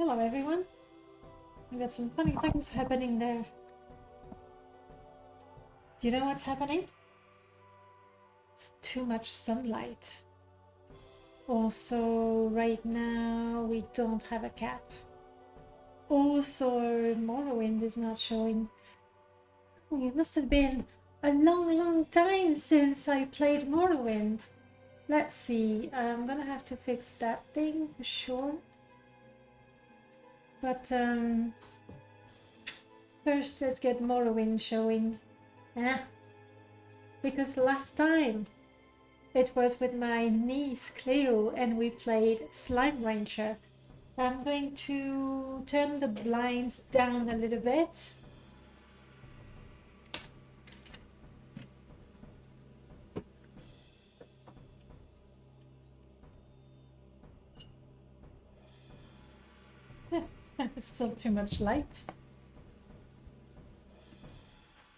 Hello everyone. We got some funny things happening there. Do you know what's happening? It's too much sunlight. Also, right now we don't have a cat. Also, Morrowind is not showing. Oh, it must have been a long time since I played Morrowind. Let's see, I'm gonna have to fix that thing for sure. But first let's get Morrowind showing. Because last time it was with my niece Cleo and we played Slime Rancher. I'm going to turn the blinds down a little bit. Still too much light.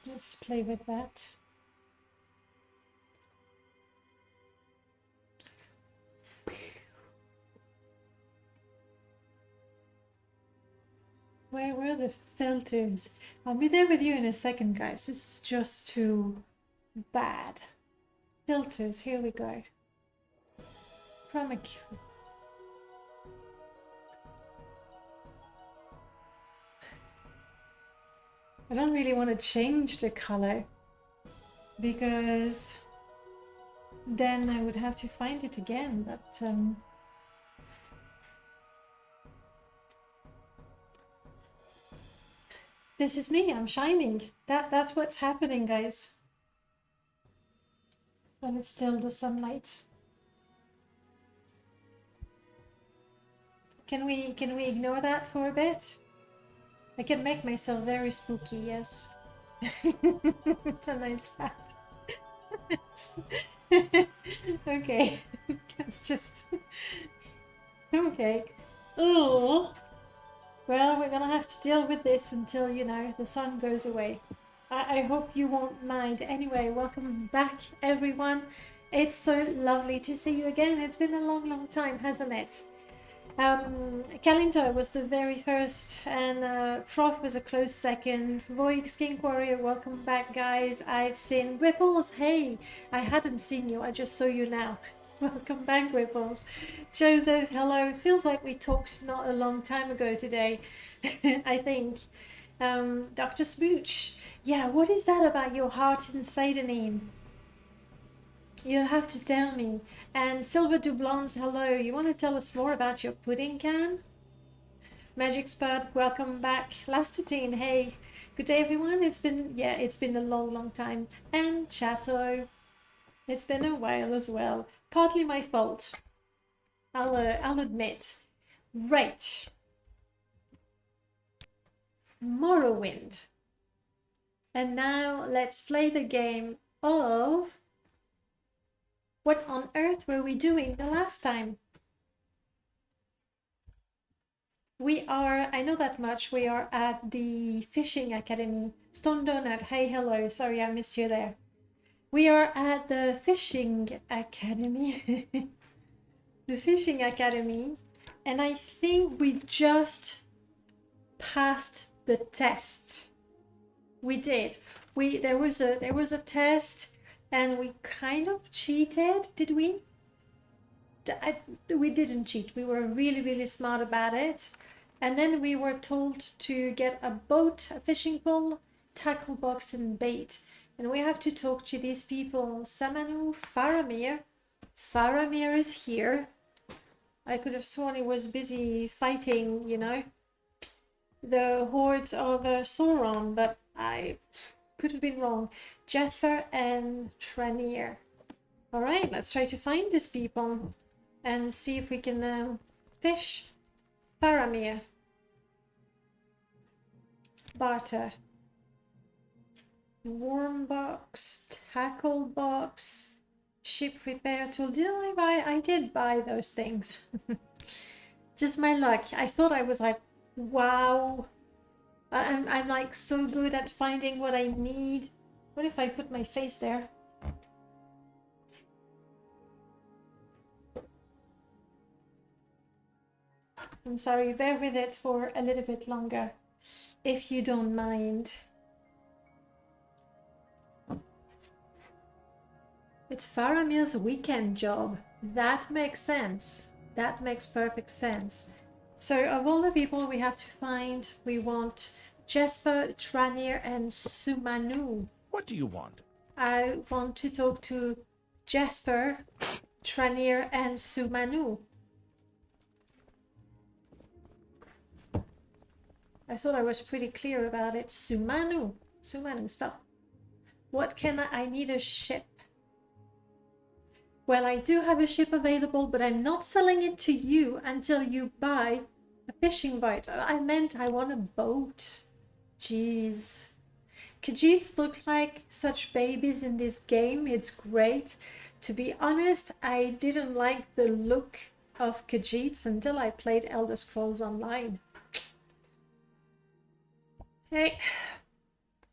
Let's play with that. Where were the filters? I'll be there with you in a second, guys. This is just too bad. Filters, here we go. Chroma key. I don't really want to change the color because then I would have to find it again, but this is me, I'm shining. That's what's happening, guys. When it's still the sunlight. Can we ignore that for a bit? I can make myself very spooky, yes. A nice fact. Okay, it's just okay. Oh, well, we're gonna have to deal with this until, you know, the sun goes away. I hope you won't mind. Anyway, welcome back, everyone. It's so lovely to see you again. It's been a long time, hasn't it? Kalinto was the very first, and Prof was a close second. Voix King Warrior, welcome back, guys. I've seen Ripples. Hey, I hadn't seen you, I just saw you now. Welcome back, Ripples. Joseph, hello. Feels like we talked not a long time ago today. I think. Dr. Smooch, yeah, what is that about your heart in Satanin? You'll have to tell me. And Silver Dublons, hello. You want to tell us more about your pudding can? Magic Spud, welcome back. Lastitine, hey. Good day, everyone. It's been a long time. And Chateau, it's been a while as well. Partly my fault. I'll admit. Right. Morrowind. And now let's play the game of... What on earth were we doing the last time? We are, I know that much, we are at the Fishing Academy. Stone Donut, hey, hello, sorry I missed you there. We are at the Fishing Academy. The Fishing Academy. And I think we just passed the test. We did. There was a test. And we kind of cheated, did we? We didn't cheat. We were really smart about it. And then we were told to get a boat, a fishing pole, tackle box and bait. And we have to talk to these people. Samanu, Faramir. Faramir is here. I could have sworn he was busy fighting, you know, the hordes of Sauron, but I... could have been wrong. Jasper and Tranier. Alright, let's try to find these people and see if we can fish. Faramir. Barter. Worm box, tackle box, ship repair tool. Did I buy? I did buy those things. Just my luck. I thought I was like, wow. I'm like so good at finding what I need. What if I put my face there? I'm sorry, bear with it for a little bit longer, if you don't mind. It's Faramir's weekend job. That makes sense. That makes perfect sense. So of all the people we have to find, we want Jesper, Tranir, and Sumanu. What do you want? I want to talk to Jesper, Tranir, and Sumanu. I thought I was pretty clear about it. Sumanu. Sumanu, stop. What can I need a ship. Well, I do have a ship available, but I'm not selling it to you until you buy a fishing boat. I meant I want a boat. Jeez. Khajiits look like such babies in this game. It's great. To be honest, I didn't like the look of Khajiits until I played Elder Scrolls Online. Hey,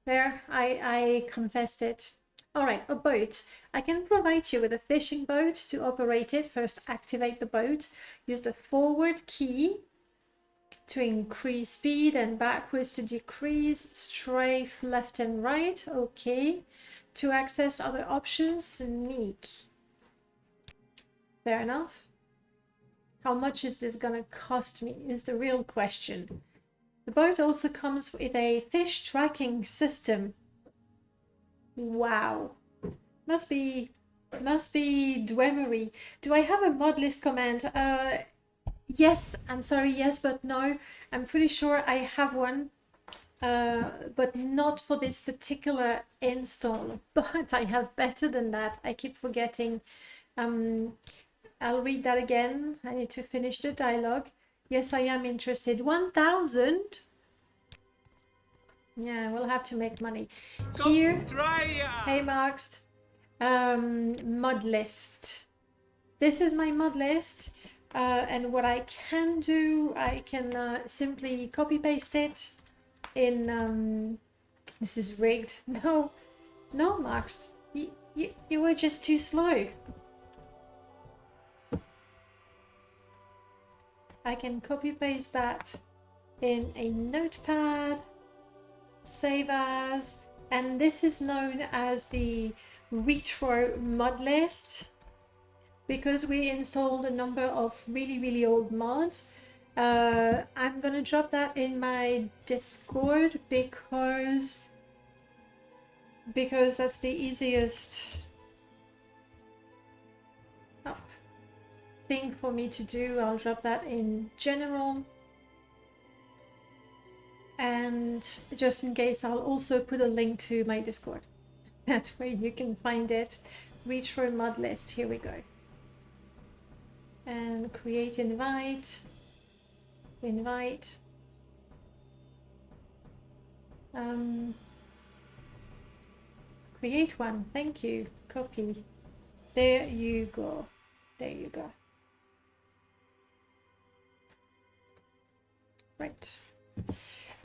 there, I confessed it. Alright, a boat. I can provide you with a fishing boat to operate it. First, activate the boat. Use the forward key to increase speed and backwards to decrease. Strafe left and right. Okay. To access other options, sneak. Fair enough. How much is this gonna cost me is the real question. The boat also comes with a fish tracking system. Wow. Must be Dwemery. Do I have a modlist command? Yes, I'm sorry, yes, but no. I'm pretty sure I have one. But not for this particular install. But I have better than that. I keep forgetting. I'll read that again. I need to finish the dialogue. Yes, I am interested. 1,000? Yeah, we'll have to make money. Here, hey Marked, mod list. This is my mod list, and what I can do, I can simply copy paste it in, this is rigged. No, Marked, you were just too slow. I can copy paste that in a notepad. Save as, and this is known as the retro mod list because we installed a number of really old mods. I'm gonna drop that in my Discord because that's the easiest thing for me to do. I'll drop that in general. And just in case, I'll also put a link to my Discord. That way you can find it. Retro mod list. Here we go. And create invite. Invite. Create one. Thank you. Copy. There you go. There you go. Right.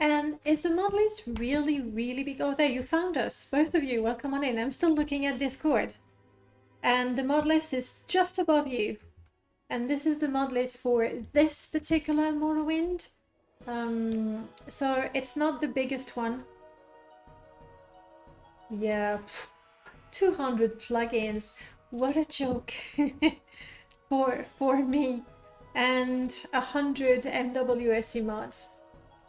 And is the mod list really big? Oh, there, you found us. Both of you, welcome on in. I'm still looking at Discord. And the mod list is just above you. And this is the mod list for this particular Morrowind. So it's not the biggest one. Yeah, 200 plugins. What a joke. for me. And 100 MWSE mods.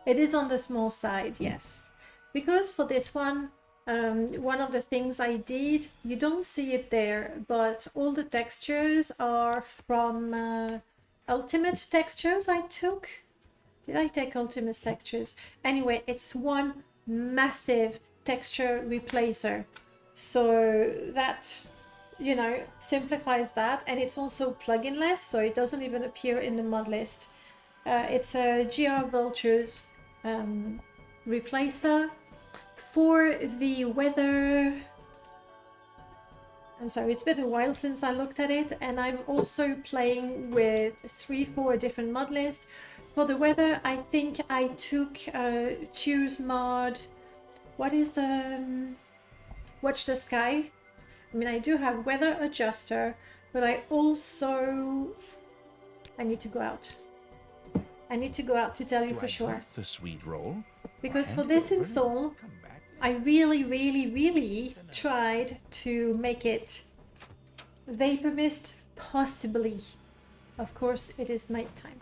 It is on the small side, yes. Because for this one, one of the things I did, you don't see it there, but all the textures are from Ultimate Textures I took. Did I take Ultimate Textures? Anyway, it's one massive texture replacer. So that, you know, simplifies that. And it's also plugin-less, so it doesn't even appear in the mod list. It's a GR Vultures replacer. For the weather, I'm sorry, it's been a while since I looked at it, and I'm also playing with 3-4 different mod lists. For the weather, I think I took choose mod. What is the watch the sky? I mean, I do have weather adjuster, but I also, I need to go out. I need to go out to tell you for sure. The sweet roll? Because for this install, I really tried to make it vapor mist, possibly. Of course, it is nighttime.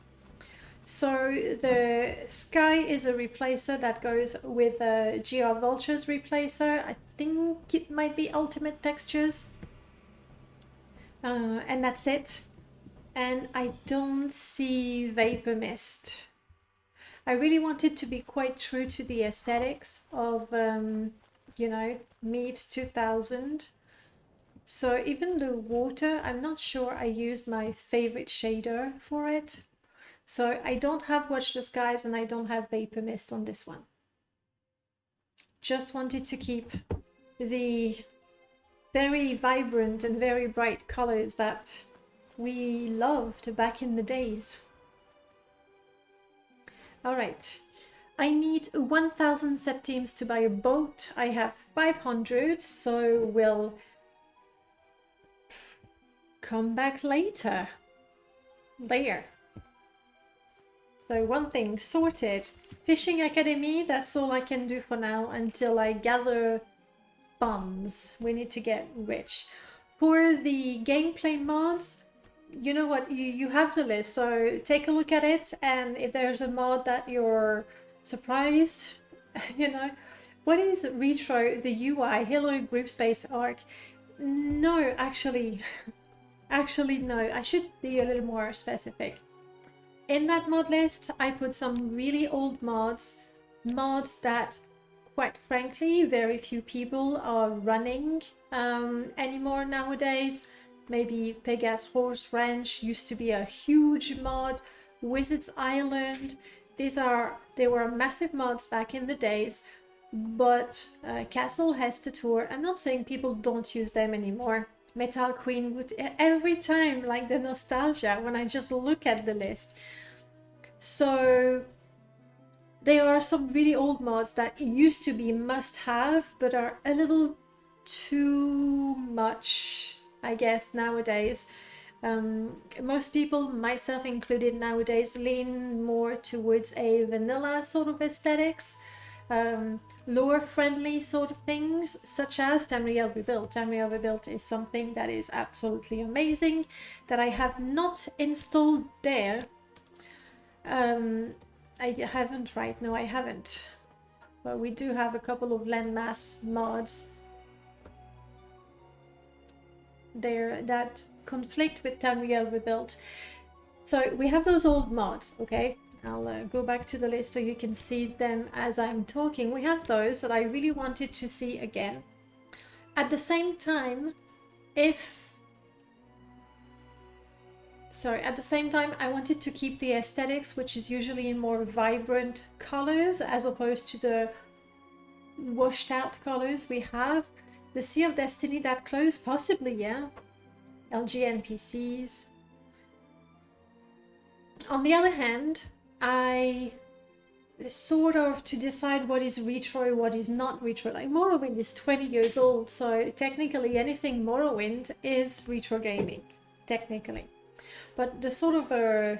So the sky is a replacer that goes with a GR Vultures replacer. I think it might be Ultimate Textures. And that's it. And I don't see vapor mist. I really wanted to be quite true to the aesthetics of, you know, Mead 2000. So even the water, I'm not sure I used my favorite shader for it. So I don't have Watch the Skies and I don't have Vapor Mist on this one. Just wanted to keep the very vibrant and very bright colors that we loved back in the days. Alright, I need 1000 septims to buy a boat. I have 500, so we'll come back later. There. So one thing sorted. Fishing Academy, that's all I can do for now until I gather funds. We need to get rich. For the gameplay mods, you know what, you have the list, so take a look at it, and if there's a mod that you're surprised, you know. What is Retro, the UI, Hello Group Space Arc? No, actually, no, I should be a little more specific. In that mod list, I put some really old mods that, quite frankly, very few people are running anymore nowadays. Maybe Pegasus Horse Ranch used to be a huge mod. Wizard's Island. They were massive mods back in the days. But Castle Hester Tour, I'm not saying people don't use them anymore. Metal Queen would every time, like the nostalgia when I just look at the list. So there are some really old mods that used to be must-have, but are a little too much, I guess, nowadays. Most people, myself included nowadays, lean more towards a vanilla sort of aesthetics, lore friendly sort of things, such as Tamriel Rebuilt. Tamriel Rebuilt is something that is absolutely amazing, that I have not installed there. I haven't, right? No, I haven't. But we do have a couple of landmass mods there that conflict with Tamriel Rebuilt. So we have those old mods, okay? I'll go back to the list so you can see them as I'm talking. We have those that I really wanted to see again. At the same time, I wanted to keep the aesthetics, which is usually in more vibrant colors as opposed to the washed out colors we have. The Sea of Destiny that close, possibly, yeah. LG NPCs. On the other hand, I sort of to decide what is retro, what is not retro. Like Morrowind is 20 years old, so technically anything Morrowind is retro gaming, technically. But the sort of a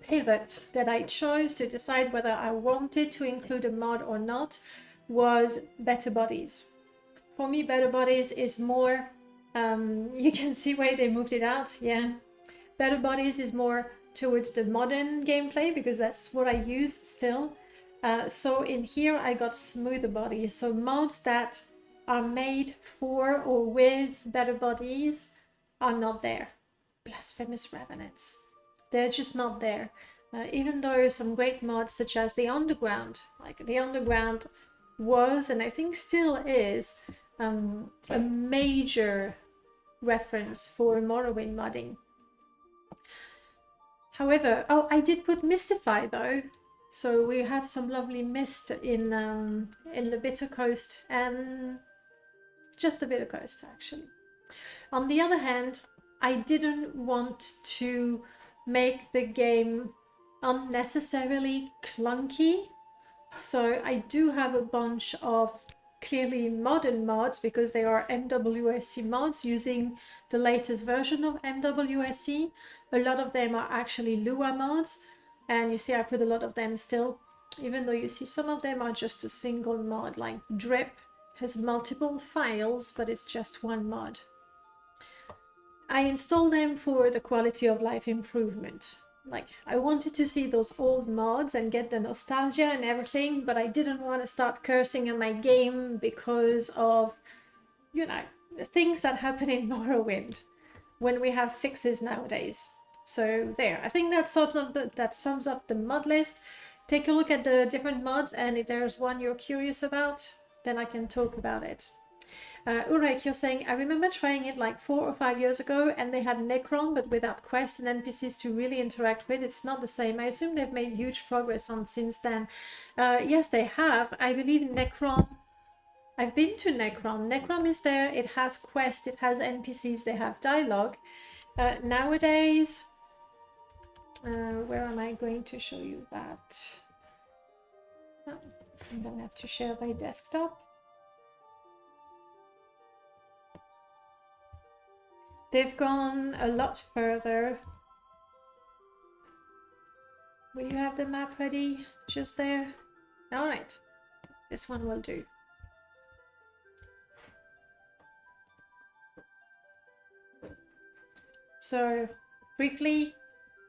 pivot that I chose to decide whether I wanted to include a mod or not was Better Bodies. For me, Better Bodies is more, you can see why they moved it out, yeah. Better Bodies is more towards the modern gameplay because that's what I use still. So in here I got Smoother Bodies, so mods that are made for or with Better Bodies are not there. Blasphemous Revenants. They're just not there. Even though some great mods such as the Underground, like the Underground was, and I think still is, a major reference for Morrowind modding. However, oh, I did put Mystify though, so we have some lovely mist in the Bitter Coast, and just the Bitter Coast actually. On the other hand, I didn't want to make the game unnecessarily clunky, so I do have a bunch of clearly modern mods because they are MWSC mods using the latest version of MWSC. A lot of them are actually Lua mods, And you see I put a lot of them still, even though you see some of them are just a single mod, like Drip has multiple files, but it's just one mod. I installed them for the quality of life improvement. Like, I wanted to see those old mods and get the nostalgia and everything, but I didn't want to start cursing in my game because of, you know, things that happen in Morrowind when we have fixes nowadays. So there, I think that sums up the mod list. Take a look at the different mods, and if there's one you're curious about, then I can talk about it. Yorick, you're saying, I remember trying it like 4 or 5 years ago, and they had Necron, but without quests and NPCs to really interact with. It's not the same. I assume they've made huge progress on since then. Yes, they have. I believe Necron. I've been to Necron. Necron is there. It has quests. It has NPCs. They have dialogue. Nowadays, where am I going to show you that? Oh, I'm gonna have to share my desktop. They've gone a lot further. Will you have the map ready? Just there? Alright. This one will do. So, briefly,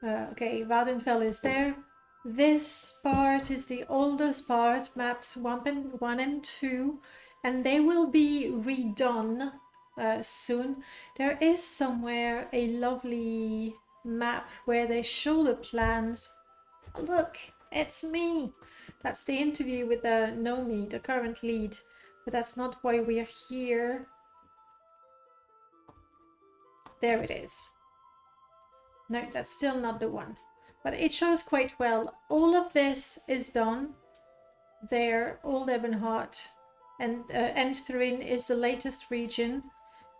okay, Vardenfell is there. This part is the oldest part, maps 1 and 2, and they will be redone soon. There is somewhere a lovely map where they show the plans. Look, it's me. That's the interview with Nomi, the current lead, but that's not why we are here. There it is. No, that's still not the one, but it shows quite well. All of this is done there. Old Ebonheart and Enthurin is the latest region,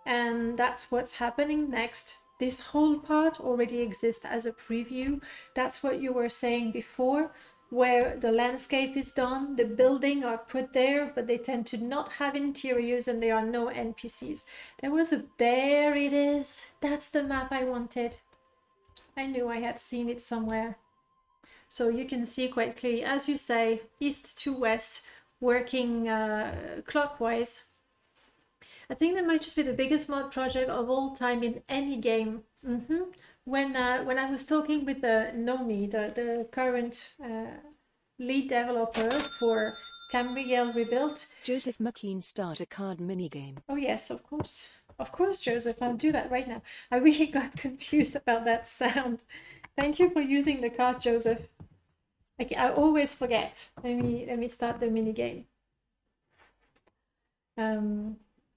and that's what's happening next. This whole part already exists as a preview. That's what you were saying before, where the landscape is done, the building are put there, but they tend to not have interiors and there are no NPCs. There it is. That's the map I wanted. I knew I had seen it somewhere. So you can see quite clearly, as you say, east to west, working clockwise. I think that might just be the biggest mod project of all time in any game. When I was talking with Nomi, the current lead developer for Tamriel Rebuilt. Joseph McKean start a card minigame. Oh yes, of course. Of course, Joseph, I'll do that right now. I really got confused about that sound. Thank you for using the card, Joseph. I always forget. Let me start the minigame.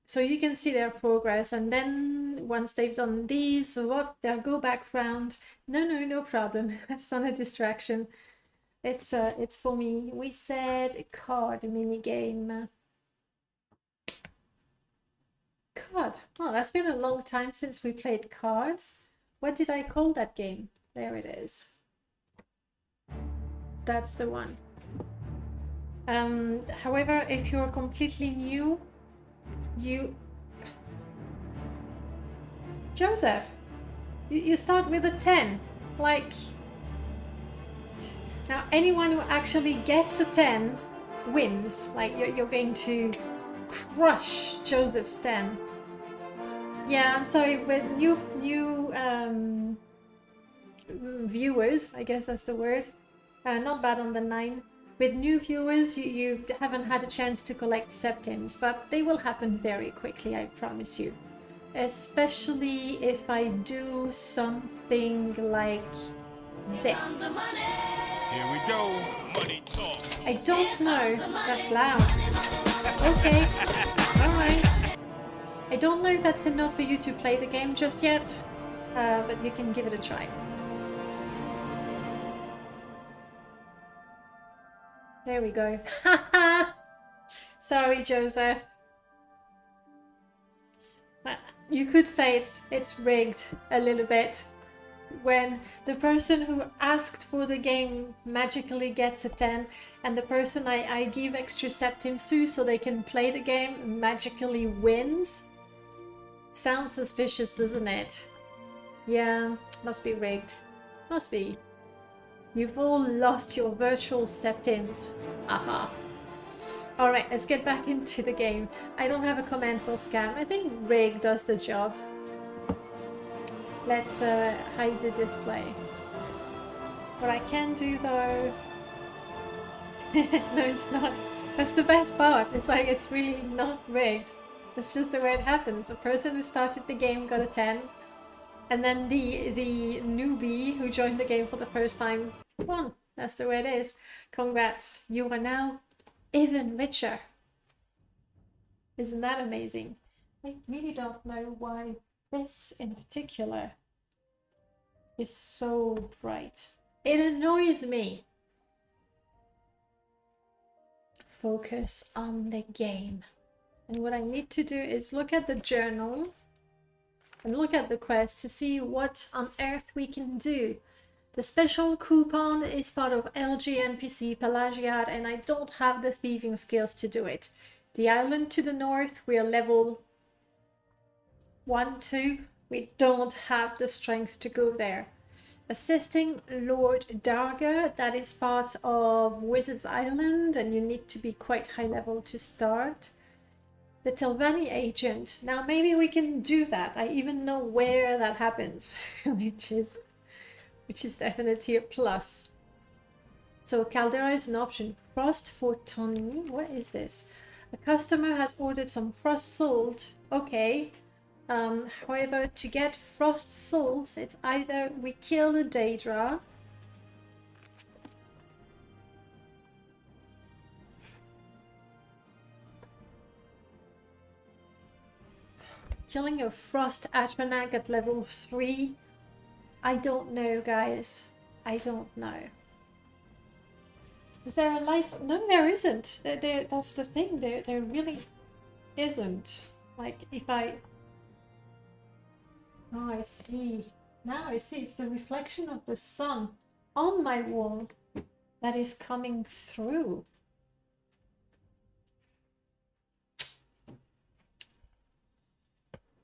So you can see their progress, and then once they've done these, they'll go back round. No problem. That's not a distraction. It's for me. We said a card minigame. Card. Oh, that's been a long time since we played cards. What did I call that game? There it is. That's the one. However, if you're completely new, Joseph, you start with a 10. Like, now anyone who actually gets a 10 wins. Like, you're going to crush Joseph's 10. Yeah, I'm sorry, with new viewers, I guess that's the word. Not bad on the 9. With new viewers, you haven't had a chance to collect septims, but they will happen very quickly, I promise you. Especially if I do something like this. Here we go. Money talk. I don't know. That's loud. Okay. Alright. I don't know if that's enough for you to play the game just yet, but you can give it a try. There we go. Sorry, Joseph. You could say it's rigged a little bit. When the person who asked for the game magically gets a 10, and the person I give extra septims to so they can play the game magically wins. Sounds suspicious, doesn't it? Yeah, must be rigged. Must be. You've all lost your virtual septims. Aha. Alright, let's get back into the game. I don't have a command for scam. I think Rig does the job. Let's hide the display. What I can do though... No, it's not. That's the best part. It's like, it's really not rigged. It's just the way it happens. The person who started the game got a 10. And then the newbie who joined the game for the first time won. That's the way it is. Congrats. You are now even richer. Isn't that amazing? I really don't know why this in particular is so bright. It annoys me. Focus on the game. And what I need to do is look at the journal and look at the quest to see what on earth we can do. The special coupon is part of LG NPC Pelagiad, and I don't have the thieving skills to do it. The island to the north, we are level 1, 2. We don't have the strength to go there. Assisting Lord Darga, that is part of Wizard's Island, and you need to be quite high level to start. The Telvanni agent, now maybe we can do that. I even know where that happens, which is definitely a plus. So Caldera is an option. Frost for Tony, what is this? A customer has ordered some frost salt. Okay. However, to get frost salts, it's either we kill a Daedra, killing a frost Atronach at level 3. I don't know, guys. I don't know. Is there a light? No, there isn't. That's the thing. There really isn't. Like, if I... Oh, I see. Now I see. It's the reflection of the sun on my wall that is coming through.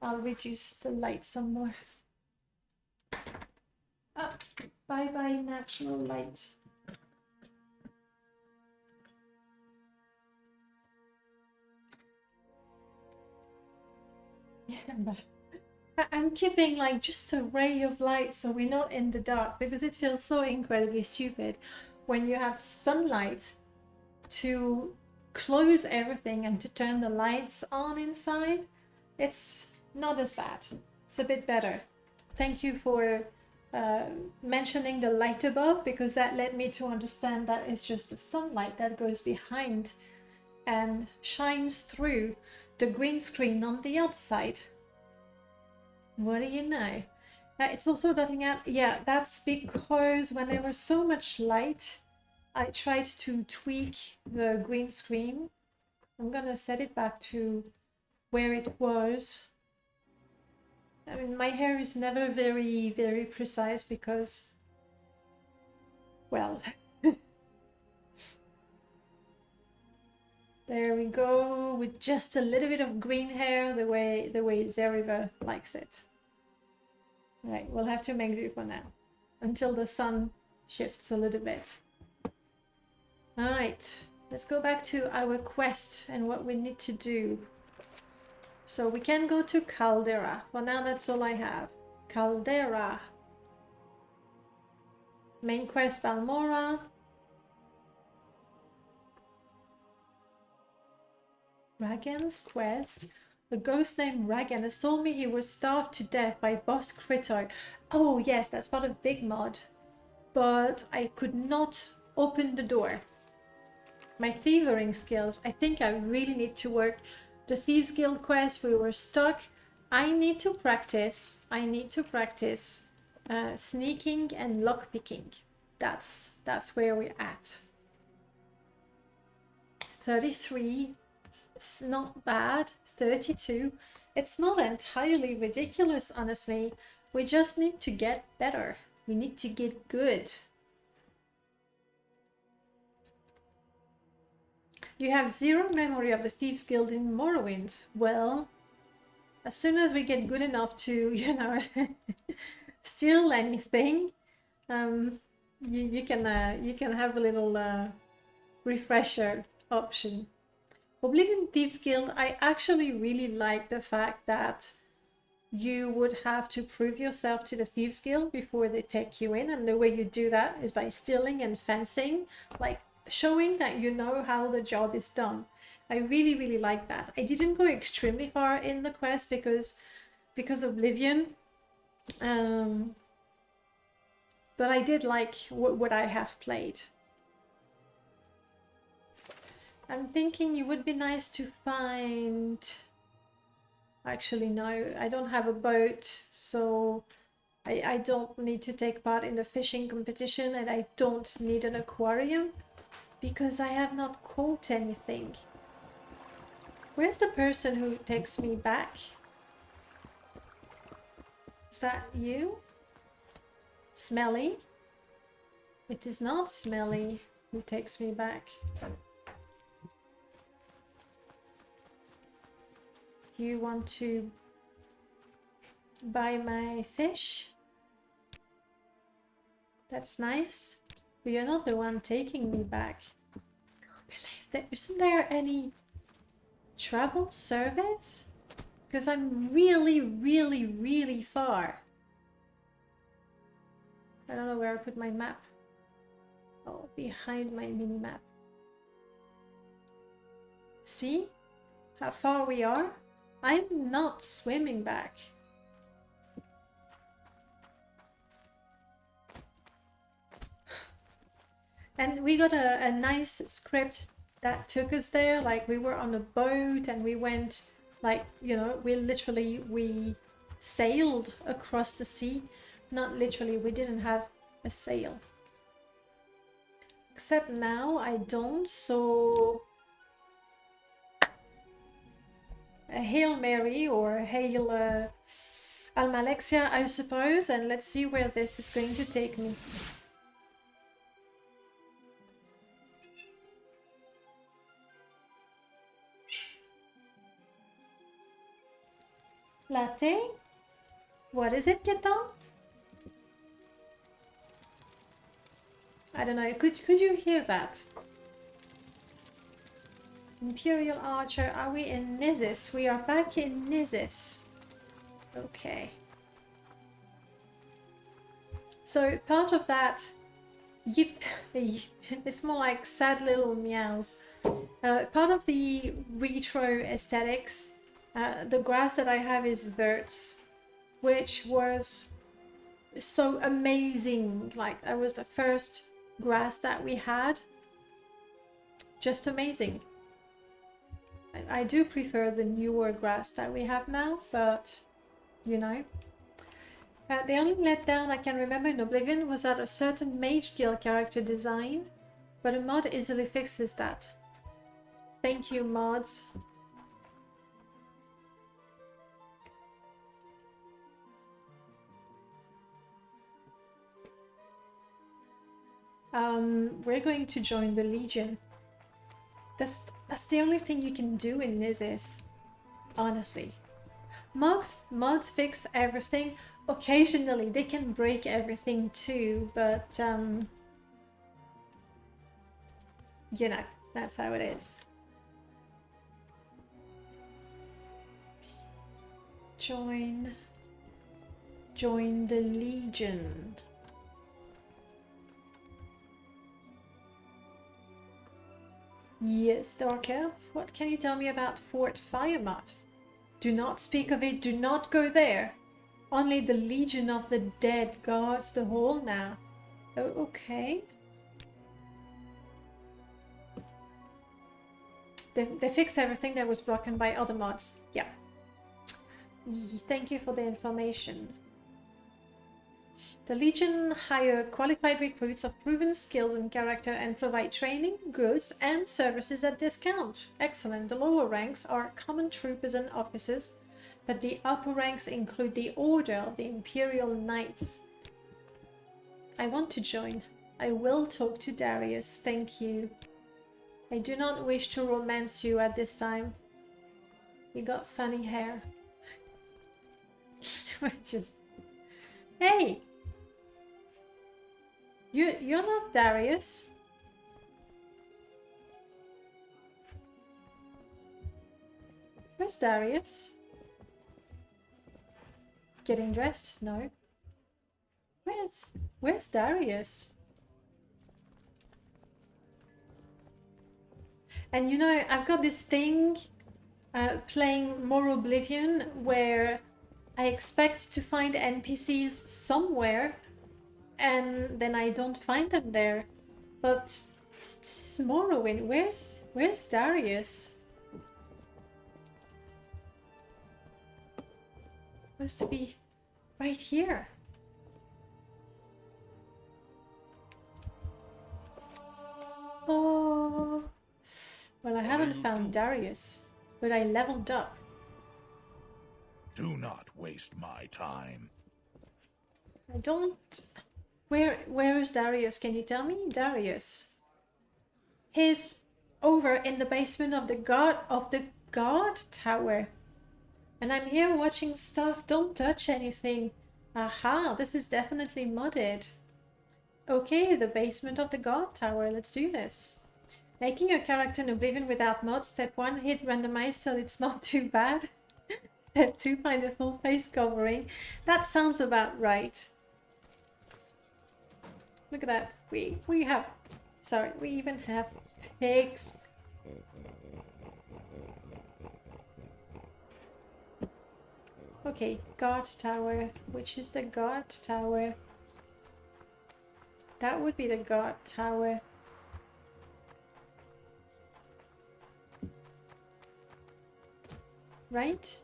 I'll reduce the light some more. Oh, bye-bye natural light. Yeah, but I'm keeping like just a ray of light so we're not in the dark, because it feels so incredibly stupid when you have sunlight to close everything and to turn the lights on inside. It's not as bad. It's a bit better. Thank you for mentioning the light above, because that led me to understand that it's just the sunlight that goes behind and shines through the green screen on the other side. What do you know? It's also dotting out. Yeah, that's because when there was so much light, I tried to tweak the green screen. I'm gonna set it back to where it was. I mean, my hair is never very, very precise because, well, there we go, with just a little bit of green hair, the way Zeriva likes it. Right, we'll have to make do for now, until the sun shifts a little bit. Alright, let's go back to our quest and what we need to do. So we can go to Caldera. For now, that's all I have. Caldera. Main quest, Balmora. Ragan's quest. A ghost named Ragan has told me he was starved to death by boss Krito. Oh yes, that's part of Big Mod. But I could not open the door. My thieving skills, I think I really need to work. The Thieves Guild quest, we were stuck. I need to practice. Sneaking and lockpicking. That's where we're at. 33. It's not bad. 32. It's not entirely ridiculous, honestly. We just need to get better. We need to get good. You have 0 memory of the Thieves Guild in Morrowind. Well, as soon as we get good enough to, you know, steal anything, you can have a little refresher option. Oblivion Thieves Guild, I actually really like the fact that you would have to prove yourself to the Thieves Guild before they take you in, and the way you do that is by stealing and fencing, like showing that you know how the job is done. I really, really like that. I didn't go extremely far in the quest because Oblivion, but I did like what I have played. I'm thinking it would be nice to find... Actually, no, I don't have a boat, so I don't need to take part in the fishing competition, and I don't need an aquarium because I have not caught anything. Where's the person who takes me back? Is that you? Smelly? It is not Smelly who takes me back. Do you want to buy my fish? That's nice. But you're not the one taking me back. I can't believe that. Isn't there any travel service? Because I'm really, really, really far. I don't know where I put my map. Oh, behind my mini map. See how far we are? I'm not swimming back. And we got a nice script that took us there. Like, we were on a boat and we went, like, you know, we sailed across the sea. Not literally, we didn't have a sail. Except now I don't, so... a Hail Mary or a Hail Almalexia, I suppose, and let's see where this is going to take me. Latte? What is it, Keton? I don't know, could you hear that? Imperial Archer, are we in Nizis? We are back in Nizis. Okay. So part of that yip, it's more like sad little meows. Part of the retro aesthetics, the grass that I have is Verts, which was so amazing. Like, that was the first grass that we had. Just amazing. I do prefer the newer grass that we have now, but you know. The only letdown I can remember in Oblivion was that a certain Mage Guild character design, but a mod easily fixes that. Thank you, mods. We're going to join the Legion. That's the only thing you can do in Nizis, honestly. Mods fix everything. Occasionally they can break everything too, but you know, that's how it is. Join the Legion. Yes, Dark Elf. What can you tell me about Fort Firemoth? Do not speak of it, do not go there. Only the Legion of the Dead guards the hall now. Oh, okay. They fixed everything that was broken by other mods. Yeah. Thank you for the information. The Legion hire qualified recruits of proven skills and character and provide training, goods, and services at discount. Excellent. The lower ranks are common troopers and officers, but the upper ranks include the Order of the Imperial Knights. I want to join. I will talk to Darius. Thank you. I do not wish to romance you at this time. You got funny hair. Just... Hey! You're not Darius. Where's Darius? Getting dressed? No. Where's Darius? And you know, I've got this thing playing Morrowind where I expect to find NPCs somewhere and then I don't find them there. But this is Morrowind. Where's Darius? Supposed to be right here. Oh, well, I haven't found Darius, but I leveled up. Do not waste my time. I don't... Where is Darius? Can you tell me? Darius. He's over in the basement of the guard tower. And I'm here watching stuff. Don't touch anything. Aha, this is definitely modded. Okay, the basement of the guard tower. Let's do this. Making your character in Oblivion without mods. Step 1, hit randomize till it's not too bad. Step 2, find a full face covering. That sounds about right. Look at that. We even have pigs. Okay, guard tower. Which is the guard tower? That would be the guard tower. Right?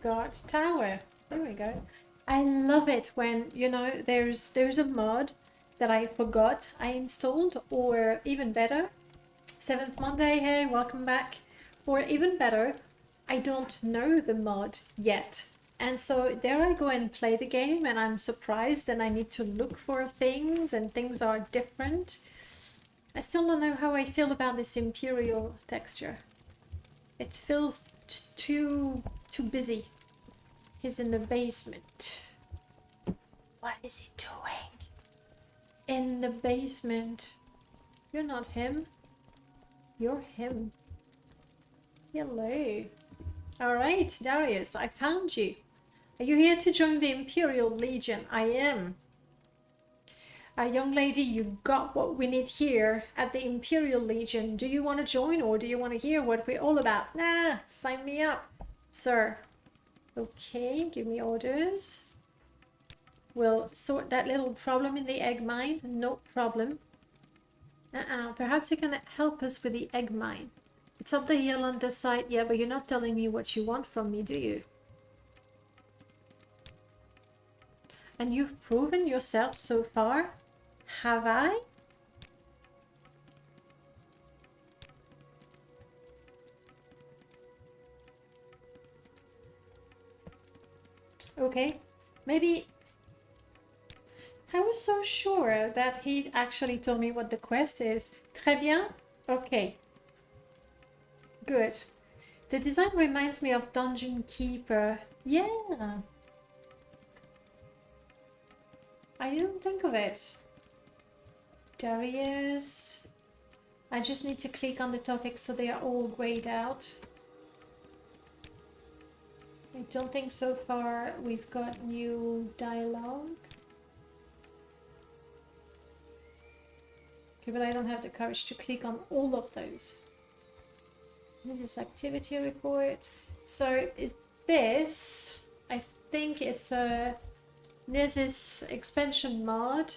Guard tower. There we go. I love it when, you know, there's a mod that I forgot I installed, or even better, 7th Monday, hey, welcome back. Or even better, I don't know the mod yet. And so there I go and play the game and I'm surprised and I need to look for things and things are different. I still don't know how I feel about this Imperial texture. It feels too busy. He's in the basement. What is he doing? In the basement. You're not him. You're him. Hello. Alright, Darius, I found you. Are you here to join the Imperial Legion? I am. Young lady, you got what we need here at the Imperial Legion. Do you want to join or do you want to hear what we're all about? Nah, sign me up, sir. Okay, give me orders. We'll sort that little problem in the egg mine. No problem. Perhaps you can help us with the egg mine. It's up the hill on the side. Yeah, but you're not telling me what you want from me, do you? And you've proven yourself so far? Have I? Okay, maybe... I was so sure that he'd actually told me what the quest is. Très bien. Okay. Good. The design reminds me of Dungeon Keeper. Yeah. I didn't think of it. Darius. I just need to click on the topics so they are all grayed out. I don't think so far we've got new dialogue. Okay, but I don't have the courage to click on all of those. This is activity report. So this, I think it's a Nesis expansion mod.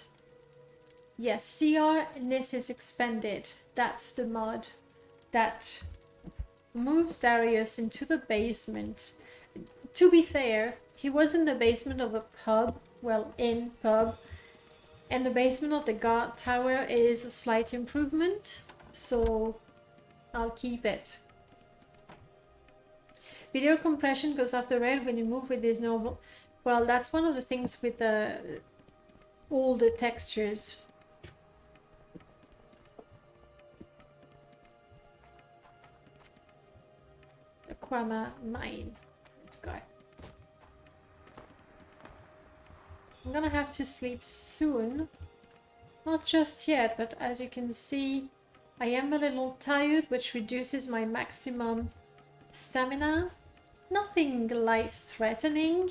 Yes, CR Nesis expanded. That's the mod that moves Darius into the basement. To be fair, he was in the basement of a pub, well, inn pub, and the basement of the guard tower is a slight improvement, so I'll keep it. Video compression goes off the rail when you move with this novel. Well, that's one of the things with all the textures. Aquama mine. Let's go. I'm gonna have to sleep soon. Not just yet, but as you can see, I am a little tired, which reduces my maximum stamina. Nothing life-threatening.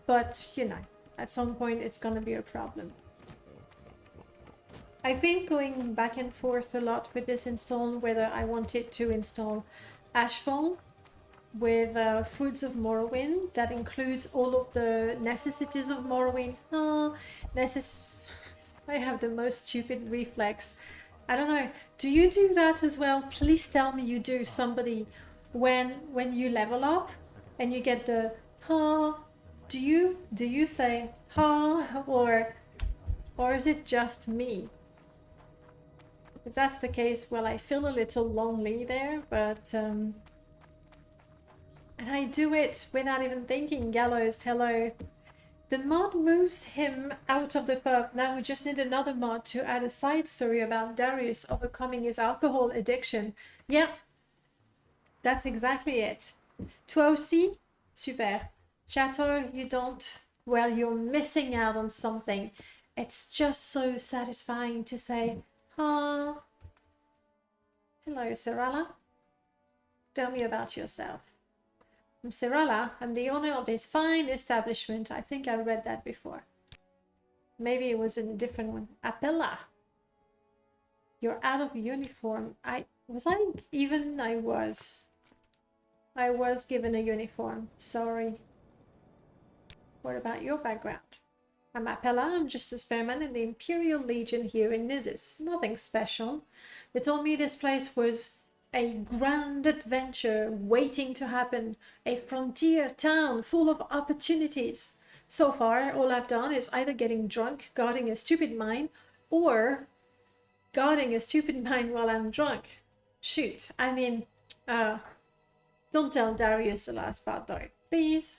But, you know, at some point it's gonna be a problem. I've been going back and forth a lot with this install, whether I wanted to install Ashfall with Foods of Morrowind. That includes all of the necessities of Morrowind. I have the most stupid reflex. I don't know. Do you do that as well? Please tell me you do, somebody. When you level up and you get the do you say or is it just me? If that's the case, well, I feel a little lonely there, but and I do it without even thinking. Gallows, hello. The mod moves him out of the pub. Now we just need another mod to add a side story about Darius overcoming his alcohol addiction. Yeah, that's exactly it. Toi aussi? Super. Chatter, you don't... Well, you're missing out on something. It's just so satisfying to say, hello, Serala. Tell me about yourself. I'm Serala. I'm the owner of this fine establishment. I think I read that before. Maybe it was in a different one. Appella. You're out of uniform. I was given a uniform. Sorry. What about your background? I'm Appella. I'm just a spearman in the Imperial Legion here in Nizis. Nothing special. They told me this place was a grand adventure waiting to happen. A frontier town full of opportunities. So far, all I've done is either getting drunk, guarding a stupid mine, or guarding a stupid mine while I'm drunk. Shoot, I mean, don't tell Darius the last part though, please.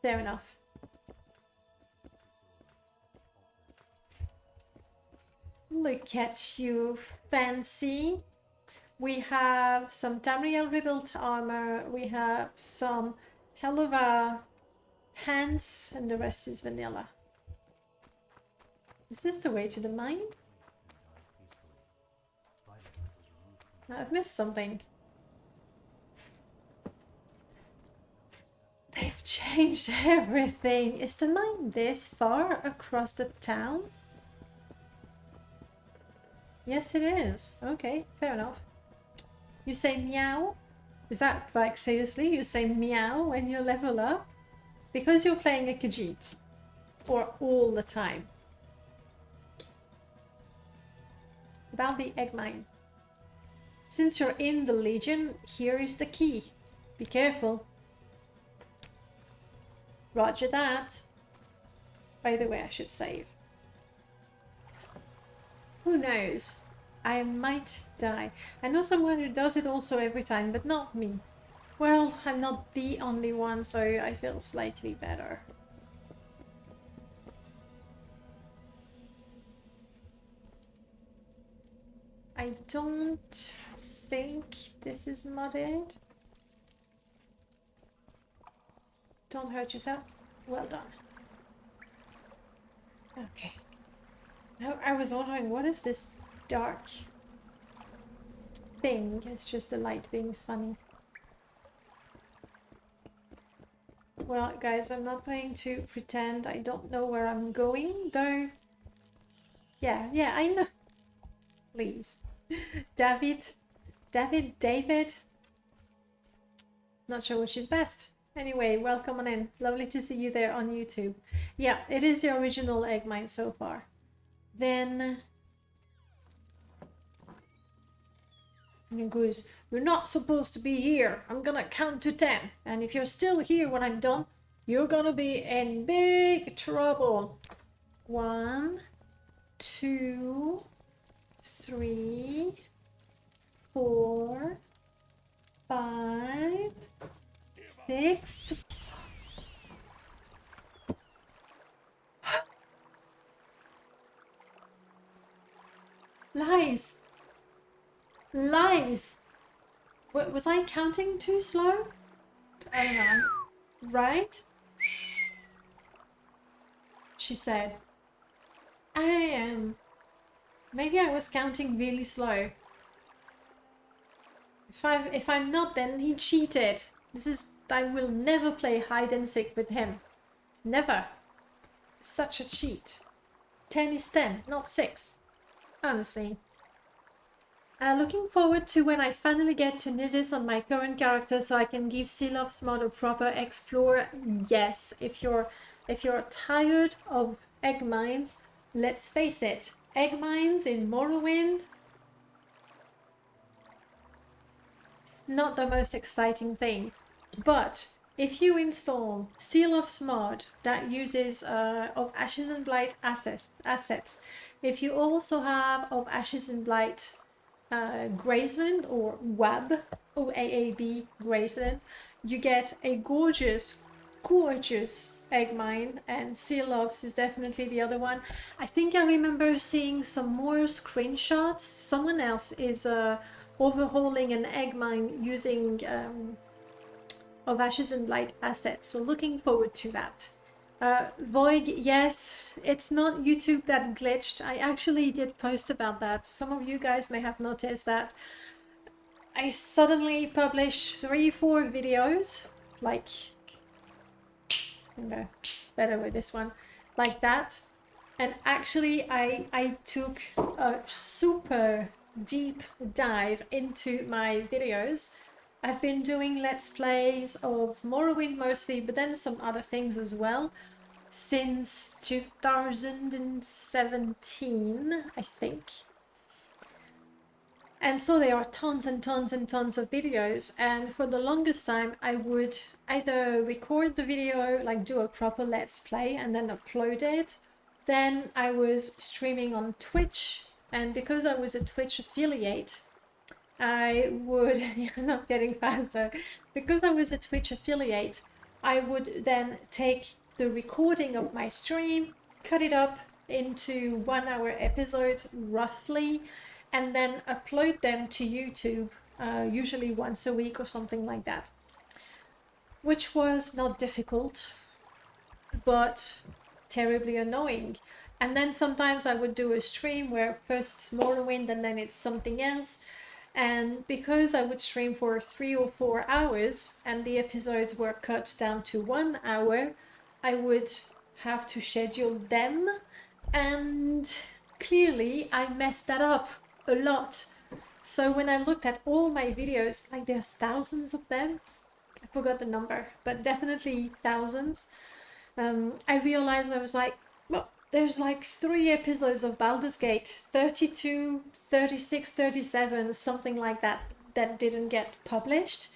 Fair enough. Look at you, fancy. We have some Tamriel rebuilt armor. We have some Helluva pants, and the rest is vanilla. Is this the way to the mine? I've missed something. They've changed everything. Is the mine this far across the town? Yes, it is. Okay, fair enough. You say meow? Is that like seriously? You say meow when you level up? Because you're playing a Khajiit. Or all the time. About the egg mine. Since you're in the Legion, here is the key. Be careful. Roger that. By the way, I should save. Who knows? I might die. I know someone who does it also every time, but not me. Well, I'm not the only one, so I feel slightly better. I don't think this is modded. Don't hurt yourself. Well done. Okay. Now I was wondering, what is this dark thing? It's just the light being funny. Well, guys, I'm not going to pretend I don't know where I'm going, though. Yeah, I know. Please. David. Not sure which is best. Anyway, welcome on in. Lovely to see you there on YouTube. Yeah, it is the original egg mine so far. Then and he goes, "You're not supposed to be here. I'm gonna count to 10. And if you're still here when I'm done, you're gonna be in big trouble. 1, 2, 3, 4, 5, 6. Lies! Lies! Was I counting too slow? I don't know. Right? she said. I am. Maybe I was counting really slow. If I'm not, then he cheated. I will never play hide and seek with him. Never. Such a cheat. 10 is 10, not 6. Honestly. Looking forward to when I finally get to Nizis on my current character so I can give Silov's mod a proper explore. Yes, if you're tired of egg mines, let's face it, egg mines in Morrowind, not the most exciting thing. But if you install Silov's mod that uses of Ashes and Blight assets, if you also have of Ashes and Blight Graceland or WAB, OAAB Graceland, you get a gorgeous egg mine, and Silov's is definitely the other one. I think I remember seeing some more screenshots. Someone else is overhauling an egg mine using of Ashes and Blight assets, so looking forward to that. Voig, yes, it's not YouTube that glitched. I actually did post about that. Some of you guys may have noticed that I suddenly published 3-4 videos, like, okay, better with this one, like that. And actually I took a super deep dive into my videos. I've been doing Let's Plays of Morrowind mostly, but then some other things as well, since 2017, I think. And so there are tons and tons and tons of videos, and for the longest time I would either record the video, like do a proper Let's Play and then upload it. Then I was streaming on Twitch, and because I was a Twitch affiliate, I would, I'm not getting faster, because I was a Twitch affiliate, I would then take the recording of my stream, cut it up into 1-hour episodes roughly, and then upload them to YouTube, usually once a week or something like that. Which was not difficult, but terribly annoying. And then sometimes I would do a stream where first it's Morrowind and then it's something else. And because I would stream for 3 or 4 hours and the episodes were cut down to 1 hour, I would have to schedule them, and clearly I messed that up a lot. So when I looked at all my videos, like there's thousands of them, I forgot the number, but definitely thousands, I realized, I was like, well, there's like 3 episodes of Baldur's Gate, 32, 36, 37, something like that, that didn't get published,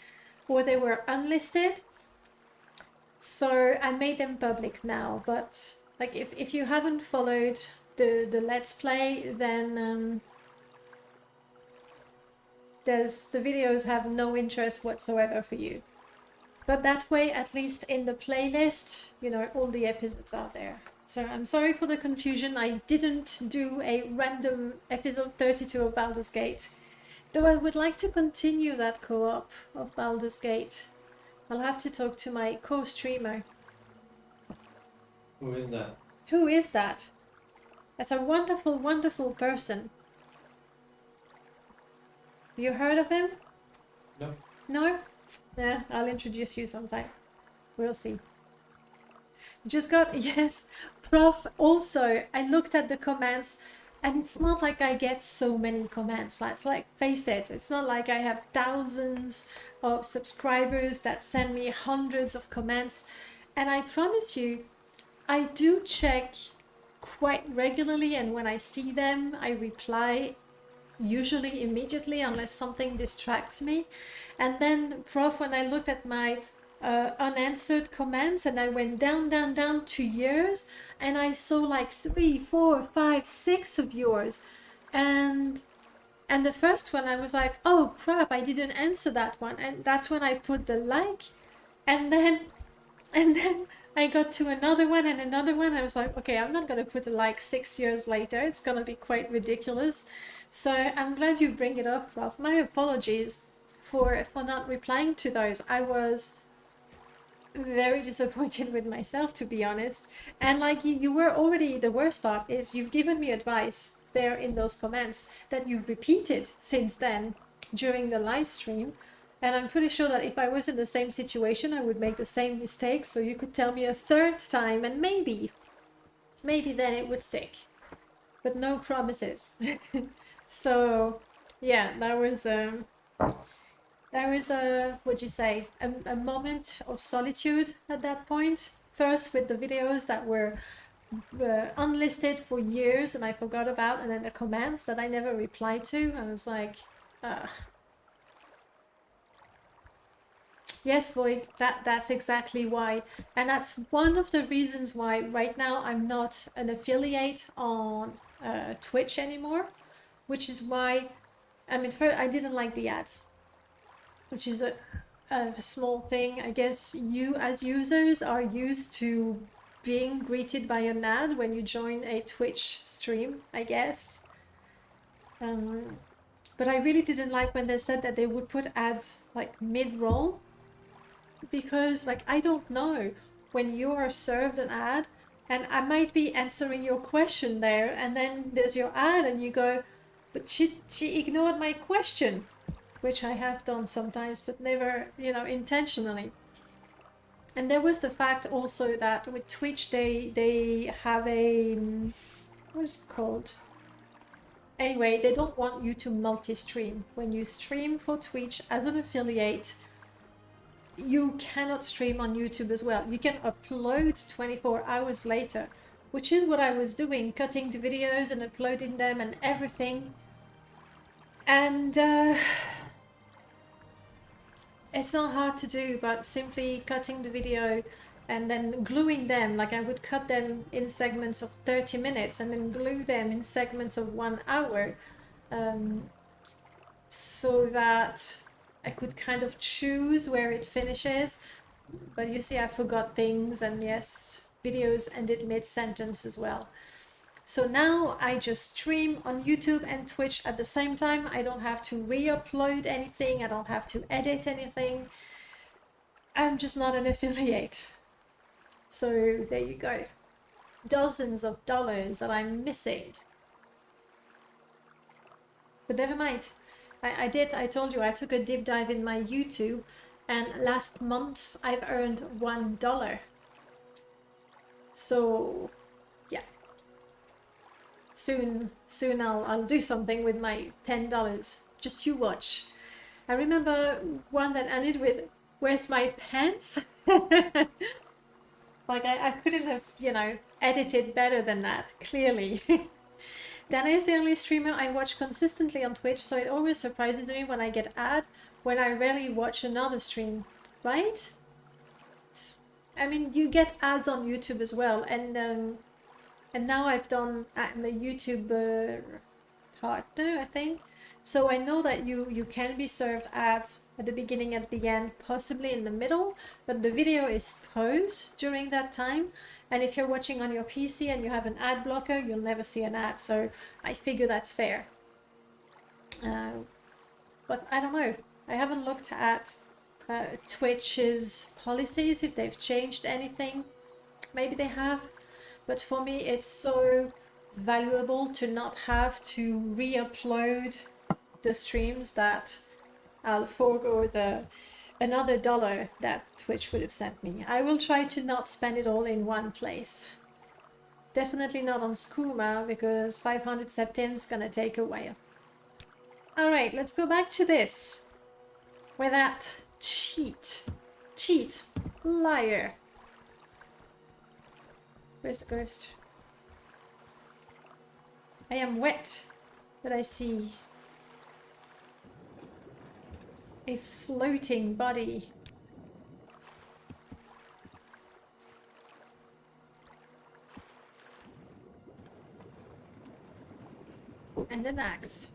or they were unlisted. So I made them public now, but like if you haven't followed the Let's Play, then the videos have no interest whatsoever for you. But that way, at least in the playlist, you know, all the episodes are there. So I'm sorry for the confusion. I didn't do a random episode 32 of Baldur's Gate. Though I would like to continue that co-op of Baldur's Gate. I'll have to talk to my co-streamer. Who is that? Who is that? That's a wonderful, wonderful person. You heard of him? No. No? Yeah, I'll introduce you sometime. We'll see. Just got, yes, Prof. Also, I looked at the comments, and it's not like I get so many comments. It's like, face it, it's not like I have thousands of subscribers that send me hundreds of comments. And I promise you, I do check quite regularly, and when I see them, I reply usually immediately unless something distracts me. And then, Prof, when I looked at my unanswered comments and I went down to yours, and I saw like 3, 4, 5, 6 of yours, and the first one I was like, oh crap, I didn't answer that one, and that's when I put the like, and then I got to another one and another one. I was like, okay, I'm not gonna put a like 6 years later, it's gonna be quite ridiculous. So I'm glad you bring it up, Prof. My apologies for not replying to those. I was very disappointed with myself, to be honest. And like you were already, the worst part is you've given me advice there in those comments that you've repeated since then during the live stream. And I'm pretty sure that if I was in the same situation, I would make the same mistake. So you could tell me a third time and maybe then it would stick. But no promises. So yeah, that was what'd you say, a moment of solitude at that point. First with the videos that were unlisted for years and I forgot about, and then the comments that I never replied to. I was like, yes, Void, that's exactly why. And that's one of the reasons why right now I'm not an affiliate on Twitch anymore, which is why, I mean, first, I didn't like the ads, which is a small thing. I guess you as users are used to being greeted by an ad when you join a Twitch stream, I guess. But I really didn't like when they said that they would put ads like mid-roll, because like I don't know when you are served an ad and I might be answering your question there and then there's your ad and you go, but she ignored my question, which I have done sometimes, but never, you know, intentionally. And there was the fact also that with Twitch they have a what is it called? Anyway, they don't want you to multi-stream. When you stream for Twitch as an affiliate, you cannot stream on YouTube as well. You can upload 24 hours later, which is what I was doing, cutting the videos and uploading them and everything. And it's not hard to do, but simply cutting the video and then gluing them, like I would cut them in segments of 30 minutes and then glue them in segments of 1 hour, so that I could kind of choose where it finishes. But you see, I forgot things, and yes, videos ended mid-sentence as well. So now I just stream on YouTube and Twitch at the same time. I don't have to re-upload anything. I don't have to edit anything. I'm just not an affiliate. So there you go. Dozens of dollars that I'm missing. But never mind. I told you, I took a deep dive in my YouTube, and last month I've earned $1. So yeah, soon I'll do something with my $10. Just you watch. I remember one that ended with, "Where's my pants?" Like I couldn't have, you know, edited better than that, clearly. Dana is the only streamer I watch consistently on Twitch, so it always surprises me when I get ad when I rarely watch another stream, right? I mean, you get ads on YouTube as well, and now I've done I'm a YouTube partner, I think. So I know that you can be served ads at the beginning, at the end, possibly in the middle, but the video is paused during that time. And if you're watching on your PC and you have an ad blocker, you'll never see an ad. So I figure that's fair. But I don't know. I haven't looked at Twitch's policies, if they've changed anything. Maybe they have. But for me, it's so valuable to not have to re-upload the streams that I'll forego another $1 that Twitch would have sent me. I will try to not spend it all in one place. Definitely not on Skooma, because 500 septims gonna take a while. Alright, let's go back to this. Where that cheat, liar. Where's the ghost? I am wet, but I see a floating body. And an axe.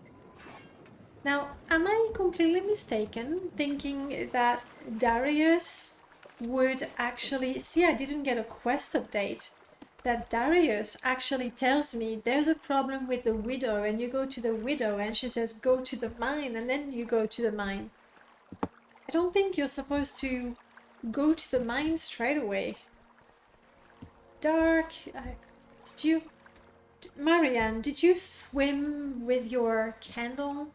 Now, am I completely mistaken thinking that Darius would actually... See, I didn't get a quest update. That Darius actually tells me there's a problem with the widow, and you go to the widow and she says go to the mine, and then you go to the mine. I don't think you're supposed to go to the mine straight away. Dark. Did you... Marianne, did you swim with your candle?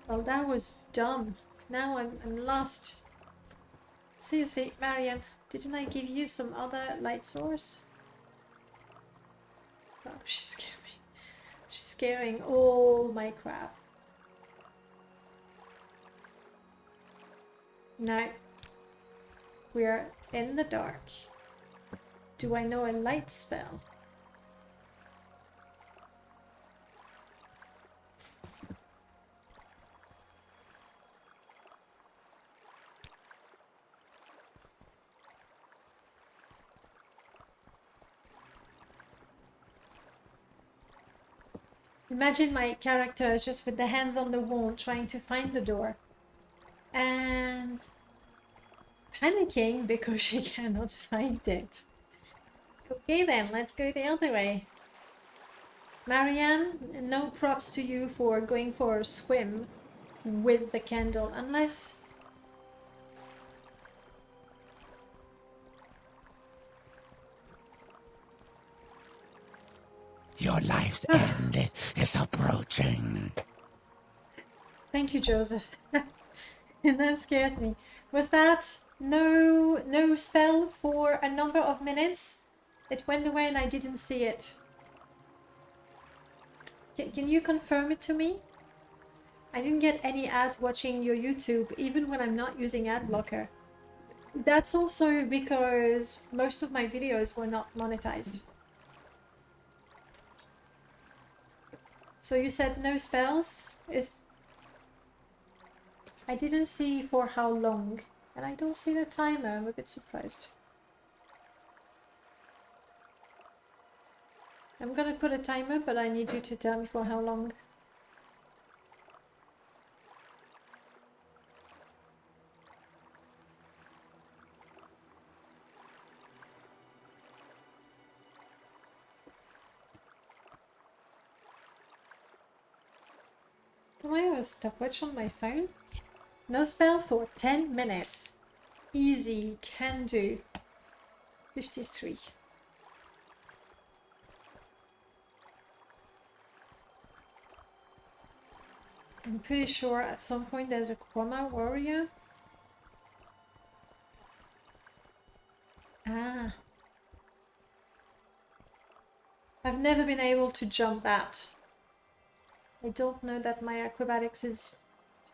Well, that was dumb. Now I'm lost. Seriously, Marianne, didn't I give you some other light source? Oh, she's scaring me. She's scaring all my crap. No. We're in the dark. Do I know a light spell? Imagine my character just with the hands on the wall trying to find the door and panicking because she cannot find it. Okay then, let's go the other way. Marianne, no props to you for going for a swim with the candle, unless... Your life's end is approaching. Thank you, Joseph. And that scared me. Was that no spell for a number of minutes? It went away and I didn't see it. Can you confirm it to me? I didn't get any ads watching your YouTube, even when I'm not using ad blocker. That's also because most of my videos were not monetized. So you said no spells? I didn't see for how long, and I don't see the timer. I'm a bit surprised. I'm gonna put a timer, but I need you to tell me for how long. Do I have a stopwatch on my phone? No spell for 10 minutes. Easy, can do. 53. I'm pretty sure at some point there's a Chroma warrior. Ah. I've never been able to jump that. I don't know that my acrobatics is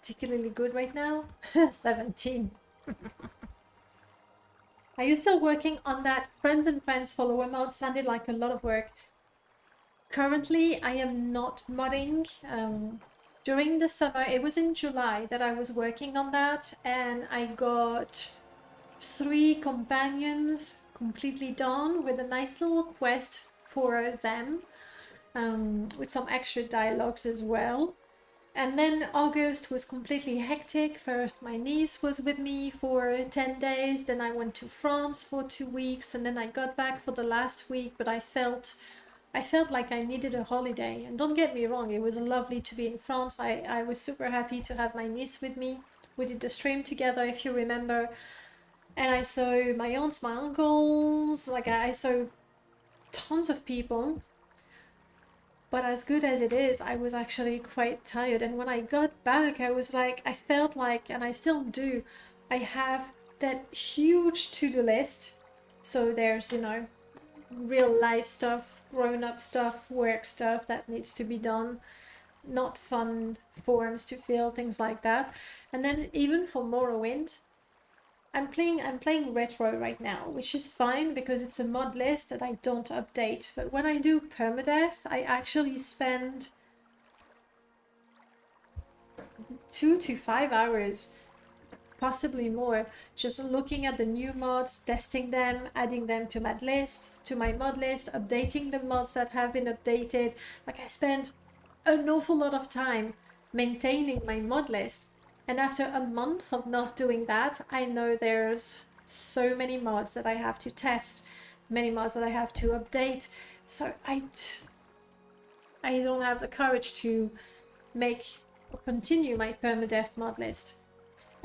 particularly good right now. 17. Are you still working on that friends and friends follower mode? Sounded like a lot of work. Currently, I am not modding. During the summer, it was in July that I was working on that, and I got 3 companions completely done with a nice little quest for them, with some extra dialogues as well. And then August was completely hectic. First my niece was with me for 10 days, then I went to France for 2 weeks, and then I got back for the last week, but I felt like I needed a holiday. And don't get me wrong, it was lovely to be in France. I was super happy to have my niece with me. We did the stream together, if you remember. And I saw my aunts, my uncles, like I saw tons of people. But as good as it is, I was actually quite tired. And when I got back, I was like, I felt like, and I still do, I have that huge to-do list. So there's, you know, real life stuff, grown-up stuff, work stuff that needs to be done, not fun forms to fill, things like that. And then even for Morrowind, I'm playing Retro right now, which is fine because it's a mod list that I don't update. But when I do permadeath, I actually spend 2 to 5 hours, possibly more, just looking at the new mods, testing them, adding them to my mod list, updating the mods that have been updated. Like, I spend an awful lot of time maintaining my mod list. And after a month of not doing that, I know there's so many mods that I have to test, many mods that I have to update. So I don't have the courage to make or continue my permadeath mod list.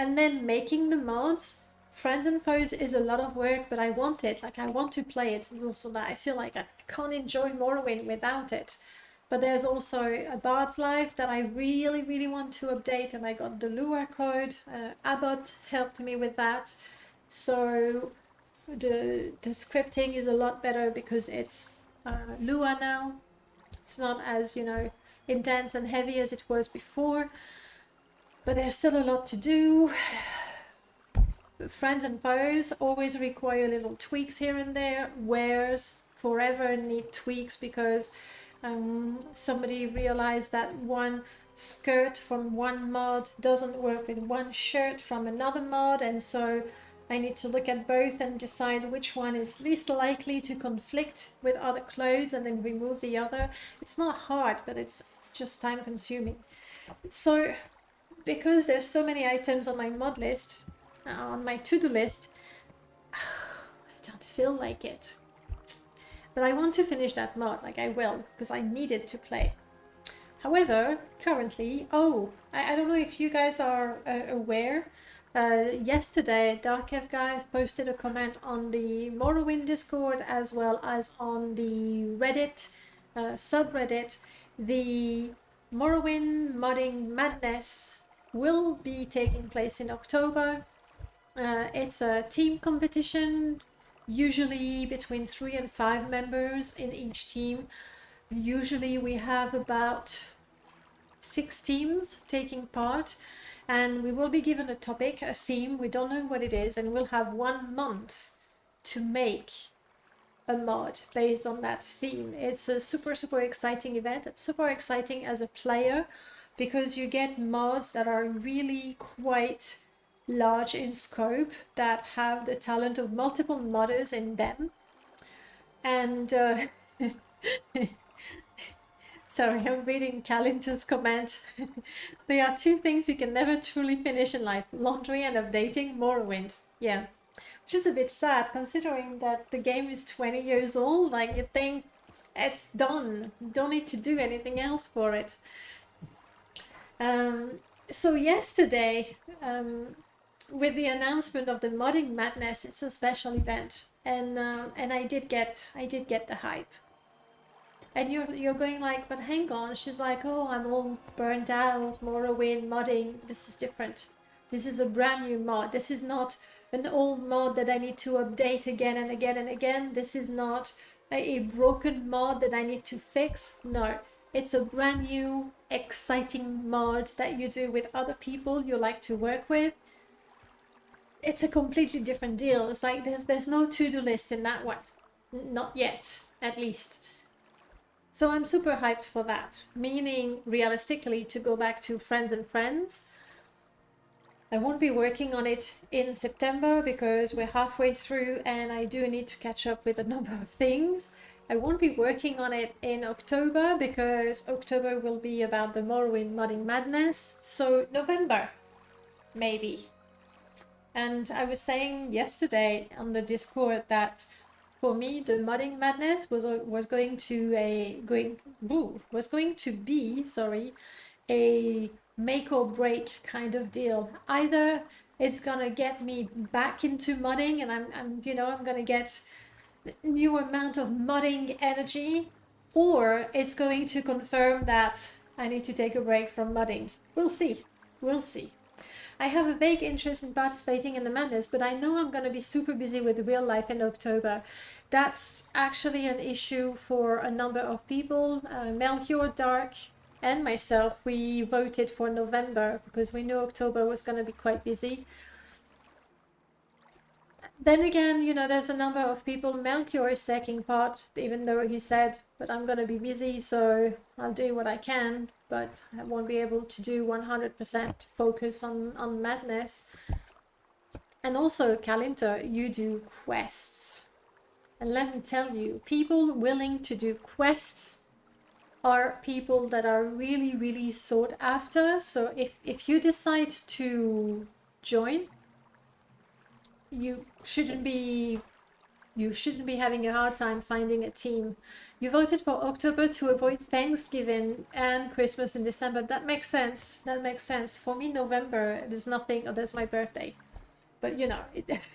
And then making the mods, Friends and Foes is a lot of work, but I want it. Like, I want to play it. It's also that I feel like I can't enjoy Morrowind without it. But there's also a Bard's Life that I really, really want to update, and I got the Lua code. Abbott helped me with that. So the scripting is a lot better because it's Lua now. It's not as, you know, intense and heavy as it was before. But there's still a lot to do. Friends and Foes always require little tweaks here and there. Wares forever need tweaks because somebody realized that one skirt from one mod doesn't work with one shirt from another mod, and so I need to look at both and decide which one is least likely to conflict with other clothes and then remove the other. It's not hard, but it's just time consuming. So because there's so many items on my mod list, on my to-do list, I don't feel like it. But I want to finish that mod, like I will, because I need it to play. However, currently, I don't know if you guys are aware, yesterday Darkev guys posted a comment on the Morrowind Discord as well as on the Reddit subreddit. The Morrowind Modding Madness will be taking place in October. It's a team competition, usually between 3 and 5 members in each team. Usually we have about 6 teams taking part, and we will be given a topic, a theme, we don't know what it is, and we'll have 1 month to make a mod based on that theme. It's a super, super exciting event. It's super exciting as a player because you get mods that are really quite large in scope, that have the talent of multiple modders in them. And sorry, I'm reading Calinto's comment. There are 2 things you can never truly finish in life: laundry and updating Morrowind. Yeah, which is a bit sad considering that the game is 20 years old. Like, you think it's done, you don't need to do anything else for it. So yesterday, with the announcement of the Modding Madness, it's a special event, and I did get the hype. And you're going like, but hang on. She's like, oh, I'm all burnt out, Morrowind modding. This is different. This is a brand new mod. This is not an old mod that I need to update again and again and again. This is not a broken mod that I need to fix. No, it's a brand new, exciting mod that you do with other people you like to work with. It's a completely different deal. It's like there's no to-do list in that one. Not yet, at least. So I'm super hyped for that, meaning realistically, to go back to Friends and Friends, I won't be working on it in September because we're halfway through and I do need to catch up with a number of things. I won't be working on it in October because October will be about the Morrowind Modding Madness. So November, maybe. And I was saying yesterday on the Discord that for me, the Modding Madness was going to be a make or break kind of deal. Either it's gonna get me back into modding and I'm gonna get a new amount of modding energy, or it's going to confirm that I need to take a break from modding. We'll see. I have a vague interest in participating in the madness, but I know I'm going to be super busy with real life in October. That's actually an issue for a number of people. Melchior, Dark, and myself, we voted for November because we knew October was going to be quite busy. Then again, there's a number of people. Melchior is taking part, even though he said, but I'm going to be busy, so I'll do what I can, but I won't be able to do 100% focus on madness. And also, Kalinta, you do quests. And let me tell you, people willing to do quests are people that are really, really sought after. So if you decide to join, you shouldn't be You shouldn't be having a hard time finding a team. You voted for October to avoid Thanksgiving and Christmas in December. That makes sense. That makes sense. For me, November, there's nothing, oh, there's my birthday. But you know, it,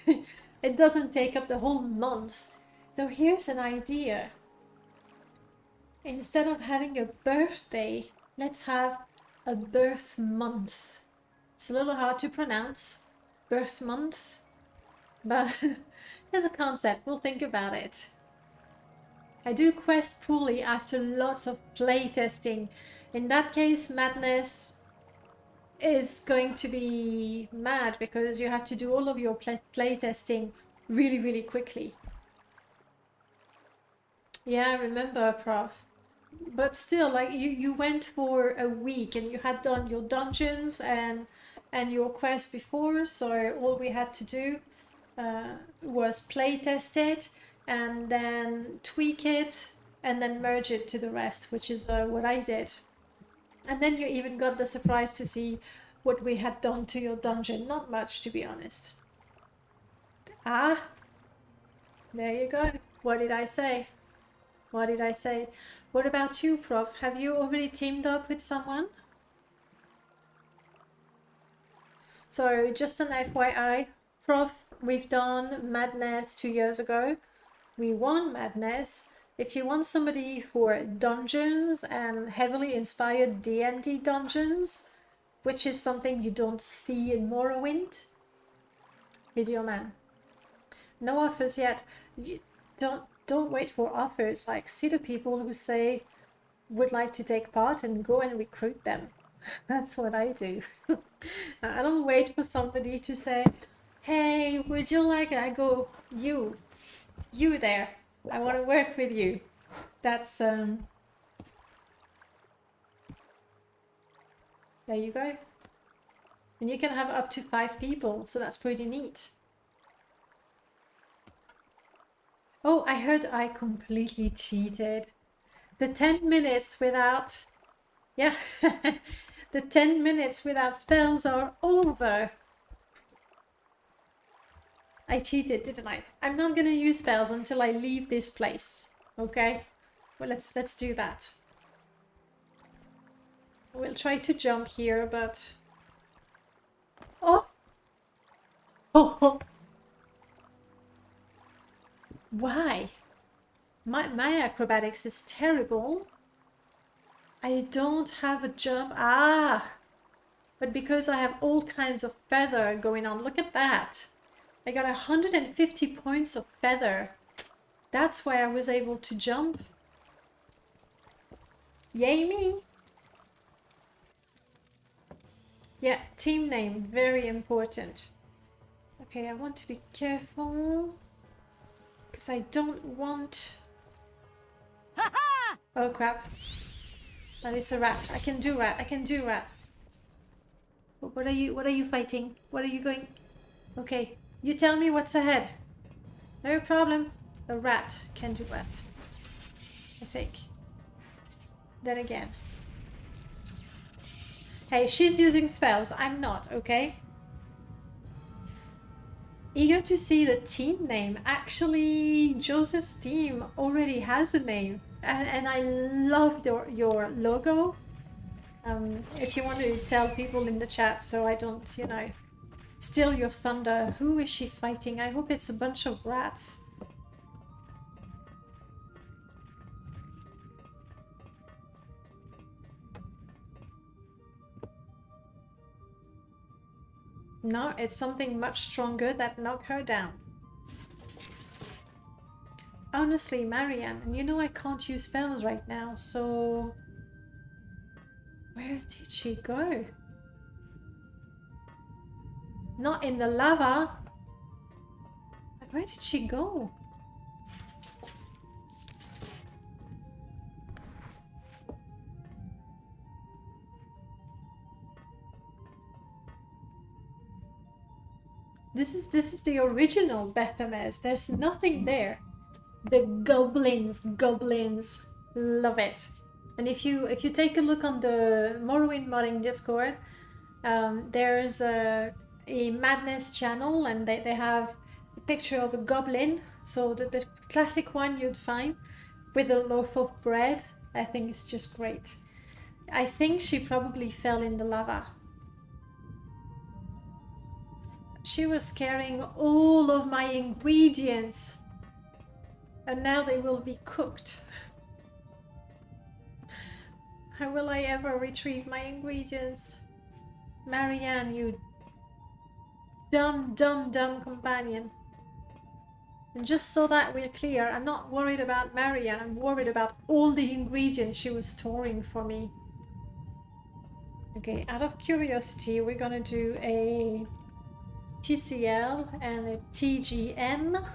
it doesn't take up the whole month. So here's an idea. Instead of having a birthday, let's have a birth month. It's a little hard to pronounce, birth month, but there's a concept, we'll think about it. I do quest poorly after lots of playtesting. In that case, Madness is going to be mad because you have to do all of your playtesting really, really quickly. Yeah, I remember, Prof. But still, like, you went for a week and you had done your dungeons and your quest before, so all we had to do was play test it and then tweak it and then merge it to the rest, which is what I did. And then you even got the surprise to see what we had done to your dungeon. Not much, to be honest. Ah, there you go. What did I say? What did I say? What about you, Prof? Have you already teamed up with someone? So just an FYI, Prof, we've done Madness 2 years ago. We won Madness. If you want somebody for dungeons and heavily inspired D&D dungeons, which is something you don't see in Morrowind, he's your man. No offers yet. You don't wait for offers. Like, see the people who say would like to take part and go and recruit them. That's what I do. I don't wait for somebody to say, hey, would you like it? I go, you there. I want to work with you. That's, there you go. And you can have up to 5 people, so that's pretty neat. Oh, I heard I completely cheated. The 10 minutes without... Yeah, the 10 minutes without spells are over. I cheated, didn't I? I'm not gonna use spells until I leave this place. Okay? Well, let's do that. We'll try to jump here, but... Oh! Oh! Why? My acrobatics is terrible. I don't have a jump. Ah! But because I have all kinds of feather going on. Look at that. I got 150 points of feather. That's why I was able to jump. Yay me! Yeah, team name, very important. Okay, I want to be careful. Because I don't want... Oh crap. That is a rat. I can do rat. I can do rat. What are you fighting? What are you going... Okay, you tell me what's ahead. No problem. A rat can do rat. I think. Then again. Hey, she's using spells. I'm not, okay? Eager to see the team name. Actually, Joseph's team already has a name. And I love your logo. If you want to tell people in the chat so I don't, you know, steal your thunder. Who is she fighting? I hope it's a bunch of rats. No, it's something much stronger that knocked her down. Honestly, Marianne, and you know I can't use spells right now, so... Where did she go? Not in the lava. But where did she go? This is the original Bethamez. There's nothing there. The goblins, love it. And if you take a look on the Morrowind modding Discord, there's a Madness channel, and they have a picture of a goblin. So the classic one you'd find with a loaf of bread, I think it's just great. I think she probably fell in the lava. She was carrying all of my ingredients, and now they will be cooked. How will I ever retrieve my ingredients? Marianne, you dumb companion. And just so that we're clear, I'm not worried about Marianne, I'm worried about all the ingredients she was storing for me. Okay, out of curiosity, we're gonna do a TCL and a TGM.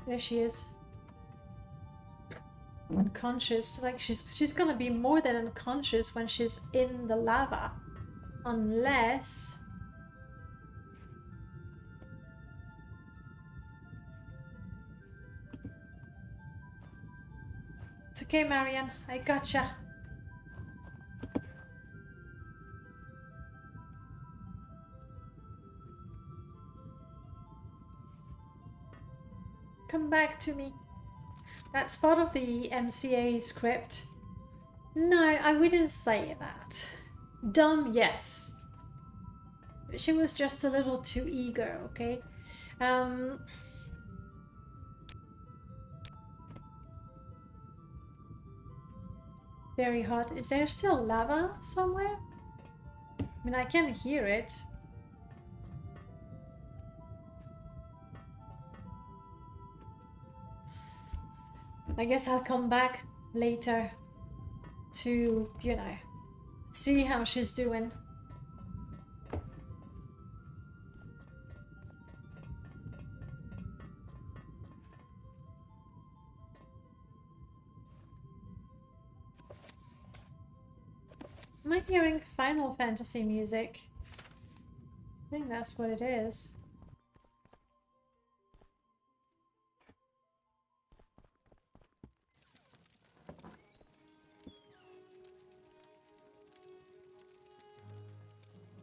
There she is. Unconscious. Like she's gonna be more than unconscious when she's in the lava. Unless... It's okay, Marianne. I gotcha. Come back to me. That's part of the MCA script. No, I wouldn't say that. Dumb, yes. She was just a little too eager, okay? Very hot. Is there still lava somewhere? I mean, I can hear it. I guess I'll come back later to, you know, see how she's doing. Am I hearing Final Fantasy music? I think that's what it is.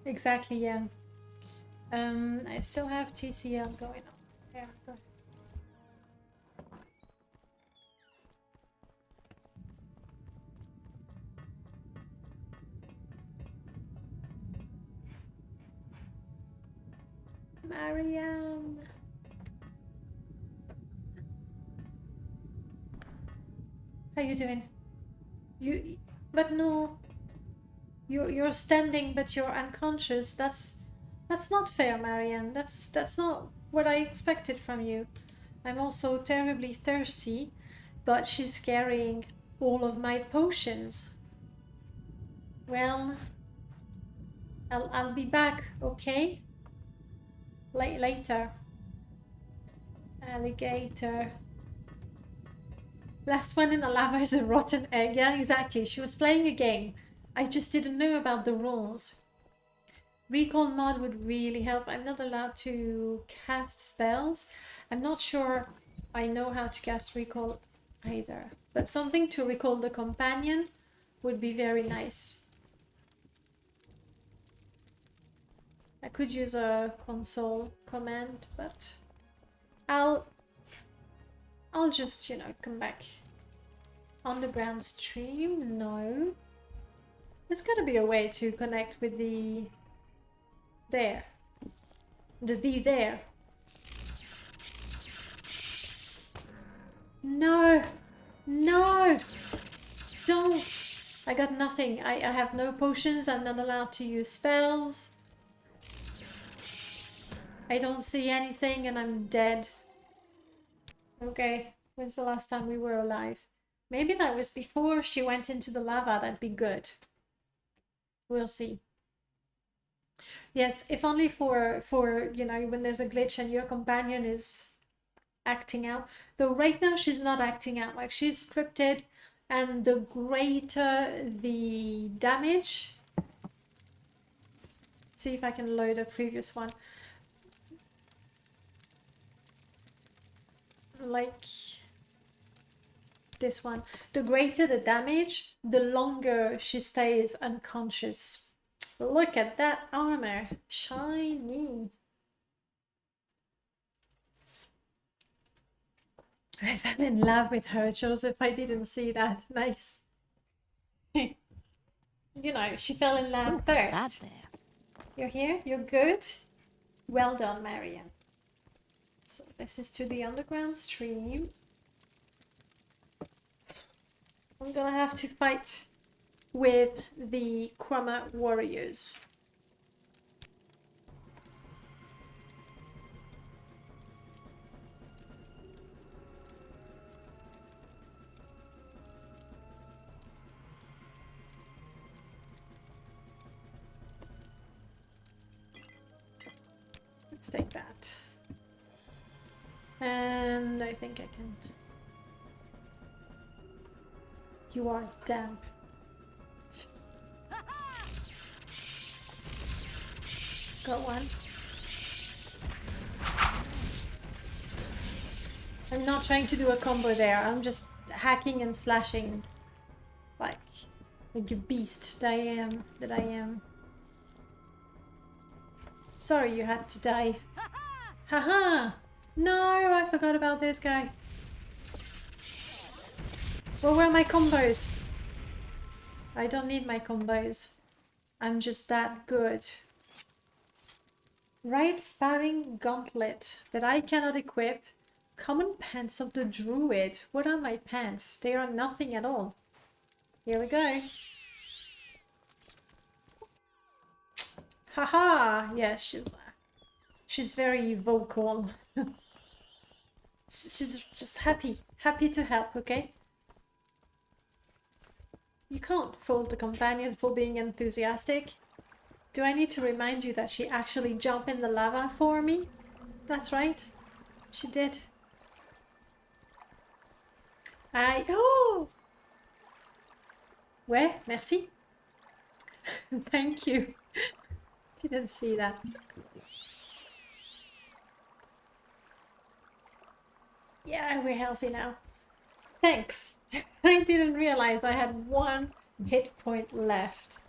Exactly, yeah. I still have TCL going on. There we go. Marianne. How you doing? But no. You're standing, but you're unconscious. That's not fair, Marianne. That's not what I expected from you. I'm also terribly thirsty, but she's carrying all of my potions. Well, I'll be back, okay? Later. Alligator. Last one in the lava is a rotten egg. Yeah, exactly. She was playing a game. I just didn't know about the rules. Recall mod would really help. I'm not allowed to cast spells. I'm not sure I know how to cast recall either. But something to recall the companion would be very nice. I could use a console command, but I'll just, you know, come back. Underground stream? No. There's gotta be a way to connect with the... there. The there. No! No! Don't! I got nothing. I have no potions. I'm not allowed to use spells. I don't see anything and I'm dead. Okay, when's the last time we were alive? Maybe that was before she went into the lava. That'd be good. We'll see. Yes, if only for you know, when there's a glitch and your companion is acting out. Though right now she's not acting out. Like, she's scripted, and the greater the damage... See if I can load a previous one. Like this one. The greater the damage, the longer she stays unconscious. Look at that armor. Shiny. I fell in love with her, Joseph. I didn't see that. Nice. You know, she fell in love first. You're here? You're good? Well done, Marian. So this is to the underground stream. I'm gonna have to fight with the Krama warriors. Let's take that. And I think I can... You are damp. Got one. I'm not trying to do a combo there. I'm just hacking and slashing like a beast that I am. Sorry you had to die. Haha! No, I forgot about this guy. Where were my combos? I don't need my combos. I'm just that good. Right sparring gauntlet that I cannot equip. Common pants of the druid. What are my pants? They are nothing at all. Here we go. Haha! Yeah, she's very vocal. She's just happy to help, okay? You can't fault the companion for being enthusiastic. Do I need to remind you that she actually jumped in the lava for me? That's right. She did. Oh! Where? Merci. Thank you. Didn't see that. Yeah, we're healthy now. Thanks. I didn't realize I had 1 hit point left.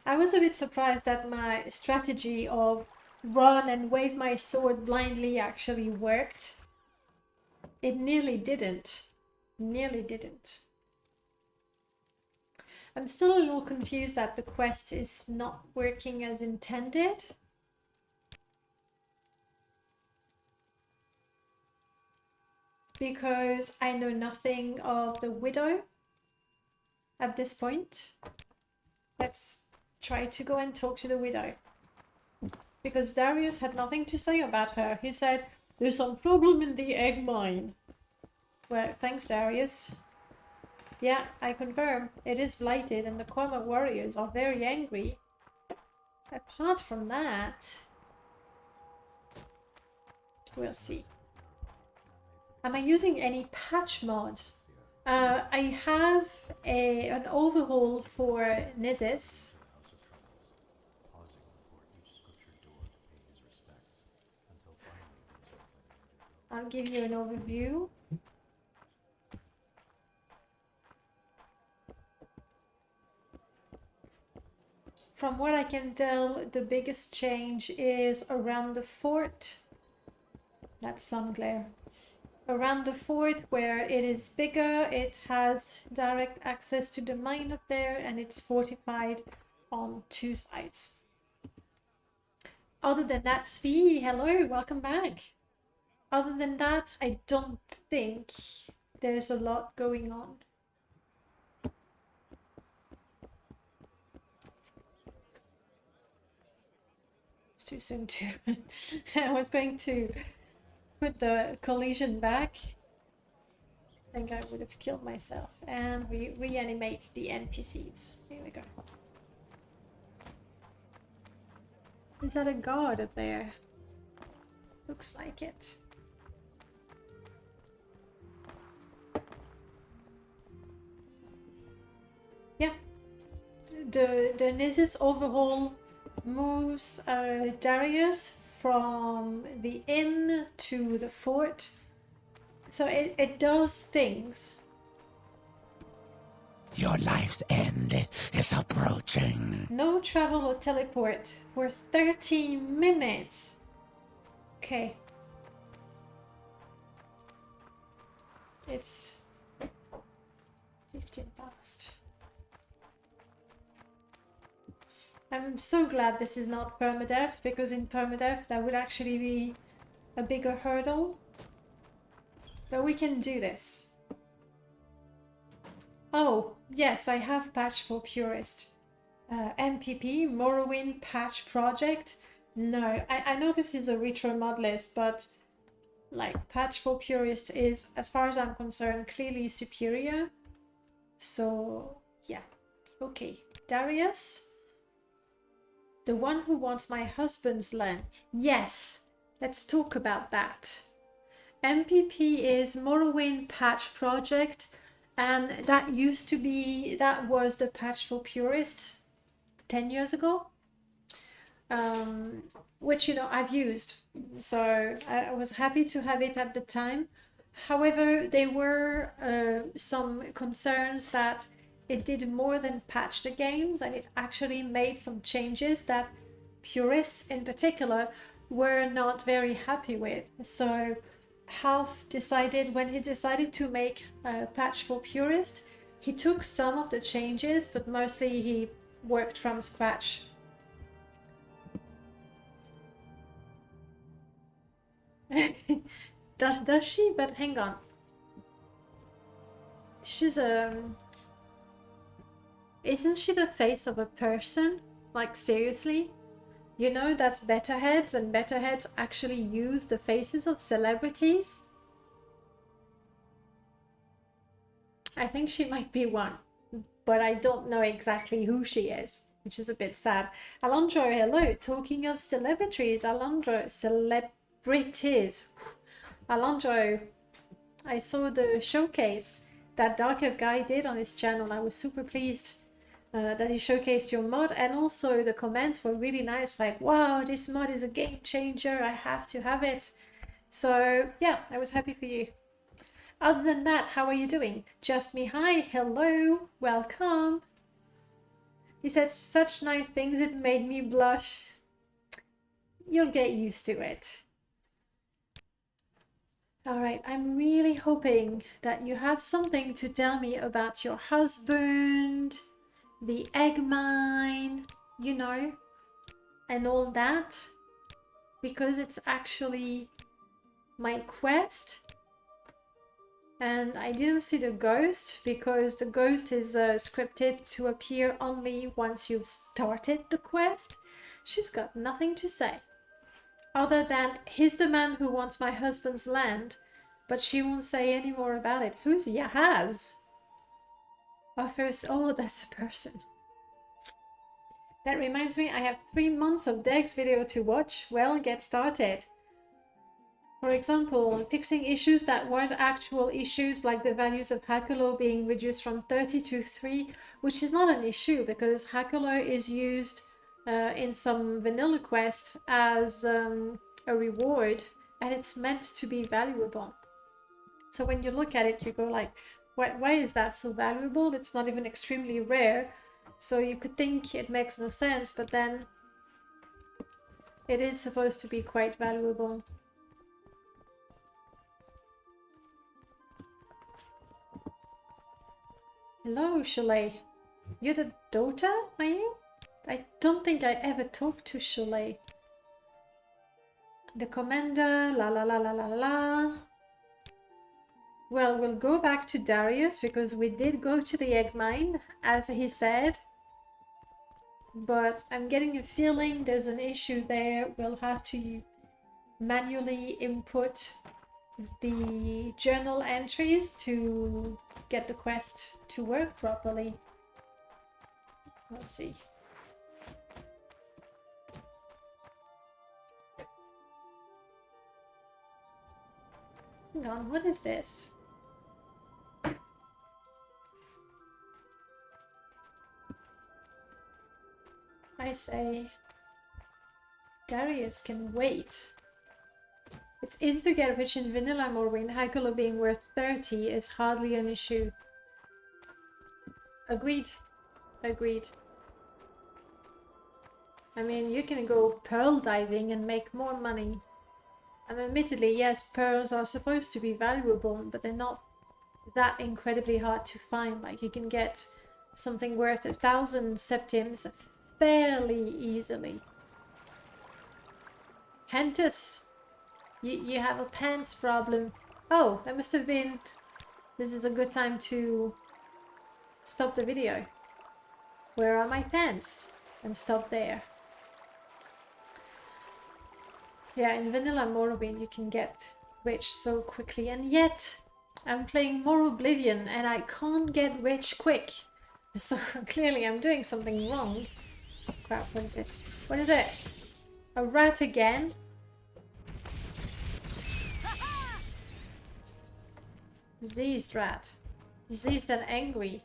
I was a bit surprised that my strategy of run and wave my sword blindly actually worked. It nearly didn't. Nearly didn't. I'm still a little confused that the quest is not working as intended. Because I know nothing of the widow at this point. Let's try to go and talk to the widow. Because Darius had nothing to say about her. He said, there's some problem in the egg mine. Well, thanks Darius. Yeah, I confirm. It is blighted and the Krama warriors are very angry. Apart from that... We'll see. Am I using any patch mod? I have an overhaul for Nizis. I'll give you an overview. From what I can tell, the biggest change is around the fort. That's sun glare. Around the fort where it is bigger, it has direct access to the mine up there and it's fortified on 2 sides. Other than that, Svi, hello, welcome back. Other than that, I don't think there's a lot going on. It's too soon to... I was going to put the collision back. I think I would have killed myself. And we reanimate the NPCs. Here we go. Is that a guard up there? Looks like it. Yeah. The Nizis overhaul moves Darius from the inn to the fort. So it does things. Your life's end is approaching. No travel or teleport for 30 minutes. Okay. It's 15 past. I'm so glad this is not permadeath, because in permadeath that would actually be a bigger hurdle. But we can do this. Oh, yes, I have patch for Purist. MPP, Morrowind patch project. No, I know this is a retro mod list, but like patch for Purist is, as far as I'm concerned, clearly superior. So yeah, okay. Darius, the one who wants my husband's land. Yes, let's talk about that. MPP is Morrowind patch project, and that was the patch for Purist 10 years ago, which, you know, I've used, so I was happy to have it at the time. However, there were some concerns that it did more than patch the games, and it actually made some changes that purists in particular were not very happy with. So Half decided, when he decided to make a patch for Purist, he took some of the changes, but mostly he worked from scratch. Does she? But hang on. She's isn't she the face of a person? Like, seriously? You know that's betterheads, and betterheads actually use the faces of celebrities? I think she might be one, but I don't know exactly who she is, which is a bit sad. Alondro, hello. Talking of celebrities, Alondro, celebrities. Alondro, I saw the showcase that Darkev guy did on his channel. I was super pleased that he showcased your mod, and also the comments were really nice, like, wow, this mod is a game changer, I have to have it. So yeah, I was happy for you. Other than that, how are you doing? Just me, hi, hello, welcome. He said such nice things, it made me blush. You'll get used to it. Alright, I'm really hoping that you have something to tell me about your husband, the egg mine, you know, and all that, because it's actually my quest. And I didn't see the ghost, because the ghost is scripted to appear only once you've started the quest. She's got nothing to say, other than, he's the man who wants my husband's land, but she won't say any more about it. Who's Yahaz? Offers, oh, that's a person. That reminds me, I have 3 months of Deg's video to watch. Well, get started. For example, fixing issues that weren't actual issues, like the values of Hakulo being reduced from 30 to 3, which is not an issue because Hakulo is used in some vanilla quest as a reward, and it's meant to be valuable. So when you look at it, you go like, why is that so valuable? It's not even extremely rare. So you could think it makes no sense, but then it is supposed to be quite valuable. Hello, Chalet. You're the daughter, are you? I don't think I ever talked to Chalet. The commander, la la la la la la. Well, we'll go back to Darius, because we did go to the egg mine, as he said. But I'm getting a feeling there's an issue there. We'll have to manually input the journal entries to get the quest to work properly. We'll see. Hang on, what is this? I say Darius can wait. It's easy to get rich in vanilla Morrowind. Hakulo being worth 30 is hardly an issue. Agreed. Agreed. I mean, you can go pearl diving and make more money. And admittedly, yes, pearls are supposed to be valuable, but they're not that incredibly hard to find. Like, you can get something worth 1,000 septims fairly easily. Hentus, you have a pants problem. Oh, that must have been... This is a good time to stop the video. Where are my pants? And stop there. Yeah, in vanilla Morrowind you can get rich so quickly, and yet I'm playing more Oblivion and I can't get rich quick. So clearly I'm doing something wrong. Oh crap, what is it? What is it? A rat again? Diseased rat. Diseased and angry.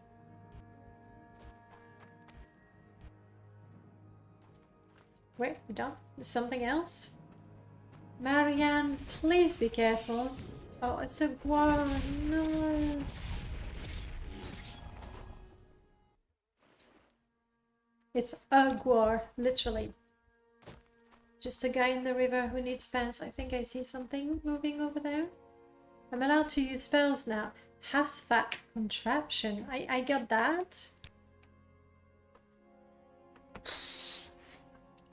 Wait, we're done? There's something else? Marianne, please be careful. Oh, it's a guar. No. It's a guar, literally. Just a guy in the river who needs pants. I think I see something moving over there. I'm allowed to use spells now. Hasfat contraption. I got that.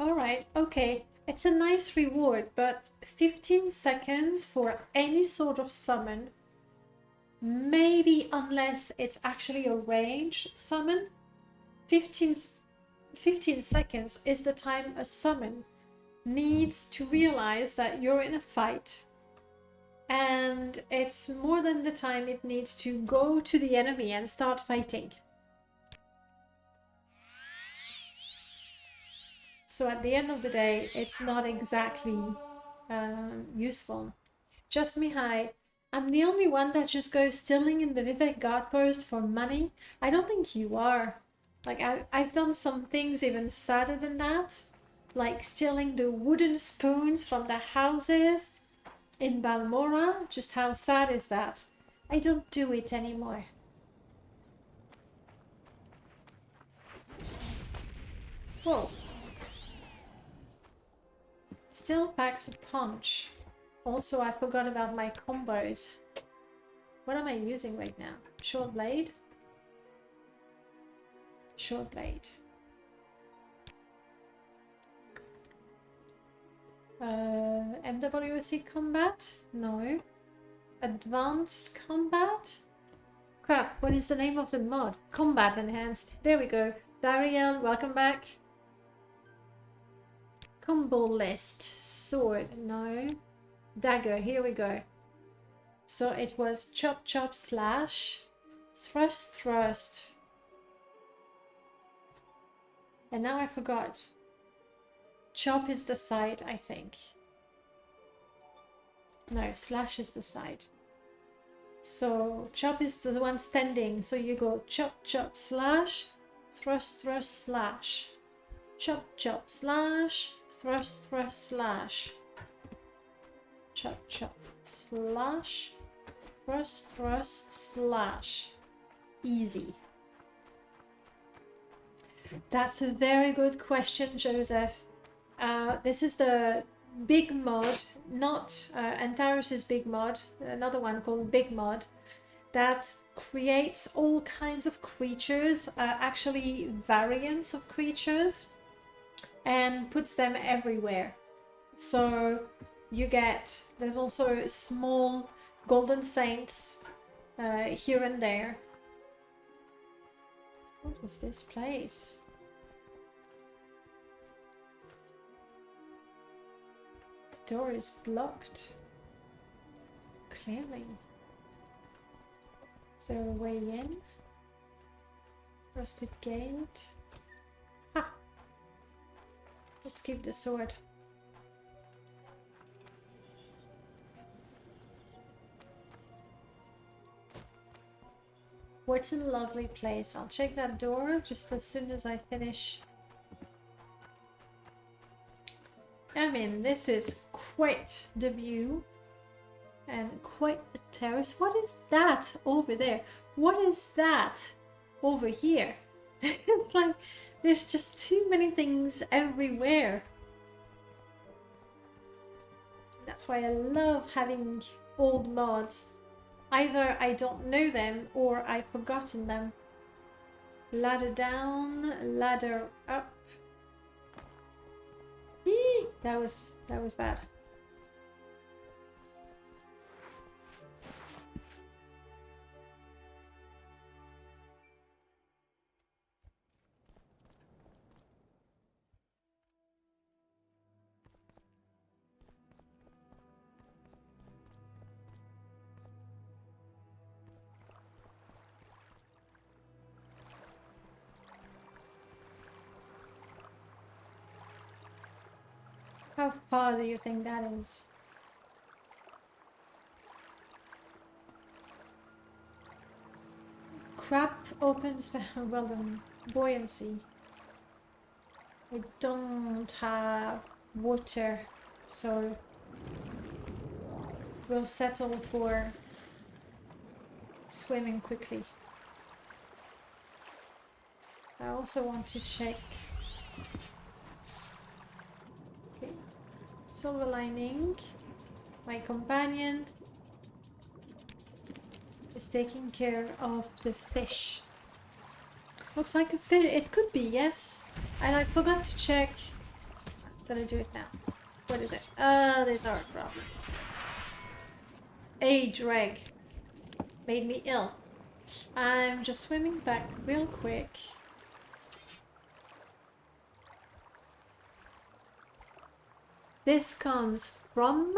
Alright, okay. It's a nice reward, but 15 seconds for any sort of summon. Maybe unless it's actually a ranged summon. 15 seconds is the time a summon needs to realize that you're in a fight. And it's more than the time it needs to go to the enemy and start fighting. So at the end of the day, it's not exactly useful. Just Mihai, I'm the only one that just goes stealing in the Vivek guard post for money. I don't think you are. Like, I've done some things even sadder than that. Like stealing the wooden spoons from the houses in Balmora. Just how sad is that? I don't do it anymore. Whoa. Still packs a punch. Also, I forgot about my combos. What am I using right now? Short blade? Short blade. MWC combat? No. Advanced combat? Crap, what is the name of the mod? Combat enhanced. There we go. Dariel, welcome back. Combo list. Sword. No. Dagger. Here we go. So it was chop chop slash. Thrust thrust. And now I forgot. Chop is the side, I think. No, slash is the side. So chop is the one standing. So you go chop chop slash. Thrust thrust slash. Chop chop slash. Thrust thrust slash. Chop chop slash. Thrust thrust slash. Easy. That's a very good question, Joseph. This is the big mod, not Antares' big mod, another one called big mod, that creates all kinds of creatures, actually variants of creatures, and puts them everywhere. So you get, there's also small golden saints here and there. What is this place? The door is blocked. Clearly. Is there a way in? Rusted gate. Ha! Let's keep the sword. What a lovely place. I'll check that door just as soon as I finish. I mean, this is quite the view and quite the terrace. What is that over there? What is that? over here. It's like there's just too many things everywhere. That's why I love having old mods. Either I don't know them or I've forgotten them. Ladder down, ladder up. Eee! That was bad. How far do you think that is? Crab opens, well done. Buoyancy. I don't have water, so we'll settle for swimming quickly. I also want to check. Okay, silver lining. My companion is taking care of the fish. Looks like a fish. It could be, yes. And I forgot to check. I'm gonna do it now. What is it? There's our problem. A drag made me ill. I'm just swimming back real quick. This comes from...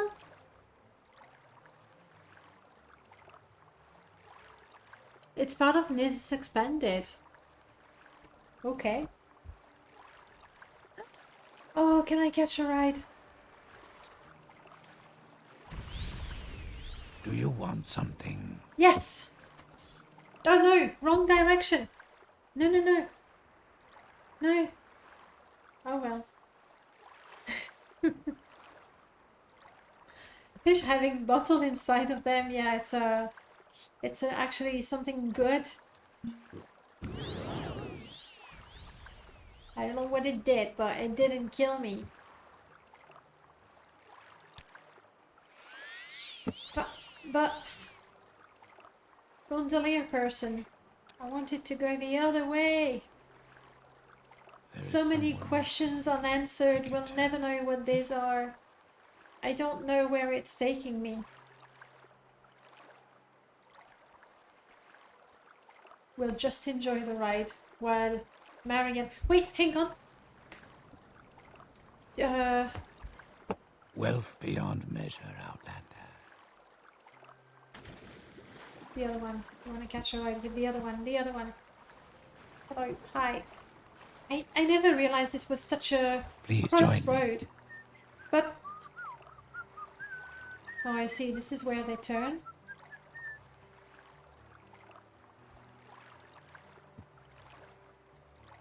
It's part of Niz's Expanded. Okay. Oh, can I catch a ride? Do you want something? Yes! Oh no, wrong direction. No, no, no. No. Oh well. Fish having bottle inside of them, yeah, it's actually something good. I don't know what it did, but it didn't kill me. But gondolier person, I wanted to go the other way. So many questions unanswered, we'll never know what these are. I don't know where it's taking me. We'll just enjoy the ride while Marion... Wait, hang on! Wealth beyond measure, Outlander. The other one. You want to catch a ride with the other one? The other one. Hello, hi. I never realized this was such a crossroad. But... Oh, I see. This is where they turn.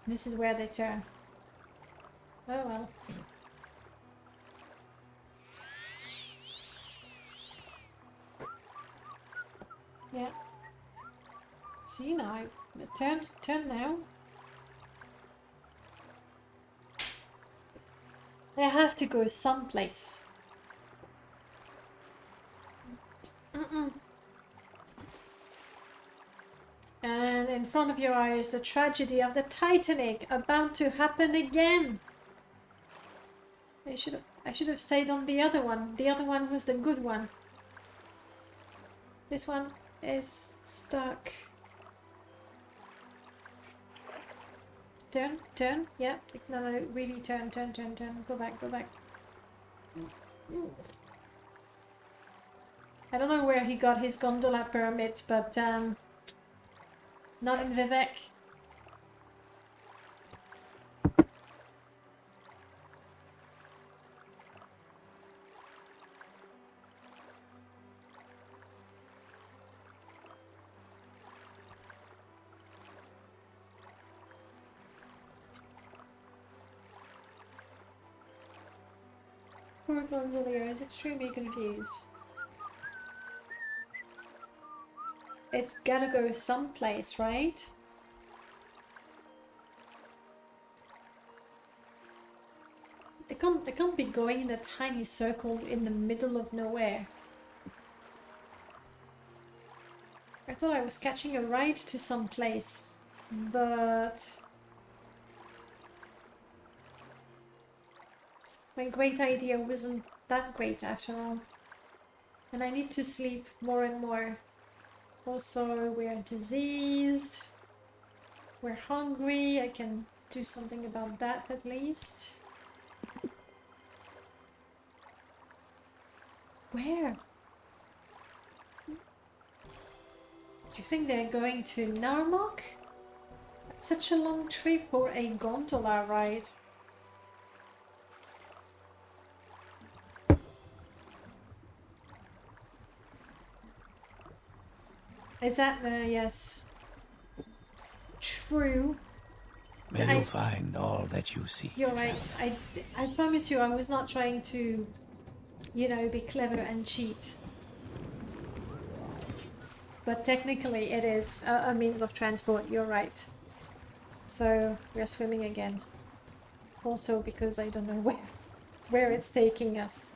This is where they turn. Oh well. Yeah. See now. Turn now. They have to go someplace. And in front of your eyes, the tragedy of the Titanic about to happen again. I should have stayed on the other one. The other one was the good one. This one is stuck. Turn. Yeah. No, really turn. Go back. I don't know where he got his gondola permit, but not in Vivek. Poor gondolier is extremely confused. It's gotta go someplace, right? I can't be going in a tiny circle in the middle of nowhere. I thought I was catching a ride to some place, but my great idea wasn't that great after all. And I need to sleep more and more. Also, we are diseased. We're hungry. I can do something about that at least. Where? Do you think they're going to Narmok? That's such a long trip for a gondola ride. Is that yes. True. May you find all that you seek. You're right. I promise you I was not trying to, you know, be clever and cheat. But technically it is a means of transport, you're right. So we're swimming again. Also because I don't know where it's taking us.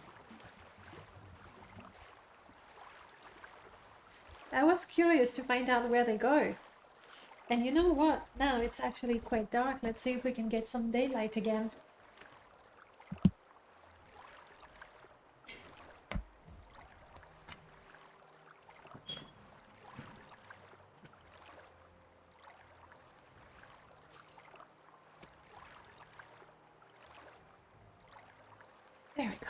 I was curious to find out where they go. And you know what? Now it's actually quite dark. Let's see if we can get some daylight again. There we go.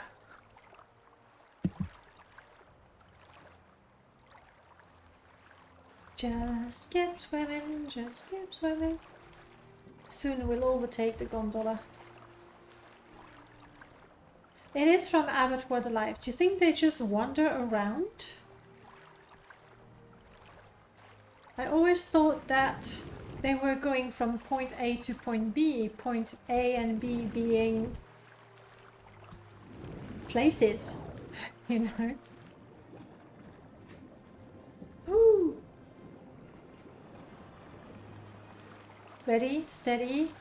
Just keep swimming, just keep swimming. Soon we'll overtake the gondola. It is from Abattoir Alive. Do you think they just wander around? I always thought that they were going from point A to point B, point A and B being places, you know? Ooh. Ready, steady.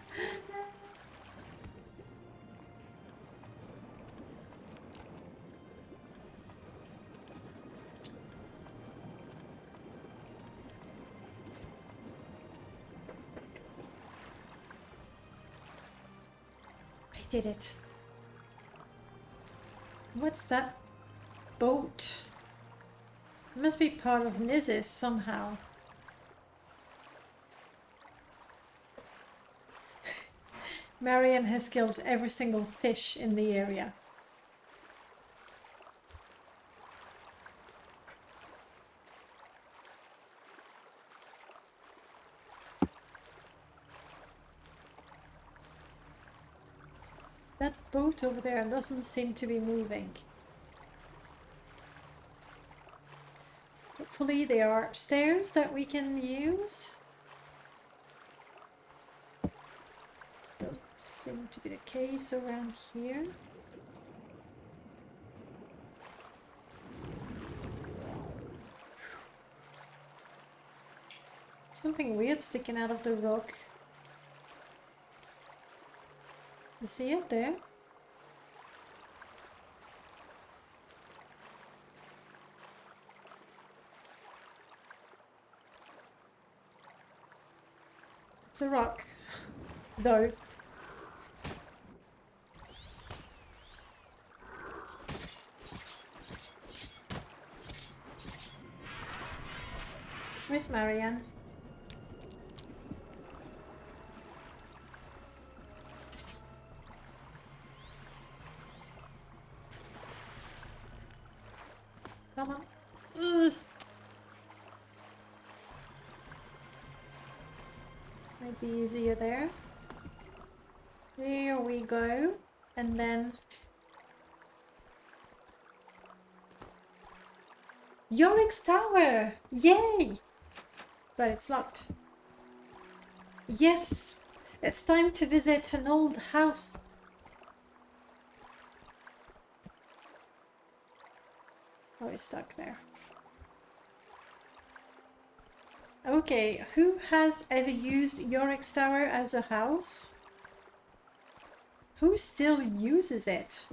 I did it. What's that boat? It must be part of Nizis somehow. Marian has killed every single fish in the area. That boat over there doesn't seem to be moving. Hopefully there are stairs that we can use. Doesn't seem to be the case around here. Something weird sticking out of the rock. You see it there? It's a rock, though. Where's Marianne? Come on. Might be easier there. Here we go. And then... Yorick's Tower! Yay! But it's locked. Yes! It's time to visit an old house. Oh, it's stuck there. Okay, who has ever used Yorick's Tower as a house? Who still uses it?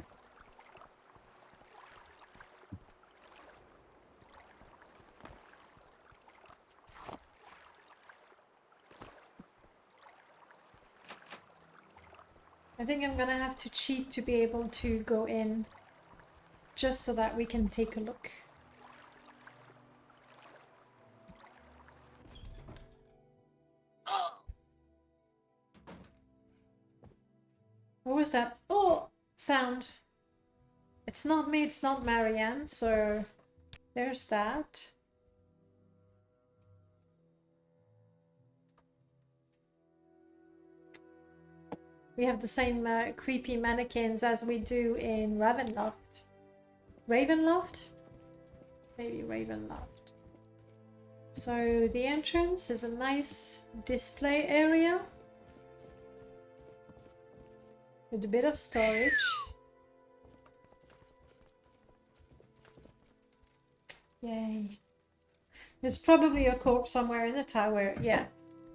I think I'm gonna have to cheat to be able to go in, just so that we can take a look. What was that? Oh, sound. It's not me, it's not Marianne, so there's that. We have the same creepy mannequins as we do in Ravenloft. Ravenloft? Maybe Ravenloft. So the entrance is a nice display area with a bit of storage. Yay. There's probably a corpse somewhere in the tower. Yeah,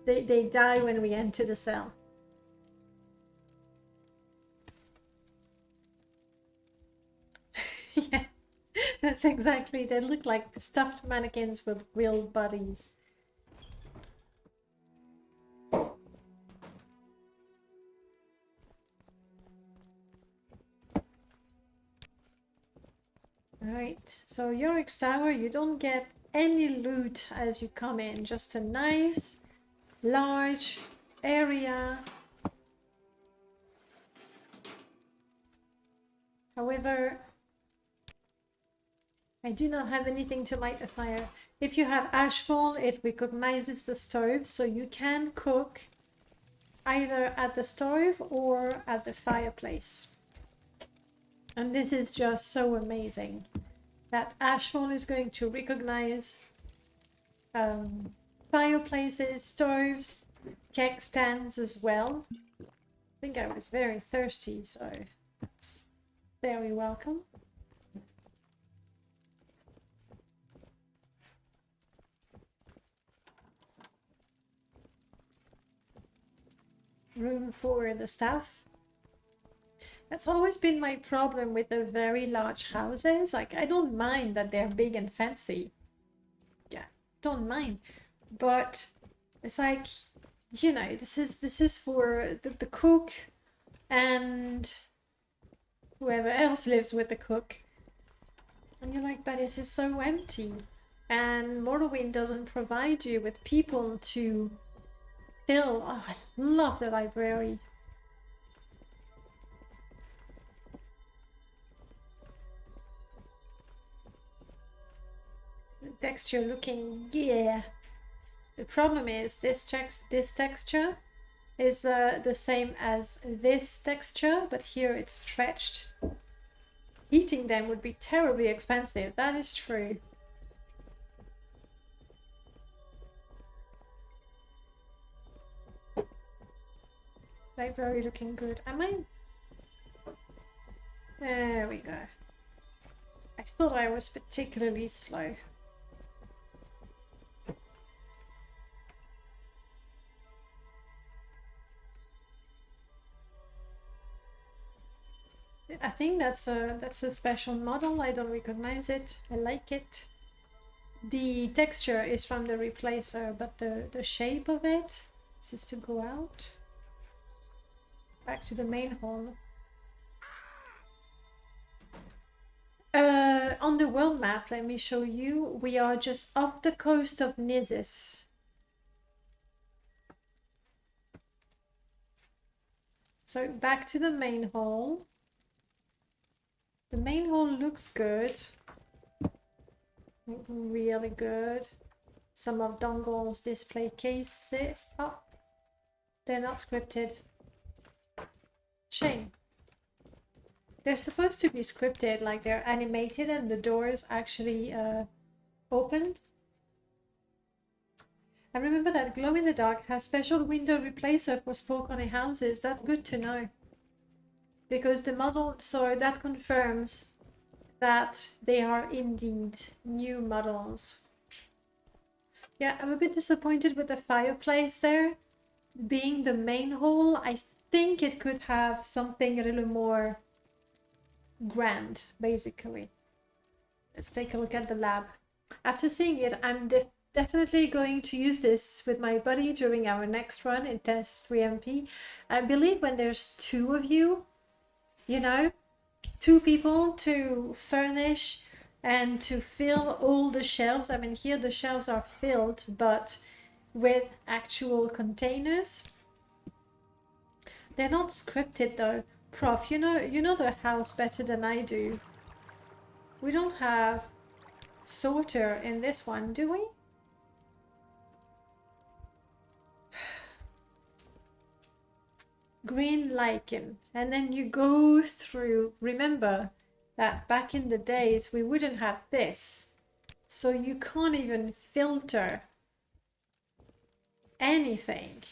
they die when we enter the cell. Yeah, that's exactly. They look like the stuffed mannequins with real bodies. Alright, so Yorick's Tower, you don't get any loot as you come in, just a nice, large area. However, I do not have anything to light the fire. If you have ashfall, it recognizes the stove, so you can cook either at the stove or at the fireplace. And this is just so amazing that ashfall is going to recognize fireplaces, stoves, keg stands as well. I think I was very thirsty, so that's very welcome. Room for the staff. That's always been my problem with the very large houses. Like, I don't mind that they're big and fancy. Yeah, don't mind. But it's like, you know, this is for the cook and whoever else lives with the cook. And you're like, but it is so empty. And Morrowind doesn't provide you with people to fill. Oh, I love the library. Texture looking, yeah. The problem is this texture is the same as this texture, but here it's stretched. Heating them would be terribly expensive, that is true. Library looking good. Am I? There we go. I thought I was particularly slow. I think that's a special model. I don't recognize it. I like it. The texture is from the replacer, but the shape of it is to go out. Back to the main hall. On the world map, let me show you. We are just off the coast of Nizis. So back to the main hall. The main hall looks good. Really good. Some of Dongle's display cases. Oh, they're not scripted. Shame. They're supposed to be scripted, like they're animated and the doors actually opened. I remember that Glow in the Dark has special window replacer for spoke-only houses. That's good to know. Because the model, so that confirms that they are indeed new models. Yeah, I'm a bit disappointed with the fireplace there. Being the main hall, I think it could have something a little more grand, basically. Let's take a look at the lab. After seeing it, I'm definitely going to use this with my buddy during our next run in Test 3MP. I believe when there's two of you, you know, two people to furnish and to fill all the shelves. I mean, here the shelves are filled, but with actual containers. They're not scripted though. Prof, you know the house better than I do. We don't have sorter in this one, do we? Green lichen. And then you go through. Remember that back in the days we wouldn't have this. So you can't even filter anything.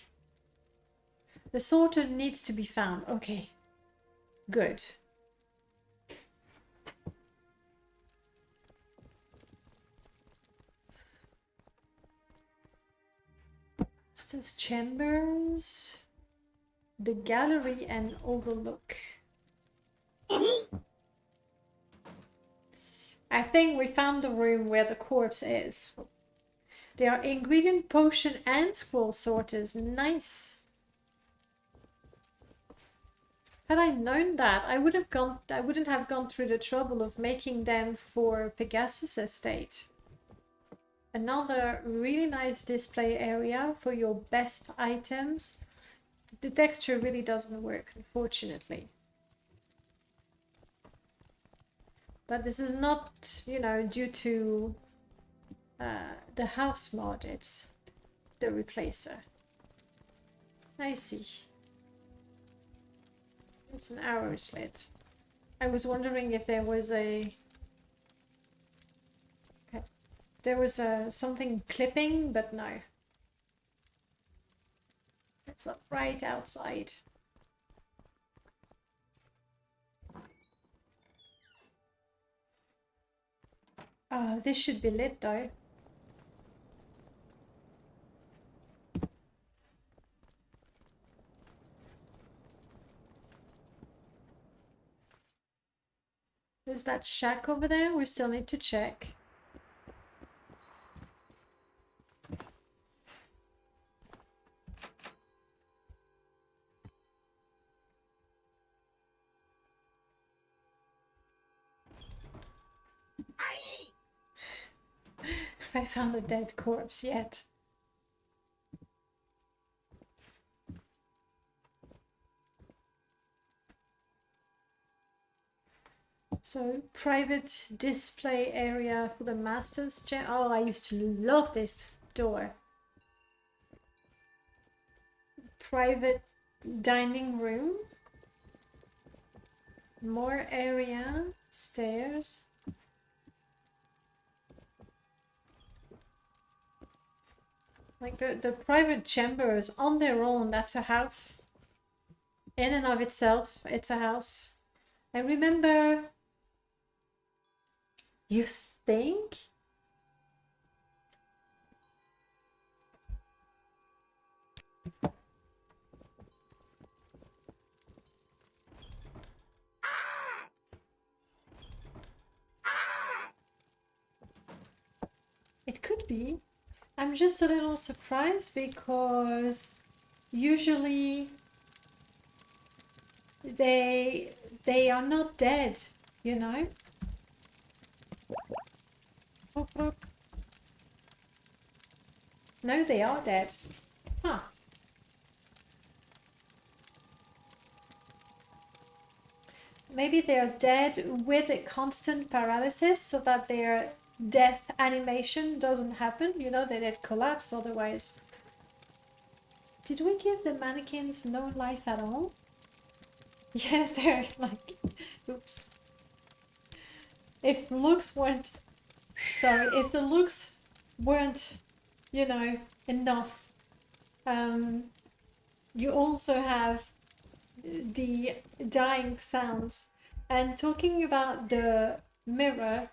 The sorter needs to be found. Okay. Good. Master's chambers, the gallery and overlook. I think we found the room where the corpse is. There are ingredient, potion and scroll sorters. Nice. Had I known that, I wouldn't have gone through the trouble of making them for Pegasus Estate. Another really nice display area for your best items. The texture really doesn't work, unfortunately. But this is not, you know, due to the house mod, it's the replacer. I see. It's an arrow slit. I was wondering if there was a... Okay. There was something clipping, but no. It's not right outside. This should be lit though. There's that shack over there. We still need to check. I found a dead corpse yet. So, private display area for the master's chair. Oh, I used to love this door. Private dining room. More area. Stairs. Like the private chambers on their own, that's a house. In and of itself, it's a house. I remember... You think? It could be. I'm just a little surprised because usually they are not dead, you know? Look, look. No, they are dead. Huh. Maybe they're dead with a constant paralysis so that their death animation doesn't happen. You know, they'd collapse otherwise. Did we give the mannequins no life at all? Yes, they're like... Oops. If looks weren't... Sorry, if the looks weren't, you know, enough, you also have the dying sounds. And talking about the mirror,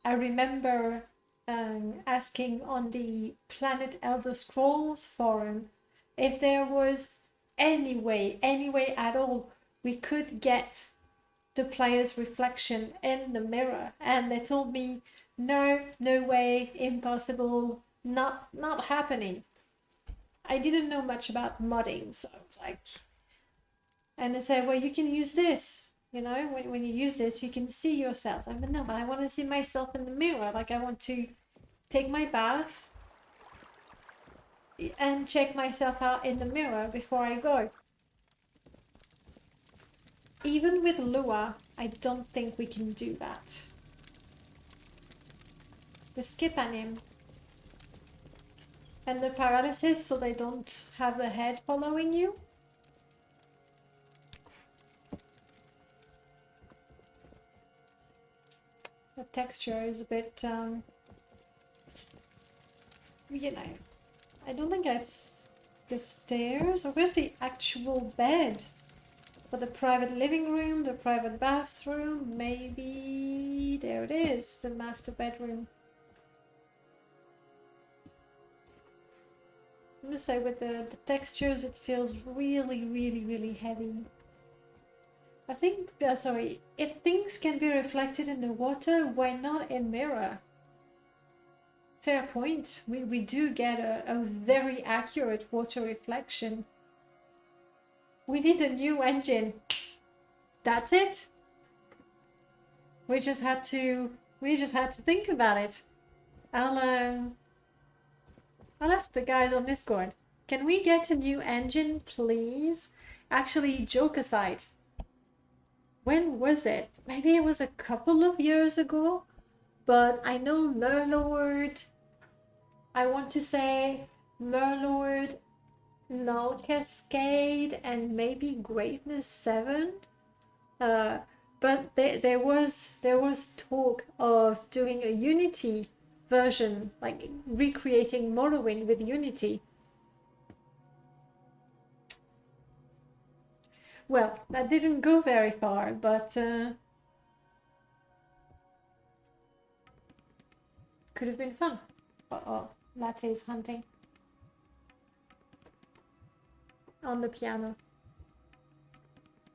I remember asking on the Planet Elder Scrolls forum if there was any way at all we could get the player's reflection in the mirror, and they told me no way, impossible, not happening. I didn't know much about modding, so I was like, and they said, well, you can use this, you know, when you use this you can see yourself. I mean, no, but I want to see myself in the mirror. Like, I want to take my bath and check myself out in the mirror before I go. Even with Lua, I don't think we can do that. The skip anim and the paralysis, so they don't have the head following you. The texture is a bit, you know, I don't think I've the stairs. Or where's the actual bed? For the private living room, the private bathroom, maybe there it is, the master bedroom. I'm gonna say with the textures, it feels really heavy. I think, sorry, if things can be reflected in the water, why not in mirror? Fair point. We do get a very accurate water reflection. We need a new engine. That's it. We just had to think about it. I'll ask the guys on Discord. Can we get a new engine, please? Actually, joke aside. When was it? Maybe it was a couple of years ago, but I know Merlord, I want to say Merlord, Null Cascade, and maybe Greatness 7. But there was talk of doing a Unity version, like recreating Morrowind with Unity. Well, that didn't go very far, but could have been fun. Uh-oh, Latte's hunting on the piano.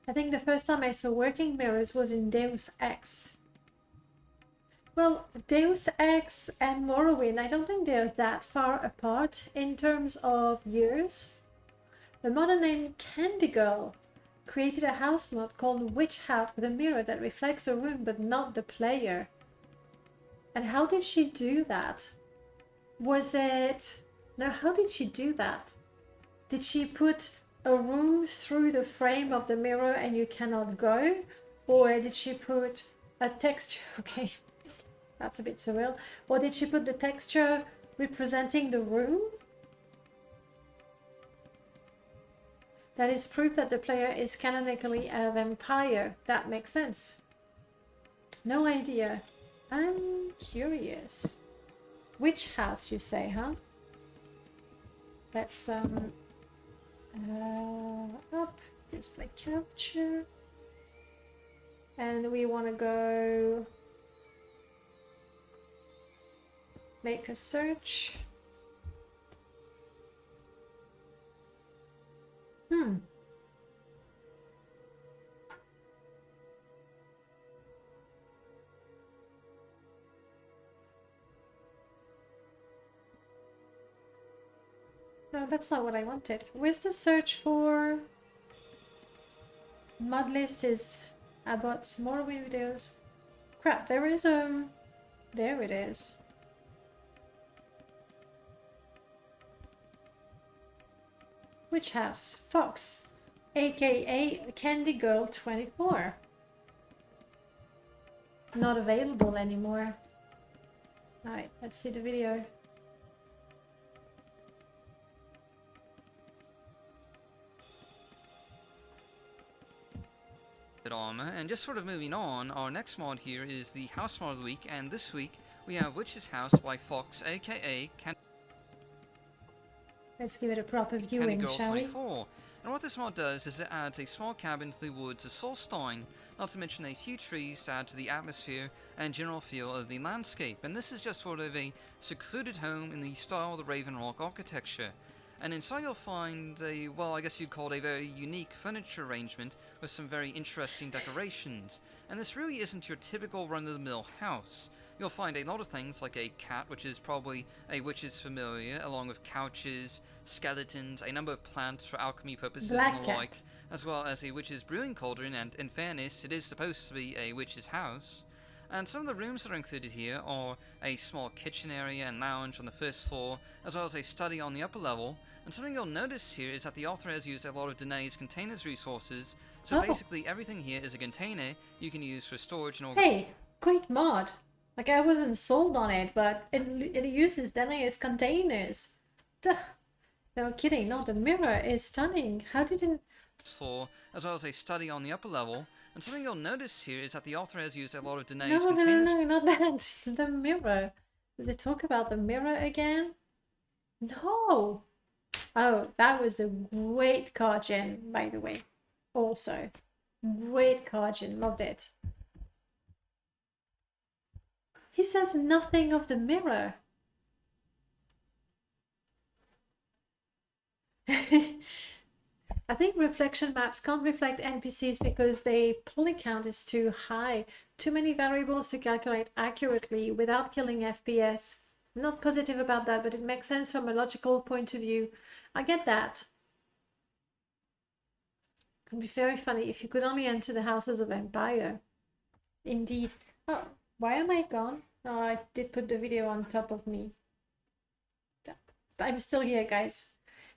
I think the first time I saw working mirrors was in Deus Ex. Well, Deus Ex and Morrowind, I don't think they're that far apart in terms of years. The modder named Candy Girl created a house mod called Witch Hat with a mirror that reflects a room but not the player. And how did she do that? Was it... No, how did she do that? Did she put a room through the frame of the mirror and you cannot go? Or did she put a texture... Okay, that's a bit surreal. Or did she put the texture representing the room? That is proof that the player is canonically a vampire. That makes sense. No idea. I'm curious. Which house, you say, huh? Let's up, display capture. And we want to go make a search. No, that's not what I wanted. Where's the search for? Modlist is about Morrowind videos. Crap, there is there it is. Which house? Fox, aka Candy Girl 24. Not available anymore. Alright, let's see the video. Armor, and just sort of moving on, our next mod here is the House Mod of the Week, and this week we have Witch's House by Fox, aka Let's give it a proper viewing, Girl shall we? 24. And what this mod does is it adds a small cabin to the woods of Solstein, not to mention a few trees to add to the atmosphere and general feel of the landscape. And this is just sort of a secluded home in the style of the Raven Rock architecture. And inside you'll find a, well, I guess you'd call it a very unique furniture arrangement with some very interesting decorations. And this really isn't your typical run-of-the-mill house. You'll find a lot of things like a cat, which is probably a witch's familiar, along with couches, skeletons, a number of plants for alchemy purposes Black and the cat. like, as well as a witch's brewing cauldron, and in fairness, it is supposed to be a witch's house. And some of the rooms that are included here are a small kitchen area and lounge on the first floor, as well as a study on the upper level. And something you'll notice here is that the author has used a lot of Danae's containers resources, so basically everything here is a container you can use for storage and Hey, great mod. Like, I wasn't sold on it, but it uses Danae's containers. Duh. No kidding, no, the mirror is stunning. How did it... floor, as well as a study on the upper level. And something you'll notice here is that the author has used a lot of No, Danae's no, no, containers. no, not that. The mirror. Does it talk about the mirror again? No. Oh, that was a great card gen, by the way. Also, great card gen, loved it. He says nothing of the mirror. I think reflection maps can't reflect NPCs because the poly count is too high. Too many variables to calculate accurately without killing FPS. I'm not positive about that, but it makes sense from a logical point of view. I get that. It would be very funny if you could only enter the house as a vampire. Indeed. Oh, why am I gone? Oh, I did put the video on top of me. I'm still here, guys.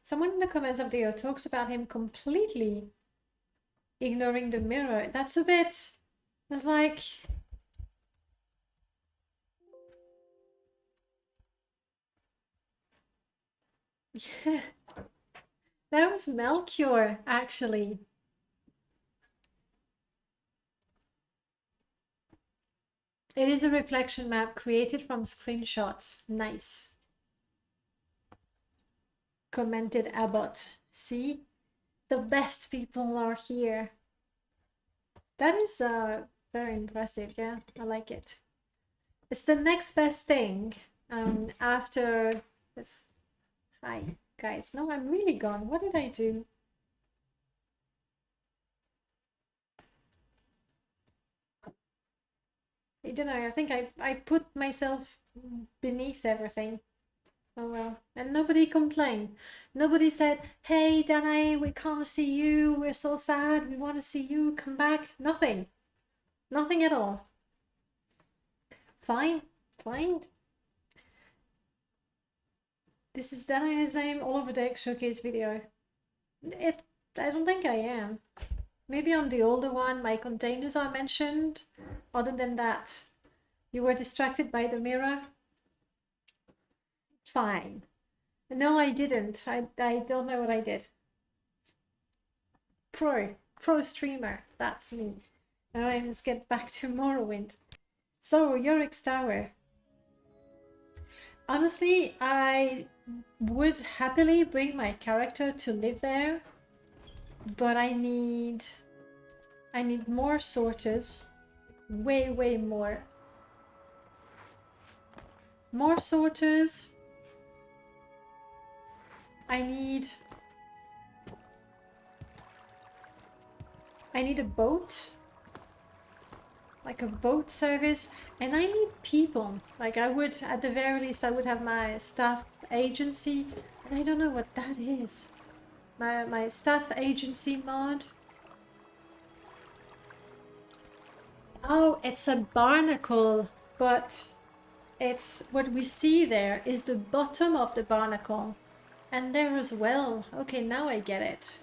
Someone in the comments of the video talks about him completely ignoring the mirror. That's a bit... It's like... Yeah. That was Melchior, actually. It is a reflection map created from screenshots. Nice. Commented Abbott. See? The best people are here. That is very impressive, yeah. I like it. It's the next best thing after this. Hi, guys. No, I'm really gone. What did I do? I don't know. I think I put myself beneath everything. Oh well. And nobody complained. Nobody said, hey, Danae, we can't see you. We're so sad. We want to see you. Come back. Nothing. Nothing at all. Fine. Fine. This is Danae's name all over the Showcase video. I don't think I am. Maybe on the older one, my containers are mentioned. Other than that, you were distracted by the mirror. Fine. No, I didn't. I don't know what I did. Pro streamer. That's me. Alright, let's get back to Morrowind. So, Yorick's Tower. Honestly, I would happily bring my character to live there, but I need more sorters. Way more. More sorters. I need a boat. Like a boat service, and I need people. Like I would, at the very least, I would have my staff agency, and I don't know what that is. My staff agency mod. Oh, it's a barnacle, but it's what we see there is the bottom of the barnacle, and there as well. Okay, now I get it.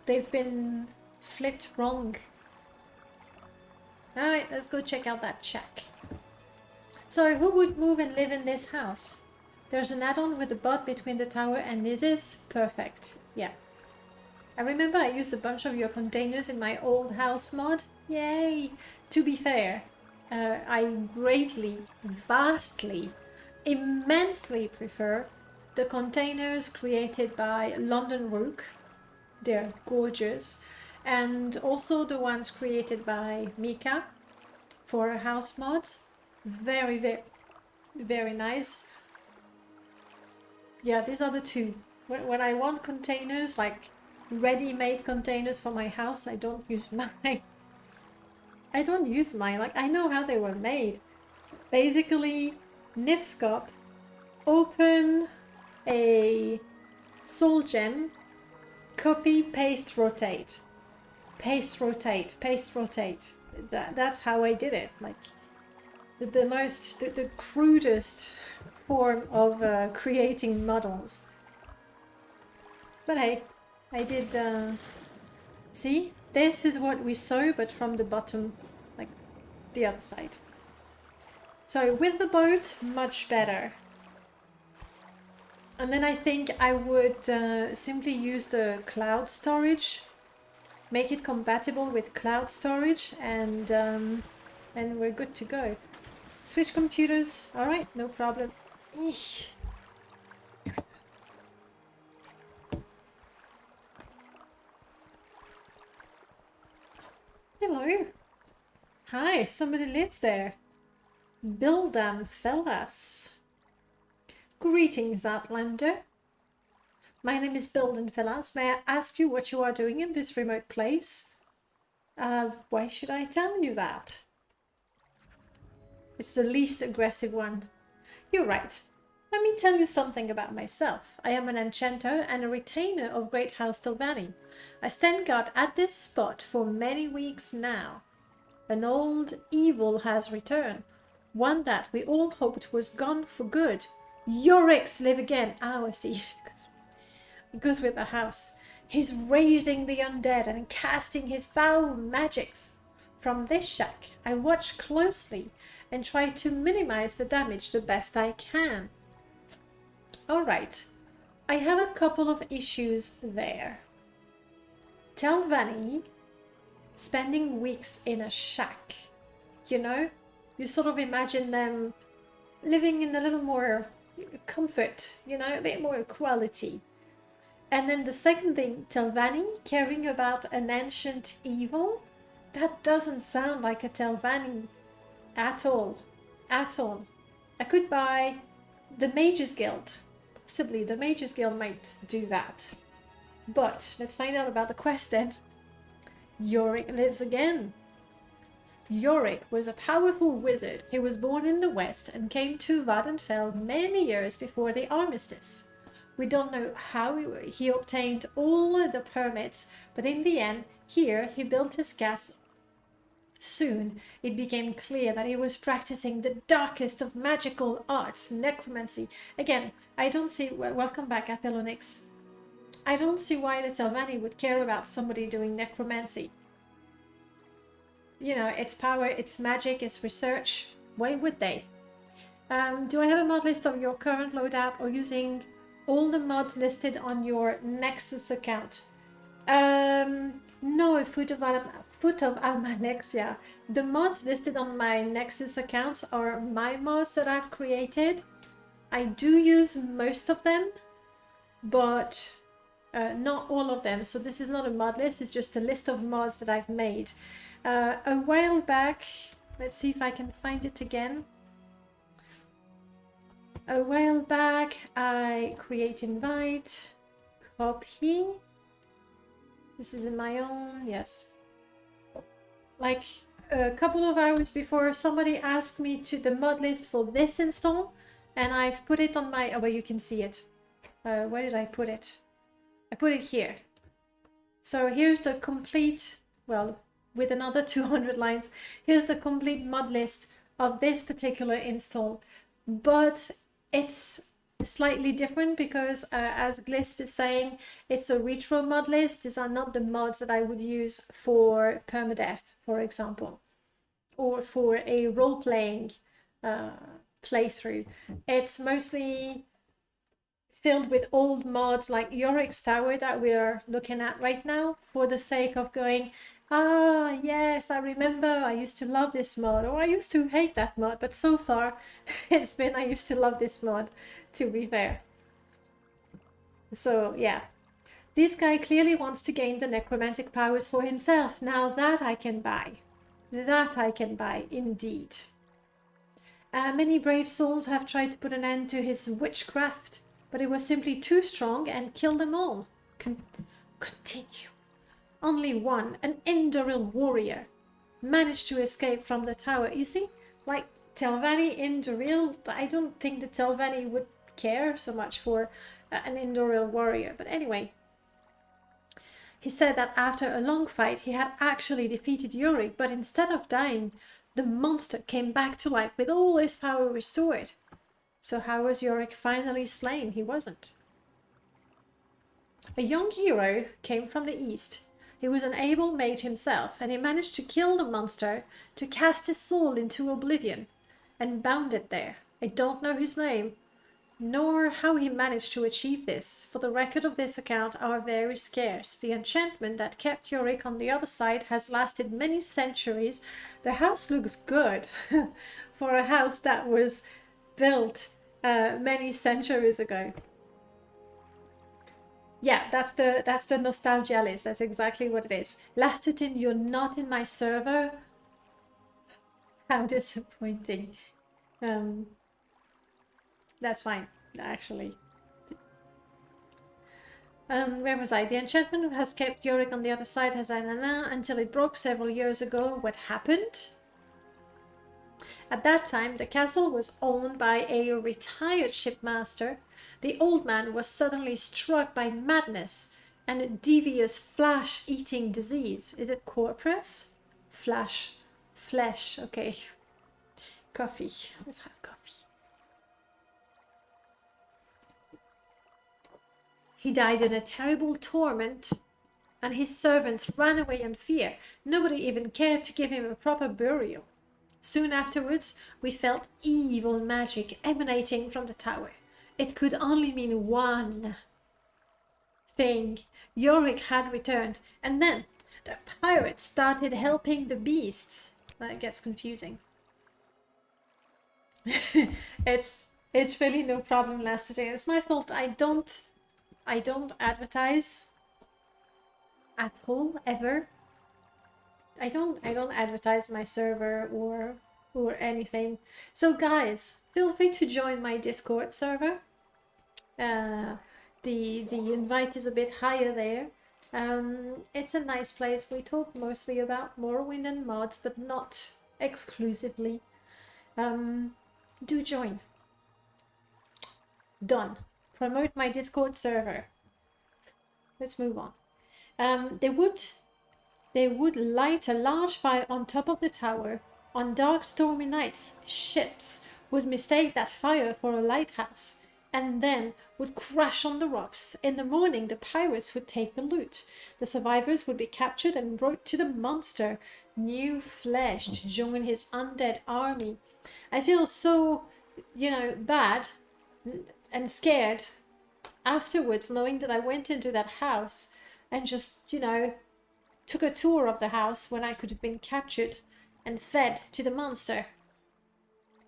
They've been flipped wrong. Alright, let's go check out that shack. So, who would move and live in this house? There's an add-on with a bot between the tower and Nizis. Perfect. Yeah. I remember I used a bunch of your containers in my old house mod. Yay! To be fair, I greatly, vastly, immensely prefer the containers created by London Rook. They're gorgeous. And also the ones created by Mika for house mods. Very nice. Yeah, these are the two. When I want containers, like ready-made containers for my house, I don't use mine. I don't use mine. Like, I know how they were made. Basically, Nifscop, open a soul gem, copy, paste, rotate. Paste, rotate, paste, rotate. That's how I did it. Like, the crudest form of creating models. But hey, I did, see? This is what we saw, but from the bottom, like the other side. So with the boat, much better. And then I think I would simply use the cloud storage, make it compatible with cloud storage, and we're good to go. Switch computers, alright, no problem. Eesh. Hello. Hi, somebody lives there. Bildam Fellas. Greetings, Outlander. My name is Bilden Fellas. May I ask you what you are doing in this remote place? Why should I tell you that? It's the least aggressive one. You're right. Let me tell you something about myself. I am an enchanter and a retainer of Great House Tilvani. I stand guard at this spot for many weeks now. An old evil has returned, one that we all hoped was gone for good. Yorick's live again. Oh, I see. It goes with the house. He's raising the undead and casting his foul magics. From this shack, I watch closely and try to minimize the damage the best I can. Alright, I have a couple of issues there. Telvanni spending weeks in a shack, you know? You sort of imagine them living in a little more comfort, you know, a bit more equality. And then the second thing, Telvanni caring about an ancient evil? That doesn't sound like a Telvanni at all. At all. I could buy the Mages Guild. Possibly the Mages Guild might do that. But let's find out about the quest then. Yorick lives again. Yorick was a powerful wizard. He was born in the west and came to Vardenfell many years before the armistice. We don't know how he obtained all the permits, but in the end, here he built his castle. Soon, it became clear that he was practicing the darkest of magical arts, necromancy. Again, I don't see... Welcome back, Apellonix. I don't see why the Telvanni would care about somebody doing necromancy. You know, it's power, it's magic, it's research. Why would they? Do I have a mod list of your current loadout or using all the mods listed on your Nexus account? No, Foot of Almalexia. The mods listed on my Nexus accounts are my mods that I've created. I do use most of them, but not all of them. So this is not a mod list, it's just a list of mods that I've made. A while back, let's see if I can find it again. A while back, I create invite, copy. This is in my own, yes. Like a couple of hours before, somebody asked me to the mod list for this install, and I've put it on my, oh, well, you can see it. Where did I put it? I put it here. So here's the complete, well, with another 200 lines, here's the complete mod list of this particular install. But it's slightly different because, as Glisp is saying, it's a retro mod list. These are not the mods that I would use for permadeath, for example, or for a role-playing playthrough. It's mostly filled with old mods like Yorick's Tower that we're looking at right now, for the sake of going, ah, yes, I remember I used to love this mod, or I used to hate that mod, but so far it's been I used to love this mod, to be fair. So, yeah. This guy clearly wants to gain the necromantic powers for himself. Now that I can buy. That I can buy, indeed. Many brave souls have tried to put an end to his witchcraft, but it was simply too strong and killed them all. Continue. Only one, an Indoril warrior, managed to escape from the tower. You see, like Telvanni, Indoril, I don't think the Telvanni would care so much for an Indoril warrior. But anyway, he said that after a long fight, he had actually defeated Yorick, but instead of dying, the monster came back to life with all his power restored. So how was Yorick finally slain? He wasn't. A young hero came from the east. He was an able mage himself, and he managed to kill the monster, to cast his soul into oblivion, and bound it there. I don't know his name, nor how he managed to achieve this, for the record of this account are very scarce. The enchantment that kept Yorick on the other side has lasted many centuries. The house looks good for a house that was built many centuries ago. Yeah, that's the nostalgia list. That's exactly what it is. Lastutin, you're not in my server. How disappointing. That's fine, actually. Where was I? The enchantment has kept Yorick on the other side until it broke several years ago. What happened? At that time, the castle was owned by a retired shipmaster. The old man was suddenly struck by madness and a devious flesh-eating disease. Is it corpus? Flesh. Okay. Coffee. Let's have coffee. He died in a terrible torment, and his servants ran away in fear. Nobody even cared to give him a proper burial. Soon afterwards, we felt evil magic emanating from the tower. It could only mean one thing. Yorick had returned, and then the pirates started helping the beasts. That gets confusing. It's really no problem last day. It's my fault. I don't advertise at all, ever. I don't advertise my server or anything. So guys, feel free to join my Discord server. The invite is a bit higher there. It's a nice place. We talk mostly about Morrowind and mods, but not exclusively. Do join. Done. Promote my Discord server. Let's move on. They would light a large fire on top of the tower. On dark, stormy nights, ships would mistake that fire for a lighthouse, and then would crash on the rocks. In the morning, the pirates would take the loot. The survivors would be captured and brought to the monster, new flesh, to join his undead army. I feel so, bad and scared afterwards, knowing that I went into that house and just, took a tour of the house when I could have been captured and fed to the monster.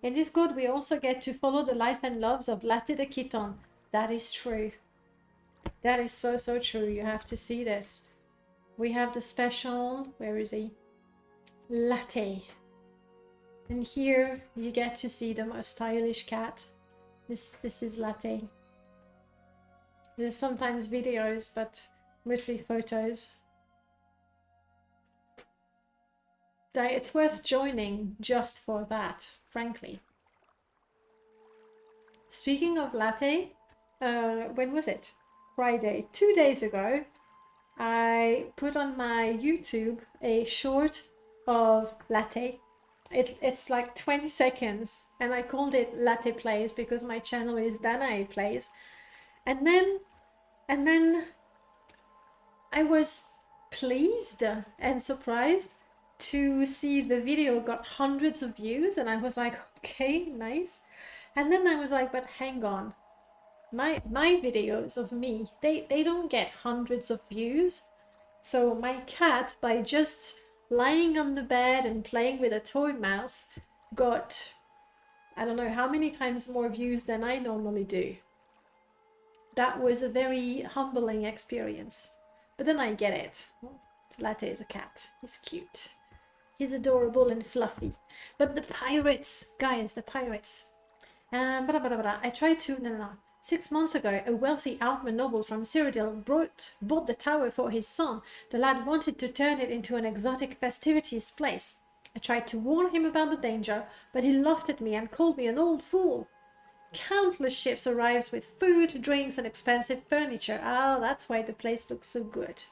In Discord, we also get to follow the life and loves of Latte the Kitten. That is true. That is so, so true. You have to see this. We have the special, where is he? Latte. And here you get to see the most stylish cat. This is Latte. There's sometimes videos, but mostly photos. It's worth joining just for that, frankly. Speaking of Latte, when was it? Friday, 2 days ago, I put on my YouTube a short of Latte. It's like 20 seconds, and I called it Latte Plays because my channel is Danae Plays. And then I was pleased and surprised to see the video got hundreds of views, and I was like, okay, nice. And then I was like, but hang on, my videos of me, they don't get hundreds of views. So my cat, by just lying on the bed and playing with a toy mouse, got I don't know how many times more views than I normally do. That was a very humbling experience. But then I get it. Latte is a cat. He's cute. He's adorable and fluffy. But the pirates, guys, the pirates. I tried to... No. 6 months ago, a wealthy Outman noble from Cyrodiil bought the tower for his son. The lad wanted to turn it into an exotic festivities place. I tried to warn him about the danger, but he laughed at me and called me an old fool. Countless ships arrived with food, drinks, and expensive furniture. Ah, that's why the place looks so good.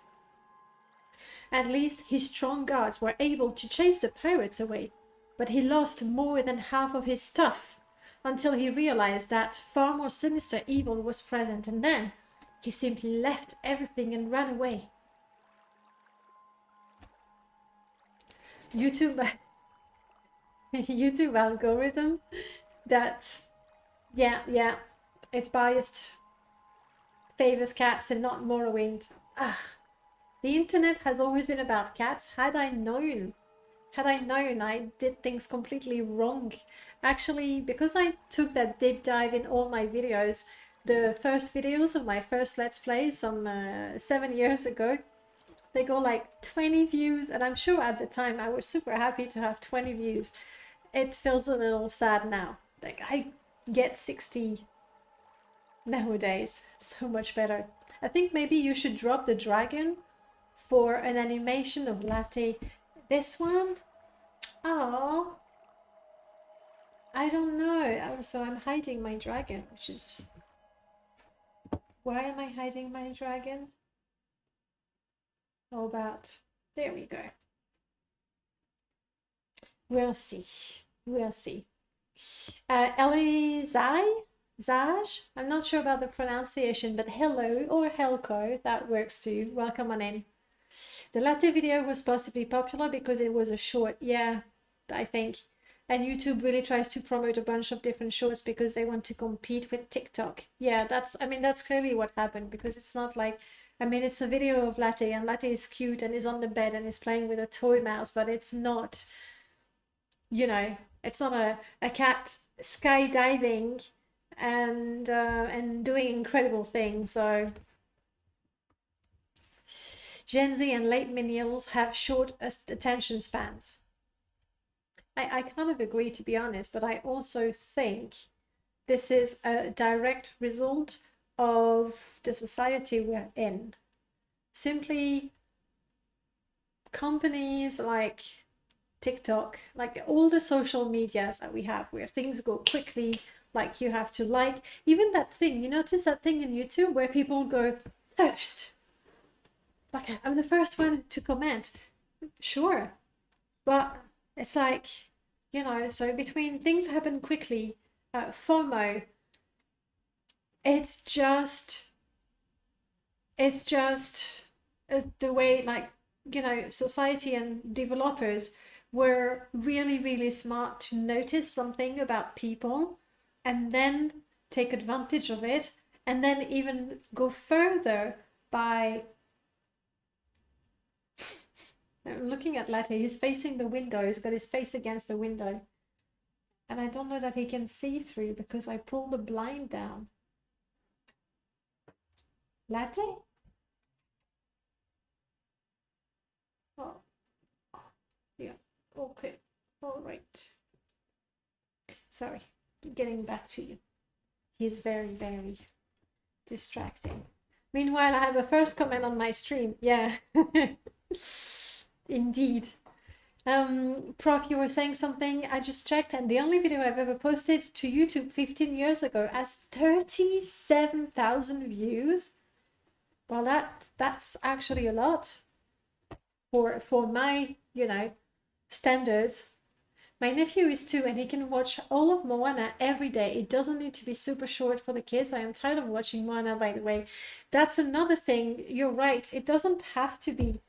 At least his strong guards were able to chase the pirates away, but he lost more than half of his stuff until he realized that far more sinister evil was present, and then he simply left everything and ran away. YouTube YouTube algorithm that yeah, it's biased, favors cats and not Morrowind. Ah, the internet has always been about cats. Had I known, I did things completely wrong. Actually, because I took that deep dive in all my videos, the first videos of my first Let's Play some 7 years ago, they go like 20 views, and I'm sure at the time I was super happy to have 20 views. It feels a little sad now. Like, I get 60 nowadays. So much better. I think maybe you should drop the dragon for an animation of Latte. This one? Oh, I don't know. So I'm hiding my dragon, which is... Why am I hiding my dragon? How about... There we go. We'll see. We'll see. Zaj? I'm not sure about the pronunciation, but hello or helco, that works too. Welcome on in. The latte video was possibly popular because it was a short. Yeah, I think. And YouTube really tries to promote a bunch of different shorts because they want to compete with TikTok. Yeah, that's clearly what happened, because it's not like, it's a video of Latte, and Latte is cute and is on the bed and is playing with a toy mouse, but it's not, it's not a cat skydiving and doing incredible things. So Gen Z and late millennials have short attention spans. I kind of agree, to be honest, but I also think this is a direct result of the society we're in. Simply, companies like TikTok, like all the social medias that we have, where things go quickly, like you have to like, even that thing, you notice that thing in YouTube where people go first, like I'm the first one to comment. Sure, but it's like, so between things happen quickly, FOMO, it's just the way, like, society and developers were really, really smart to notice something about people and then take advantage of it, and then even go further by... I'm looking at Latte, he's facing the window, he's got his face against the window. And I don't know that he can see through because I pulled the blind down. Latte? Oh, yeah, okay, all right. Sorry, getting back to you. He's very, very distracting. Meanwhile, I have a first comment on my stream. Yeah. Indeed. Prof, you were saying something. I just checked, and the only video I've ever posted to YouTube 15 years ago has 37,000 views. Well, that's actually a lot for my, standards. My nephew is 2, and he can watch all of Moana every day. It doesn't need to be super short for the kids. I am tired of watching Moana, by the way. That's another thing. You're right. It doesn't have to be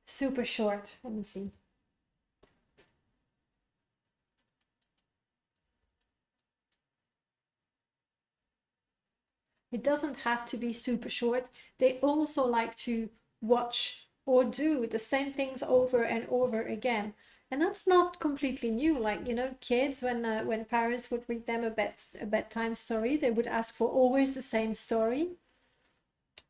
super short. Let me see. It doesn't have to be super short. They also like to watch or do the same things over and over again. And that's not completely new. Like, kids, when parents would read them a bedtime story, they would ask for always the same story.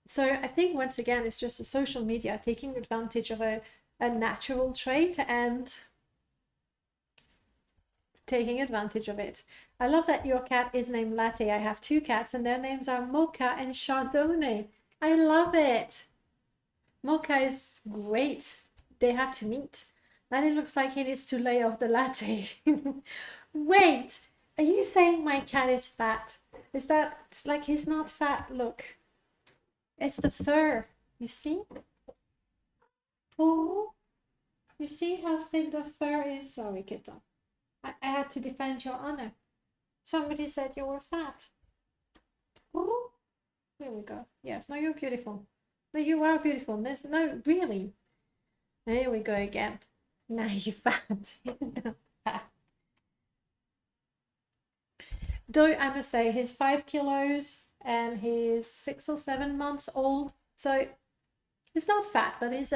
So I think, once again, it's just a social media taking advantage of a natural trait and taking advantage of it. I love that your cat is named Latte. I have 2 cats and their names are Mocha and Chardonnay. I love it. Mocha is great. They have to meet. Latte looks like he needs to lay off the latte. Wait, are you saying my cat is fat? Is that like he's not fat? Look, it's the fur. You see? Oh, you see how thick the fur is? Sorry, kitten. I had to defend your honor. Somebody said you were fat. Oh, there we go. Yes, no, you're beautiful. No, you are beautiful. No, really. There we go again. Now you're fat. Though I must say he's 5 kilos and he's 6 or 7 months old, so he's not fat, but he's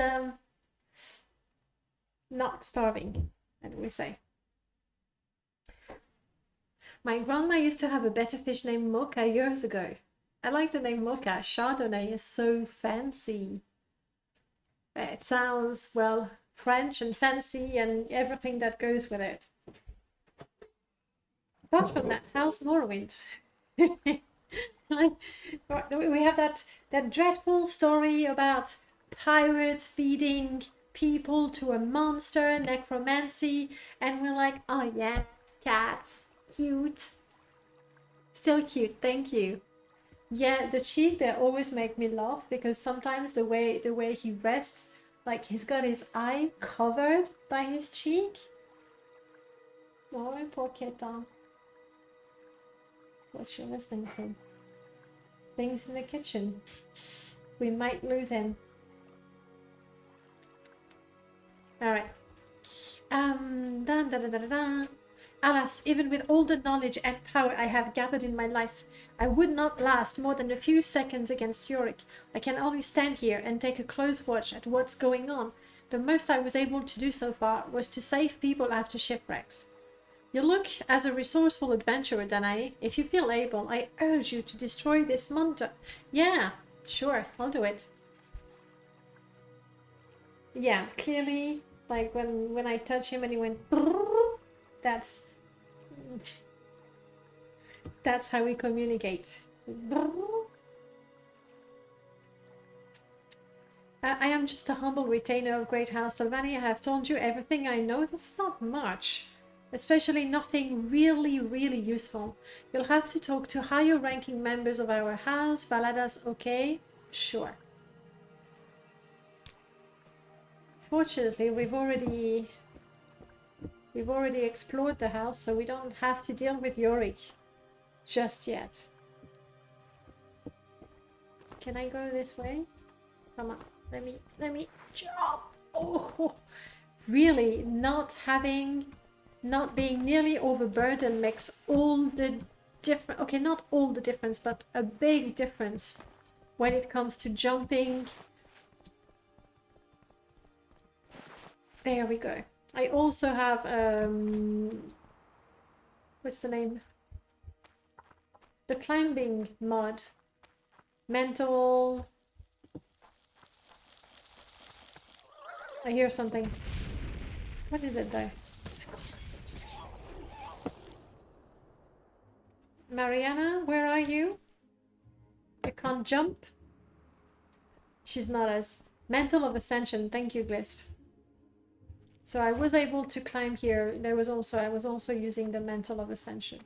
not starving, as we say. My grandma used to have a better fish named Mocha years ago. I like the name Mocha. Chardonnay is so fancy. It sounds, well, French and fancy and everything that goes with it. Apart from that, how's Morrowind? Like, we have that dreadful story about pirates feeding people to a monster, necromancy, and we're like, oh yeah, cats, cute. Still cute, thank you. Yeah, the cheek, they always make me laugh because sometimes the way he rests, like he's got his eye covered by his cheek. Oh, poor kitten. What's she listening to? Things in the kitchen. We might lose him. Alright. Dun, dun, dun, dun, dun. Alas, even with all the knowledge and power I have gathered in my life, I would not last more than a few seconds against Yorick. I can only stand here and take a close watch at what's going on. The most I was able to do so far was to save people after shipwrecks. You look as a resourceful adventurer, Danae. If you feel able, I urge you to destroy this monster. Yeah, sure, I'll do it. Yeah, clearly, like when I touch him and he went, that's how we communicate. I am just a humble retainer of Great House Sylvania. I have told you everything I know. That's not much. Especially nothing really, really useful. You'll have to talk to higher ranking members of our house. Valadas, okay? Sure. Fortunately, we've already explored the house, so we don't have to deal with Yorick just yet. Can I go this way? Come on, let me jump. Oh, really, not being nearly overburdened makes all the difference. Okay, not all the difference, but a big difference when it comes to jumping. There we go. I also have what's the name? The climbing mod. Mental. I hear something. What is it though? Mariana, where are you? You can't jump? She's not as mental of ascension. Thank you, Glisp. So I was able to climb here. I was also using the mantle of ascension.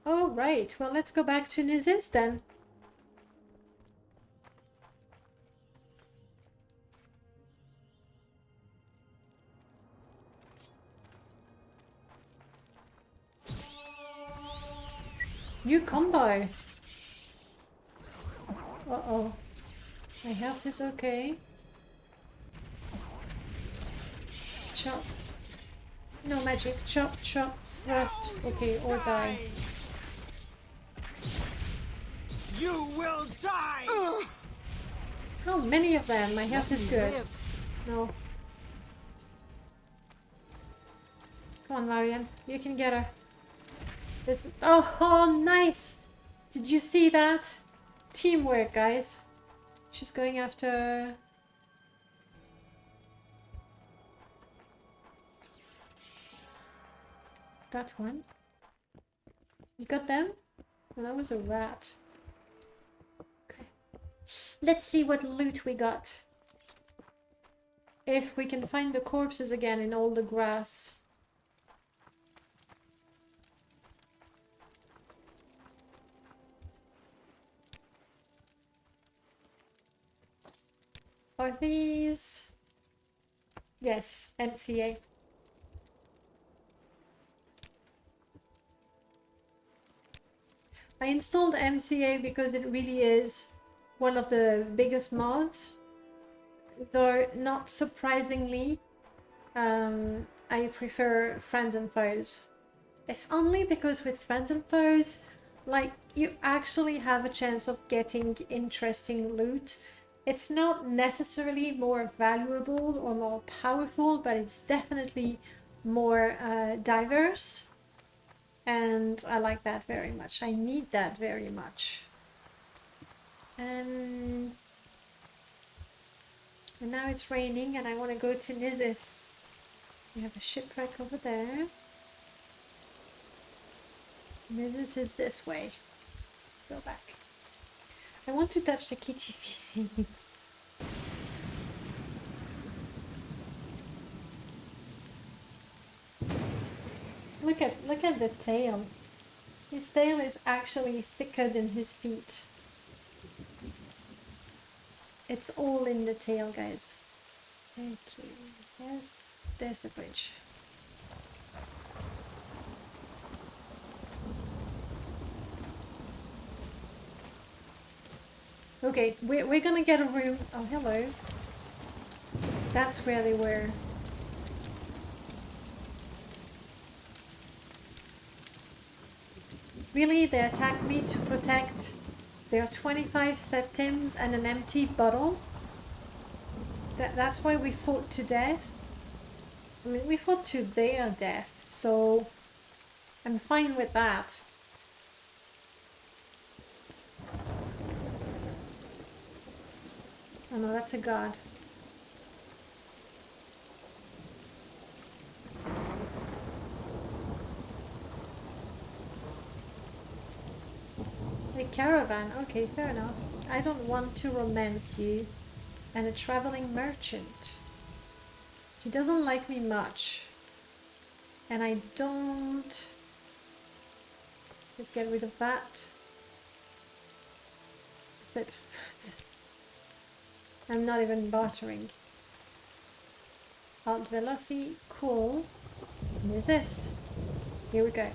Oh right, well let's go back to Nizis then. New combo. Uh-oh. My health is okay. Chop. No magic. Chop, chop, thrust. Okay, or die. You will die! How many of them? My health is good. No. Come on, Marian. You can get her. This. Oh, nice! Did you see that? Teamwork, guys. She's going after... Got one. You got them? Well, that was a rat. Okay. Let's see what loot we got. If we can find the corpses again in all the grass. Are these... Yes, MCA. I installed MCA because it really is one of the biggest mods. Though, not surprisingly, I prefer Friends and Foes. If only because with Friends and Foes, like, you actually have a chance of getting interesting loot. It's not necessarily more valuable or more powerful, but it's definitely more diverse. And I like that very much. I need that very much. And now it's raining and I want to go to Nizis. We have a shipwreck over there. Nizis is this way. Let's go back. I want to touch the kitty feet. Look at the tail. His tail is actually thicker than his feet. It's all in the tail, guys. Okay, there's the bridge. Okay, we're gonna get a room. Oh, hello. That's where they were. Really, they attacked me to protect their 25 septims and an empty bottle. That's why we fought to death. I mean, we fought to their death, so I'm fine with that. Oh no, that's a god. A caravan, okay, fair enough. I don't want to romance you. And a traveling merchant. He doesn't like me much. And I don't... Let's get rid of that. That's it. I'm not even bartering. Alt Velofi, cool. And there's this. Here we go.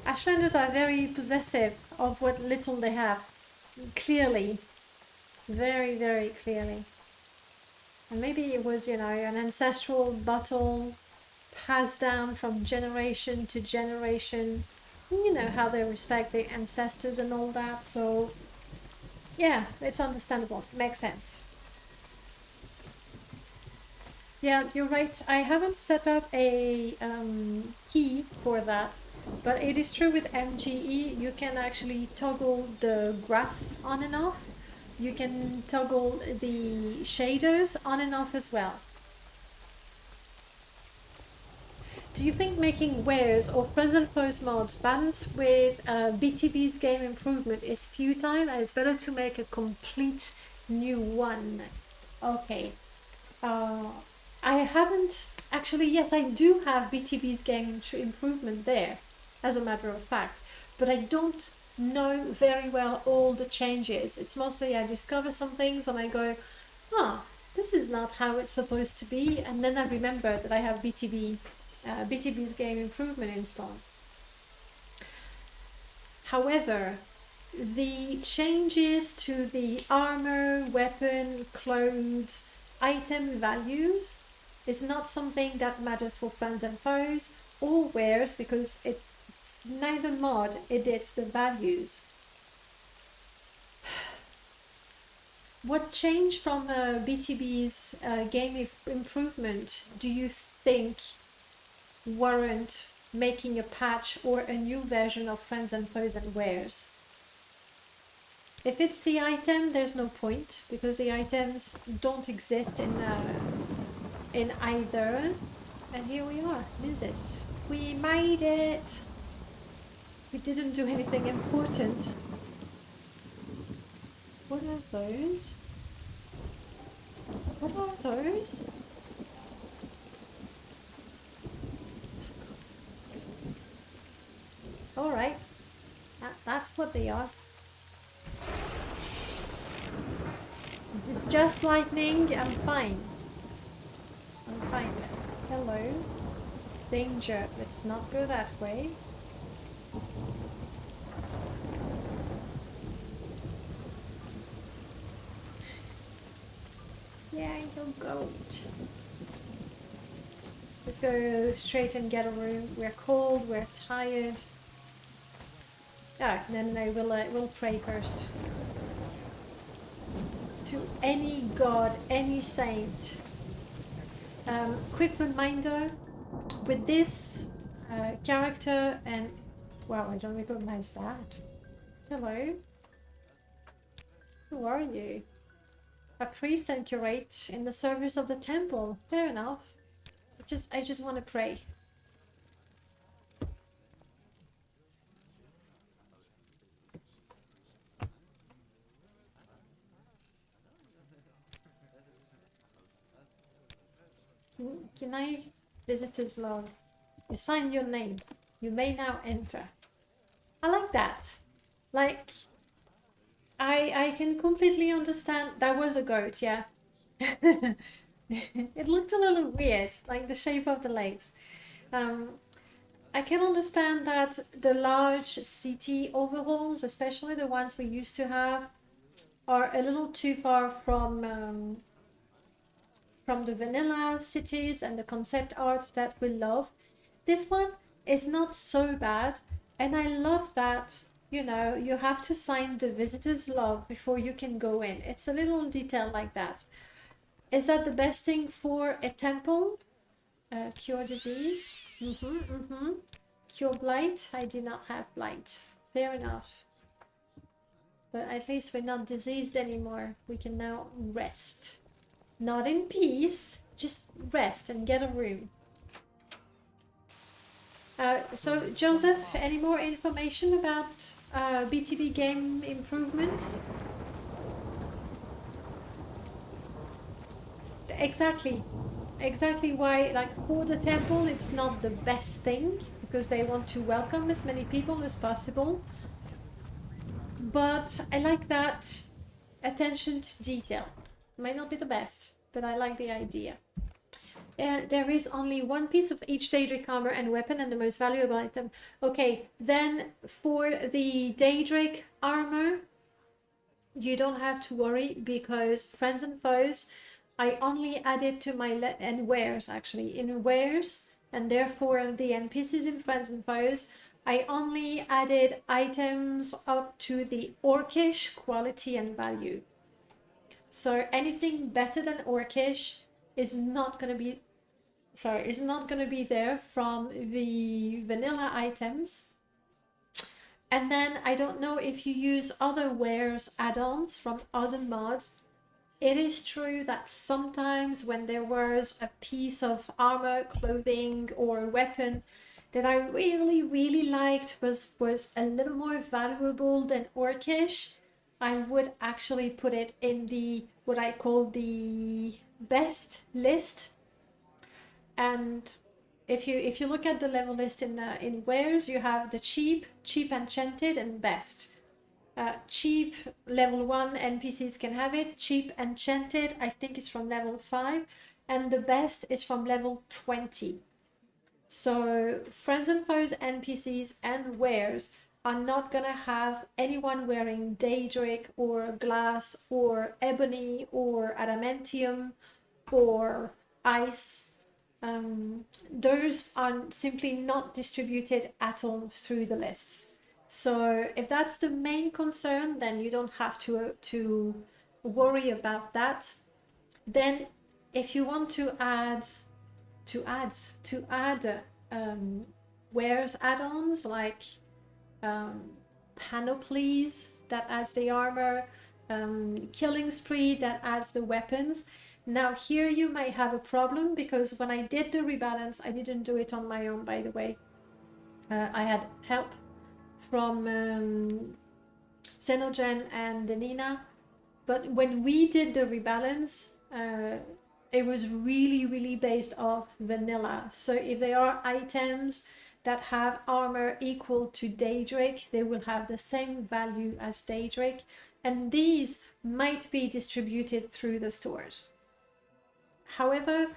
Ashlanders are very possessive of what little they have. Clearly. Very, very clearly. And maybe it was, you know, an ancestral bottle passed down from generation to generation. You know how they respect their ancestors and all that, so yeah, it's understandable. Makes sense. Yeah, you're right. I haven't set up a key for that, but it is true with MGE, you can actually toggle the grass on and off. You can toggle the shaders on and off as well. Do you think making wares or friends and foes mods balanced with BTB's game improvement is futile and it's better to make a complete new one? Okay. I haven't... Actually, yes, I do have BTB's game improvement there, as a matter of fact. But I don't know very well all the changes. It's mostly I discover some things and I go, ah, this is not how it's supposed to be, and then I remember that I have BTB's game improvement installed. However, the changes to the armor, weapon, clothes, item values is not something that matters for friends and foes or wares, because it neither mod edits the values. What changed from BTB's game improvement do you think warrant making a patch or a new version of Friends and Foes and Wares? If it's the item, there's no point, because the items don't exist in either. And here we are, this is. We made it. We didn't do anything important. What are those? What are those? Alright. That's what they are. This is just lightning. I'm fine. I'm fine now. Hello. Danger. Let's not go that way. Yeah, you'll goat. Let's go straight and get a room. We're cold, we're tired. Ah, no, we'll pray first. To any god, any saint. Quick reminder, with this character and... Wow, I don't recognize that. Hello? Who are you? A priest and curate in the service of the temple. Fair enough. I just want to pray. Can I? Visitor's log. You sign your name. You may now enter. I like that. Like, I can completely understand. That was a goat, yeah. It looked a little weird, like the shape of the legs. I can understand that the large city overhauls, especially the ones we used to have, are a little too far from the vanilla cities and the concept art that we love. This one is not so bad, and I love that, you know, you have to sign the visitor's log before you can go in. It's a little detail like that. Is that the best thing for a temple? Cure disease? Cure blight? I do not have blight. Fair enough. But at least we're not diseased anymore. We can now rest. Not in peace, just rest and get a room. So, Joseph, any more information about BTB game improvement? Exactly why, like, for the temple, it's not the best thing, because they want to welcome as many people as possible. But I like that attention to detail. Might not be the best, but I like the idea. There is only one piece of each Daedric armor and weapon, and the most valuable item. Okay, then for the Daedric armor, you don't have to worry, because friends and foes, I only added to my and wares, actually, in wares, and therefore the NPCs in friends and foes, I only added items up to the orcish quality and value. So anything better than orcish is not going to be there from the vanilla items. And then I don't know if you use other wares add-ons from other mods. It is true that sometimes when there was a piece of armor, clothing, or weapon that I really liked was a little more valuable than orcish, I would actually put it in the what I call the best list. And if you look at the level list in wares, you have the cheap, enchanted, and best. Cheap level 1 NPCs can have it. Cheap enchanted, I think, is from level 5, and the best is from level 20. So friends and foes NPCs and wares are not gonna have anyone wearing Daedric or glass or ebony or adamantium or ice. Those are simply not distributed at all through the lists. So if that's the main concern, then you don't have to worry about that. Then if you want to add wares add-ons like panoplies that adds the armor, killing spree that adds the weapons, Now here you might have a problem, because when I did the rebalance, I didn't do it on my own, by the way. I had help from Xenogen and Nina, but when we did the rebalance, it was really based off vanilla. So if there are items that have armor equal to Daedric, they will have the same value as Daedric, and these might be distributed through the stores. However,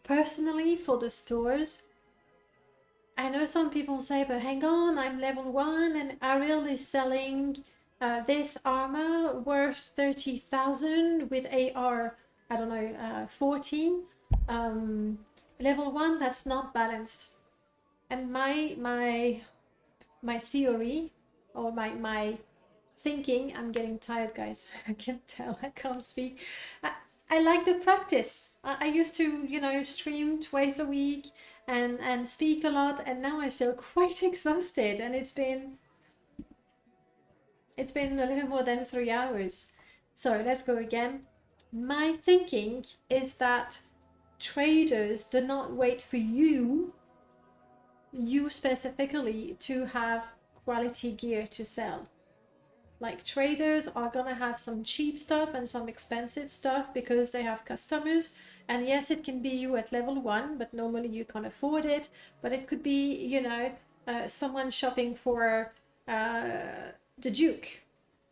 personally, for the stores, I know some people say, but hang on, I'm level 1 and Ariel is selling this armor worth 30,000 with AR, I don't know, 14. Level 1, that's not balanced. And my theory, or my thinking, I'm getting tired, guys. I can tell, I can't speak. I like the practice. I used to, you know, stream twice a week and speak a lot, and now I feel quite exhausted, and it's been a little more than 3 hours. So let's go again. My thinking is that traders do not wait for you specifically, to have quality gear to sell. Like, traders are gonna have some cheap stuff and some expensive stuff because they have customers. And yes, it can be you at level 1, but normally you can't afford it. But it could be, you know, someone shopping for the Duke,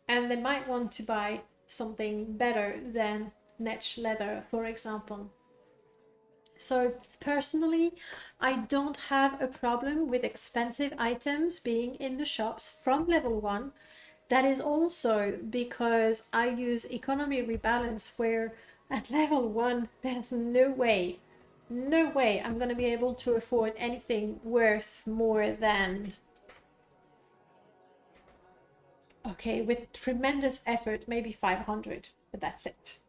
and they might want to buy something better than Netch leather, for example. So personally, I don't have a problem with expensive items being in the shops from level 1. That is also because I use economy rebalance, where at level 1, there's no way I'm going to be able to afford anything worth more than, okay, with tremendous effort, maybe 500, but that's it.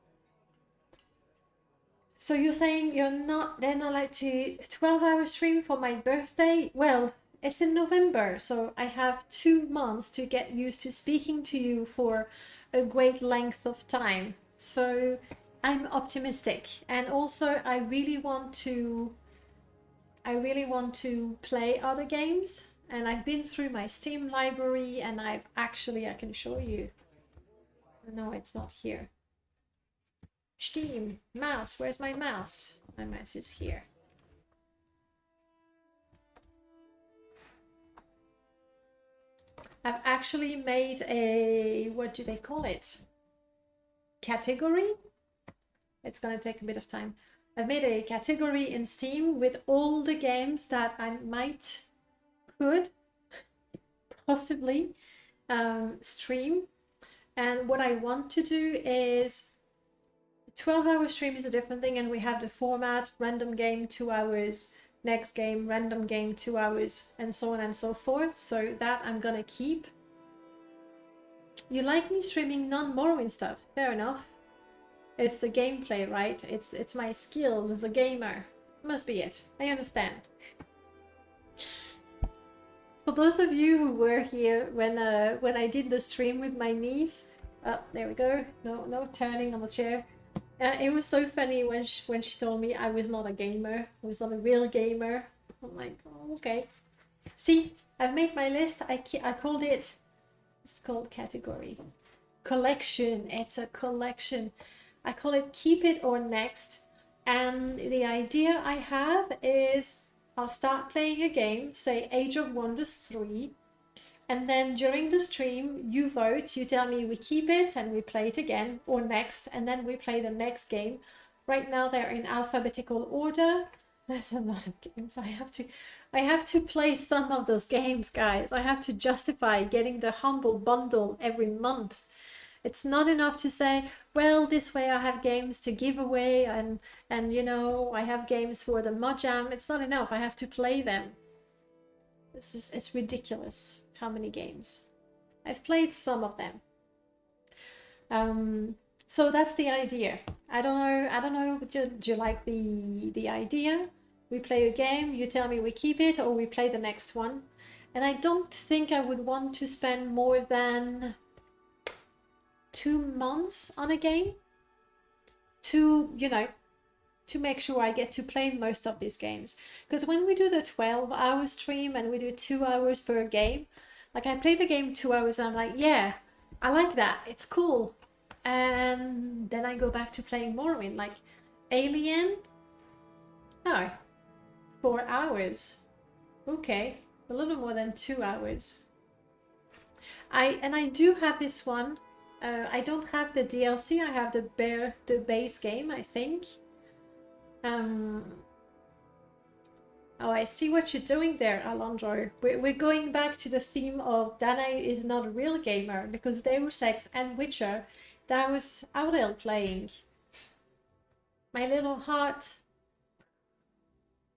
So you're saying you're not then allowed to 12-hour stream for my birthday? Well, it's in November, so I have 2 months to get used to speaking to you for a great length of time. So I'm optimistic, and also I really want to play other games, and I've been through my Steam library, and I can show you. No, it's not here. Steam, mouse, where's my mouse? My mouse is here. I've actually made a, what do they call it? Category? It's gonna take a bit of time. I've made a category in Steam with all the games that I could possibly stream. And what I want to do is 12-hour stream is a different thing, and we have the format, random game 2 hours, next game, random game 2 hours, and so on and so forth. So that I'm gonna keep. You like me streaming non-Morrowind stuff? Fair enough. It's the gameplay, right? It's my skills as a gamer. Must be it. I understand. For those of you who were here when I did the stream with my niece, there we go. No turning on the chair. It was so funny when she told me I was not a gamer. I was not a real gamer. I'm like, oh, okay. See, I've made my list. I called it. It's called category. Collection. It's a collection. I call it keep it or next. And the idea I have is I'll start playing a game, say Age of Wonders 3. And then during the stream, you vote, you tell me we keep it and we play it again, or next, and then we play the next game. Right now they're in alphabetical order. There's a lot of games. I have to play some of those games, guys. I have to justify getting the Humble Bundle every month. It's not enough to say, well, this way I have games to give away, and you know, I have games for the Mojam. It's not enough. I have to play them. It's ridiculous how many games. I've played some of them. So that's the idea. I don't know, do you like the idea? We play a game, you tell me we keep it, or we play the next one. And I don't think I would want to spend more than 2 months on a game. to, you know, to make sure I get to play most of these games. Because when we do the 12-hour stream and we do 2 hours per game, like I play the game 2 hours and I'm like, yeah, I like that, it's cool. And then I go back to playing Morrowind, like Alien, no, 4 hours. Okay, a little more than 2 hours. I do have this one. I don't have the DLC. I have the base game, I think. Oh, I see what you're doing there, Alondro. We're going back to the theme of Danae is not a real gamer, because Deus Ex and Witcher, that was Aurel playing. My little heart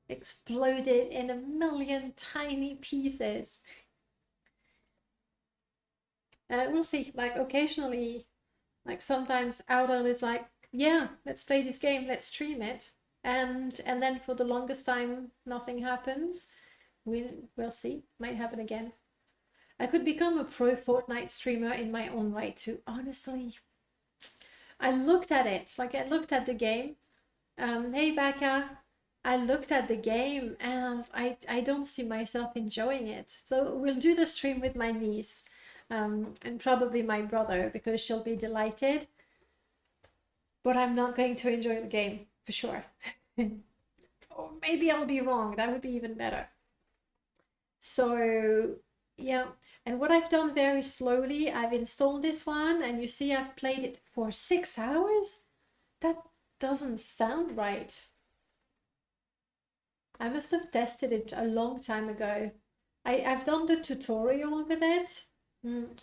exploded in a million tiny pieces. We'll see, like occasionally, like sometimes Aurel is like, yeah, let's play this game, let's stream it. And then for the longest time, nothing happens. We'll see, might happen again. I could become a pro Fortnite streamer in my own right too. Honestly, I looked at it, like I looked at the game. Hey Becca, I looked at the game and I don't see myself enjoying it. So we'll do the stream with my niece and probably my brother, because she'll be delighted. But I'm not going to enjoy the game, for sure. Or maybe I'll be wrong, that would be even better. So yeah, and what I've done very slowly, I've installed this one and you see I've played it for 6 hours? That doesn't sound right. I must have tested it a long time ago. I've done the tutorial with it.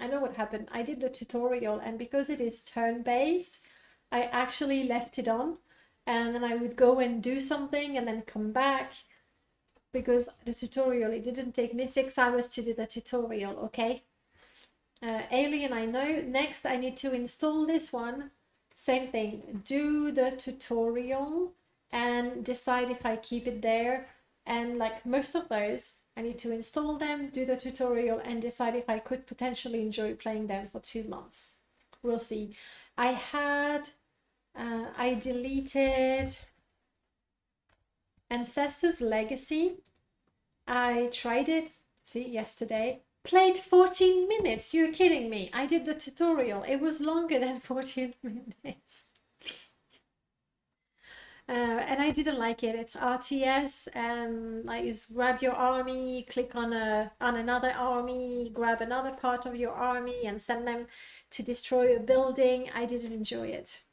I know what happened. I did the tutorial, and because it is turn-based, I actually left it on, and then I would go and do something and then come back, because the tutorial, it didn't take me 6 hours to do the tutorial, okay? Alien, I know. Next, I need to install this one. Same thing, do the tutorial and decide if I keep it there. And like most of those, I need to install them, do the tutorial, and decide if I could potentially enjoy playing them for 2 months. We'll see. I deleted Ancestors Legacy. I tried it, see, yesterday. Played 14 minutes, you're kidding me. I did the tutorial, it was longer than 14 minutes. And I didn't like it. It's RTS, and like just grab your army, click on another army, grab another part of your army and send them to destroy a building. I didn't enjoy it.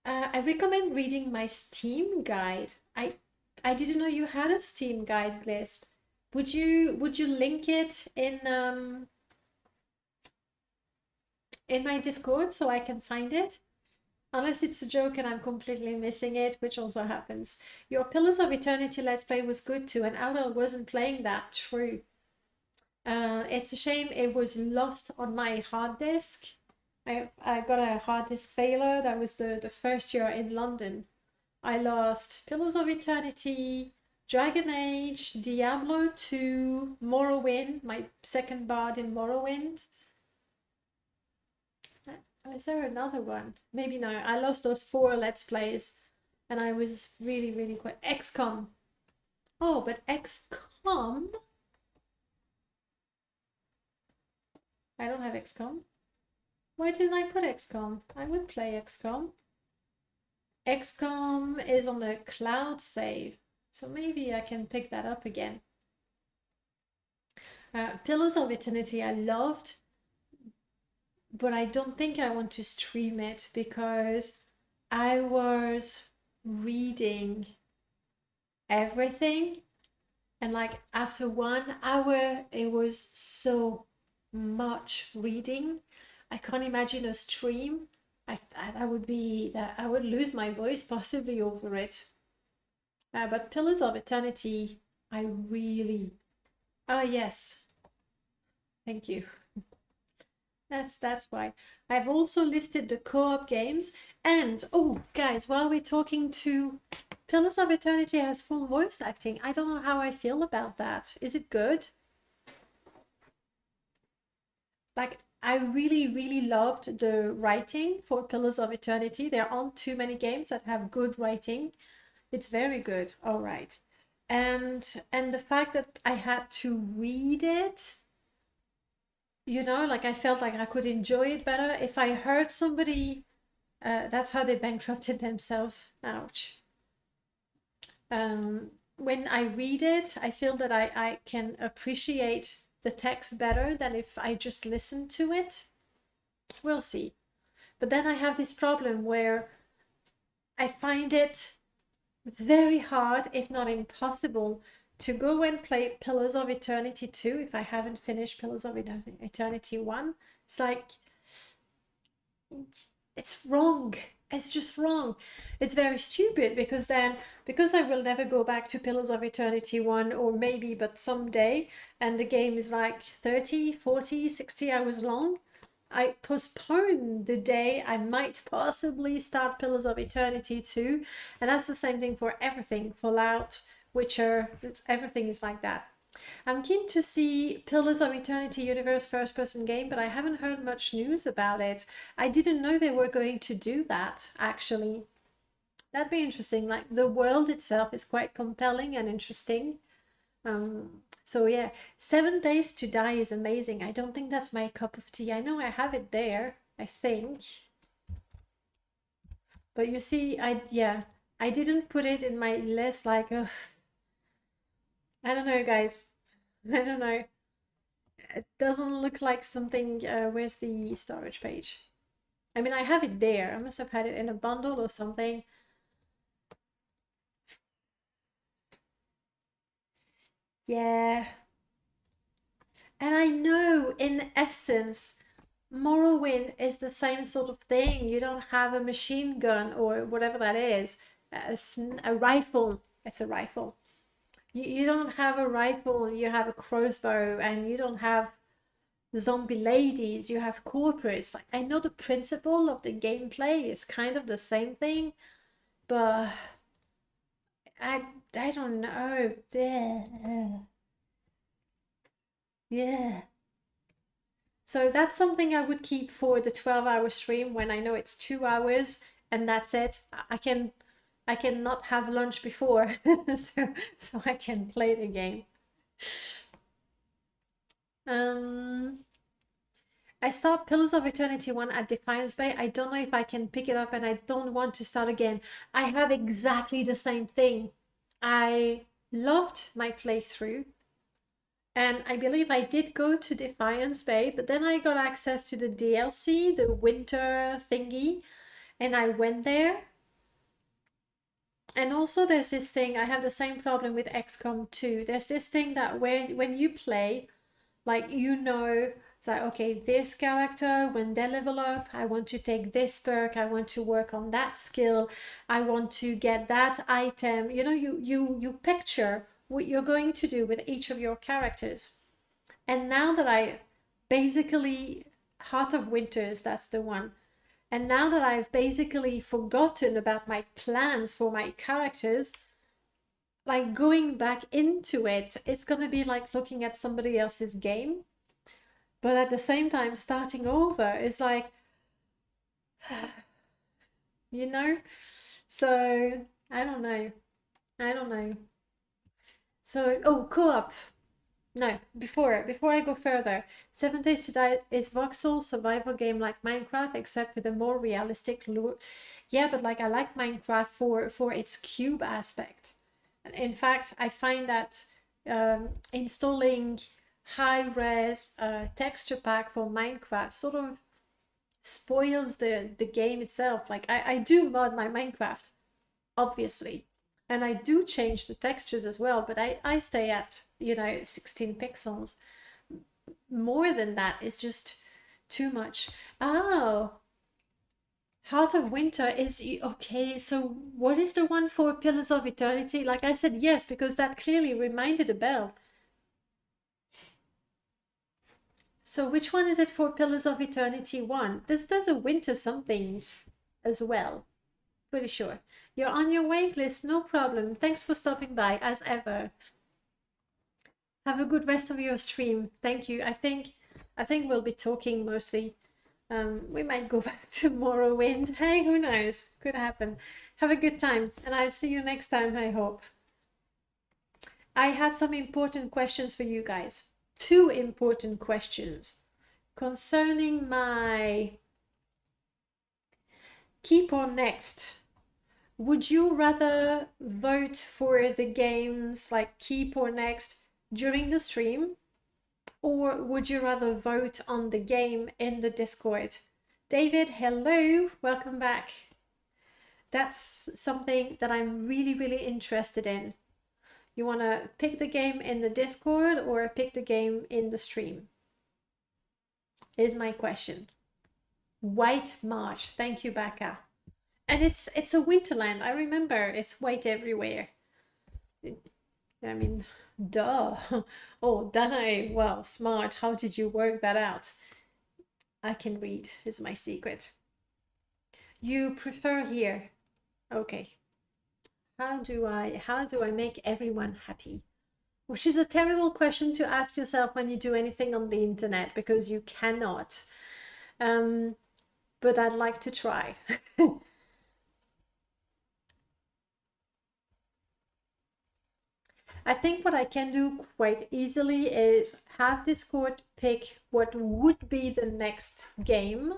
I recommend reading my Steam guide. I didn't know you had a Steam guide, Glisp. Would you link it in my Discord so I can find it? Unless it's a joke and I'm completely missing it, which also happens. Your Pillars of Eternity Let's Play was good too, and Aurel wasn't playing that. True. It's a shame it was lost on my hard disk. I got a hard disk failure. That was the first year in London. I lost Pillars of Eternity, Dragon Age, Diablo 2, Morrowind, my second bard in Morrowind. Is there another one? Maybe no. I lost those 4 Let's Plays and I was really, really quite... XCOM. Oh, but XCOM? I don't have XCOM. Why didn't I put XCOM? I would play XCOM. XCOM is on the cloud save, so maybe I can pick that up again. Pillars of Eternity I loved, but I don't think I want to stream it because I was reading everything, and like after 1 hour it was so much reading. I can't imagine a stream. I would lose my voice possibly over it. But Pillars of Eternity, I really... Ah, yes. Thank you. That's why. I've also listed the co-op games. And, oh, guys, while we're talking to... Pillars of Eternity has full voice acting. I don't know how I feel about that. Is it good? Like, I really, really loved the writing for Pillars of Eternity. There aren't too many games that have good writing. It's very good, all right. And the fact that I had to read it, you know, like I felt like I could enjoy it better if I heard somebody. That's how they bankrupted themselves. Ouch. When I read it, I feel that I can appreciate the text better than if I just listen to it. We'll see. But then I have this problem where I find it very hard, if not impossible, to go and play Pillars of Eternity 2 if I haven't finished Pillars of Eternity 1. It's like, it's wrong. It's just wrong. It's very stupid because I will never go back to Pillars of Eternity 1, or maybe, but someday, and the game is like 30, 40, 60 hours long, I postpone the day I might possibly start Pillars of Eternity 2, and that's the same thing for everything. Fallout, Witcher, everything is like that. I'm keen to see Pillars of Eternity Universe first-person game, but I haven't heard much news about it. I didn't know they were going to do that, actually. That'd be interesting. Like, the world itself is quite compelling and interesting. So yeah, 7 Days to Die is amazing. I don't think that's my cup of tea. I know I have it there, I think. But you see, I didn't put it in my list, like, ugh. I don't know, guys. I don't know. It doesn't look like something. Where's the storage page? I mean, I have it there. I must have had it in a bundle or something. Yeah. And I know, in essence, Morrowind is the same sort of thing. You don't have a machine gun or whatever that is. A rifle. It's a rifle. You don't have a rifle, you have a crossbow, and you don't have zombie ladies, you have corpors. Like, I know the principle of the gameplay is kind of the same thing, but I don't know. Yeah. So that's something I would keep for the 12-hour stream when I know it's 2 hours and that's it. I can not have lunch before, so I can play the game. I start Pillars of Eternity 1 at Defiance Bay. I don't know if I can pick it up, and I don't want to start again. I have exactly the same thing. I loved my playthrough, and I believe I did go to Defiance Bay, but then I got access to the DLC, the winter thingy, and I went there. And also there's this thing, I have the same problem with XCOM 2. There's this thing that when you play, like, you know, it's like, okay, this character, when they level up, I want to take this perk, I want to work on that skill, I want to get that item. You know, you picture what you're going to do with each of your characters. And now that I basically, Heart of Winters, that's the one. And now that I've basically forgotten about my plans for my characters, like, going back into it, it's going to be like looking at somebody else's game. But at the same time, starting over is like, you know? So, I don't know. So, oh, co-op. No, before I go further, 7 Days to Die is voxel survival game like Minecraft, except with a more realistic look. Yeah, but like, I like Minecraft for its cube aspect. In fact, I find that installing high-res texture pack for Minecraft sort of spoils the game itself. Like, I do mod my Minecraft, obviously. And I do change the textures as well, but I stay at, you know, 16 pixels. More than that is just too much. Oh, Heart of Winter is, okay, so what is the one for Pillars of Eternity? Like I said, yes, because that clearly reminded a bell. So which one is it for Pillars of Eternity 1? There's a winter something as well. Pretty sure. You're on your wait list, no problem. Thanks for stopping by, as ever. Have a good rest of your stream. Thank you. I think I think we'll be talking mostly. We might go back to Morrowind. Hey, who knows? Could happen. Have a good time, and I'll see you next time, I hope. I had some important questions for you guys. 2 important questions concerning my keep or next. Would you rather vote for the games like keep or next during the stream, or would you rather vote on the game in the Discord? David, hello, welcome back. That's something that I'm really interested in. You want to pick the game in the Discord or pick the game in the stream? Is my question. White March, thank you, Becca. And it's a Winterland, I remember, it's white everywhere. I mean, duh. Oh, Danae, well, smart, how did you work that out? I can read, is my secret. You prefer here? Okay. How do I make everyone happy? Which is a terrible question to ask yourself when you do anything on the internet, because you cannot. But I'd like to try. I think what I can do quite easily is have Discord pick what would be the next game,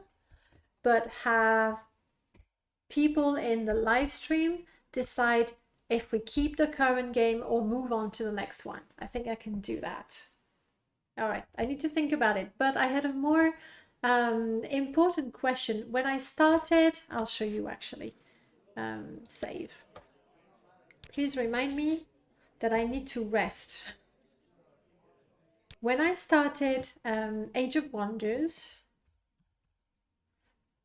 but have people in the live stream decide if we keep the current game or move on to the next one. I think I can do that. All right, I need to think about it, but I had a more important question. When I started, I'll show you actually, save. Please remind me that I need to rest. When I started Age of Wonders,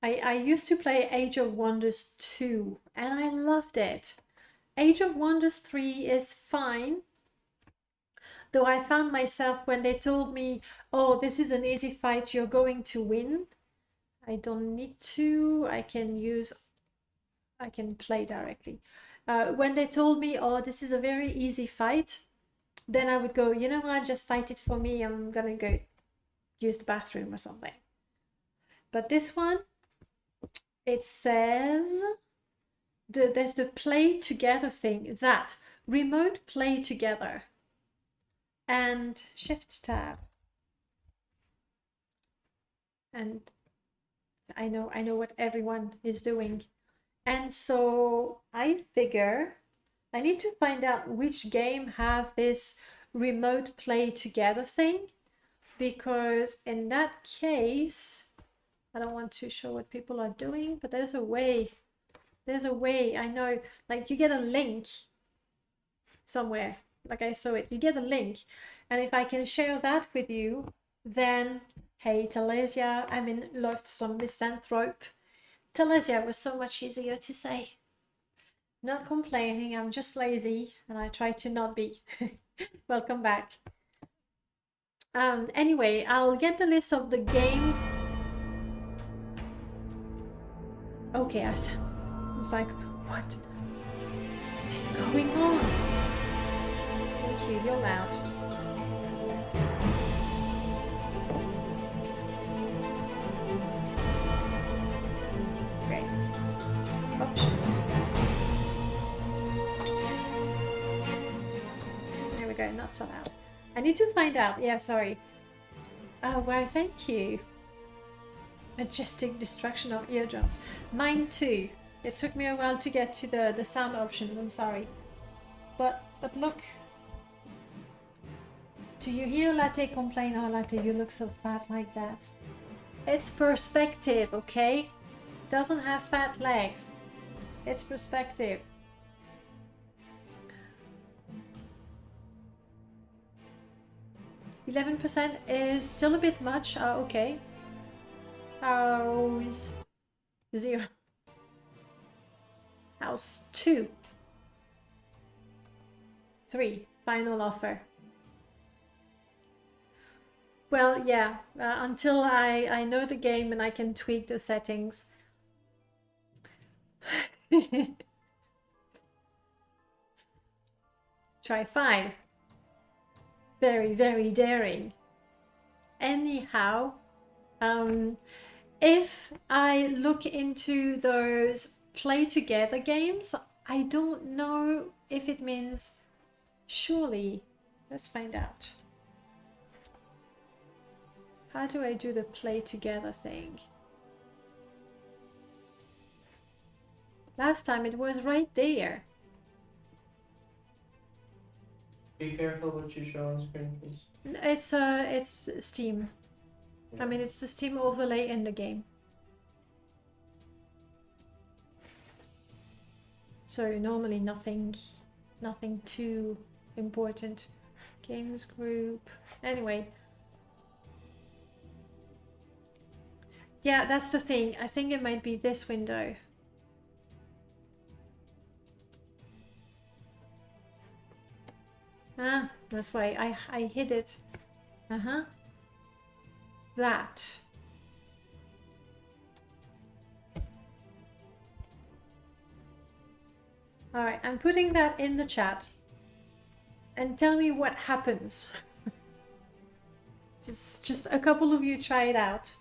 I used to play Age of Wonders 2 and I loved it. Age of Wonders 3 is fine, though I found myself when they told me, oh, this is an easy fight, you're going to win. I don't need to, I can play directly. When they told me, oh, this is a very easy fight, then I would go, you know what, just fight it for me, I'm gonna go use the bathroom or something. But this one, it says, there's the play together thing, that remote play together, and shift tab. And I know what everyone is doing. And so I figure I need to find out which game have this remote play together thing, because in that case, I don't want to show what people are doing, but there's a way, I know, like you get a link somewhere, like I saw it, you get a link, and if I can share that with you, then, hey, Telesia, I'm in Loathsome Misanthrope. Telesia was so much easier to say. Not complaining, I'm just lazy, and I try to not be. Welcome back. Anyway, I'll get the list of the games. Okay, I was like, what is going on? Thank you, you're loud. Great. Options. There we go, not so loud. I need to find out, yeah, sorry. Oh, wow, thank you. Majestic destruction of eardrums. Mine too. It took me a while to get to the sound options, I'm sorry. But look. Do you hear Latte complain? Oh, Latte, you look so fat like that. It's perspective, okay? Doesn't have fat legs. It's perspective. %11 is still a bit much. Okay. House 0. House 2. 3. Final offer. Well, yeah. Until I know the game and I can tweak the settings. Try 5. Very, very daring. Anyhow, if I look into those play together games, I don't know if it means surely. Let's find out. How do I do the play together thing? Last time it was right there. Be careful what you show on screen, please. It's Steam. I mean, it's the Steam overlay in the game. So normally nothing too important. Games group. Anyway. Yeah, that's the thing. I think it might be this window. Ah, that's why I hid it. That. Alright, I'm putting that in the chat. And tell me what happens. Just a couple of you try it out.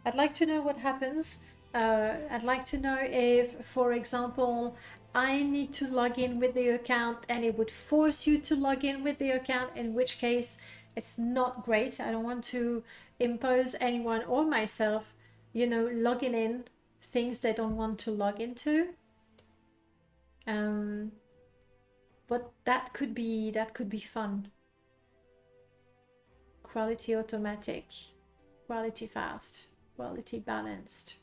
I'd like to know what happens. I'd like to know if, for example, I need to log in with the account and it would force you to log in with the account, in which case it's not great. I don't want to impose anyone or myself, you know, logging in things they don't want to log into. But that could be fun. Quality automatic, quality fast, quality balanced.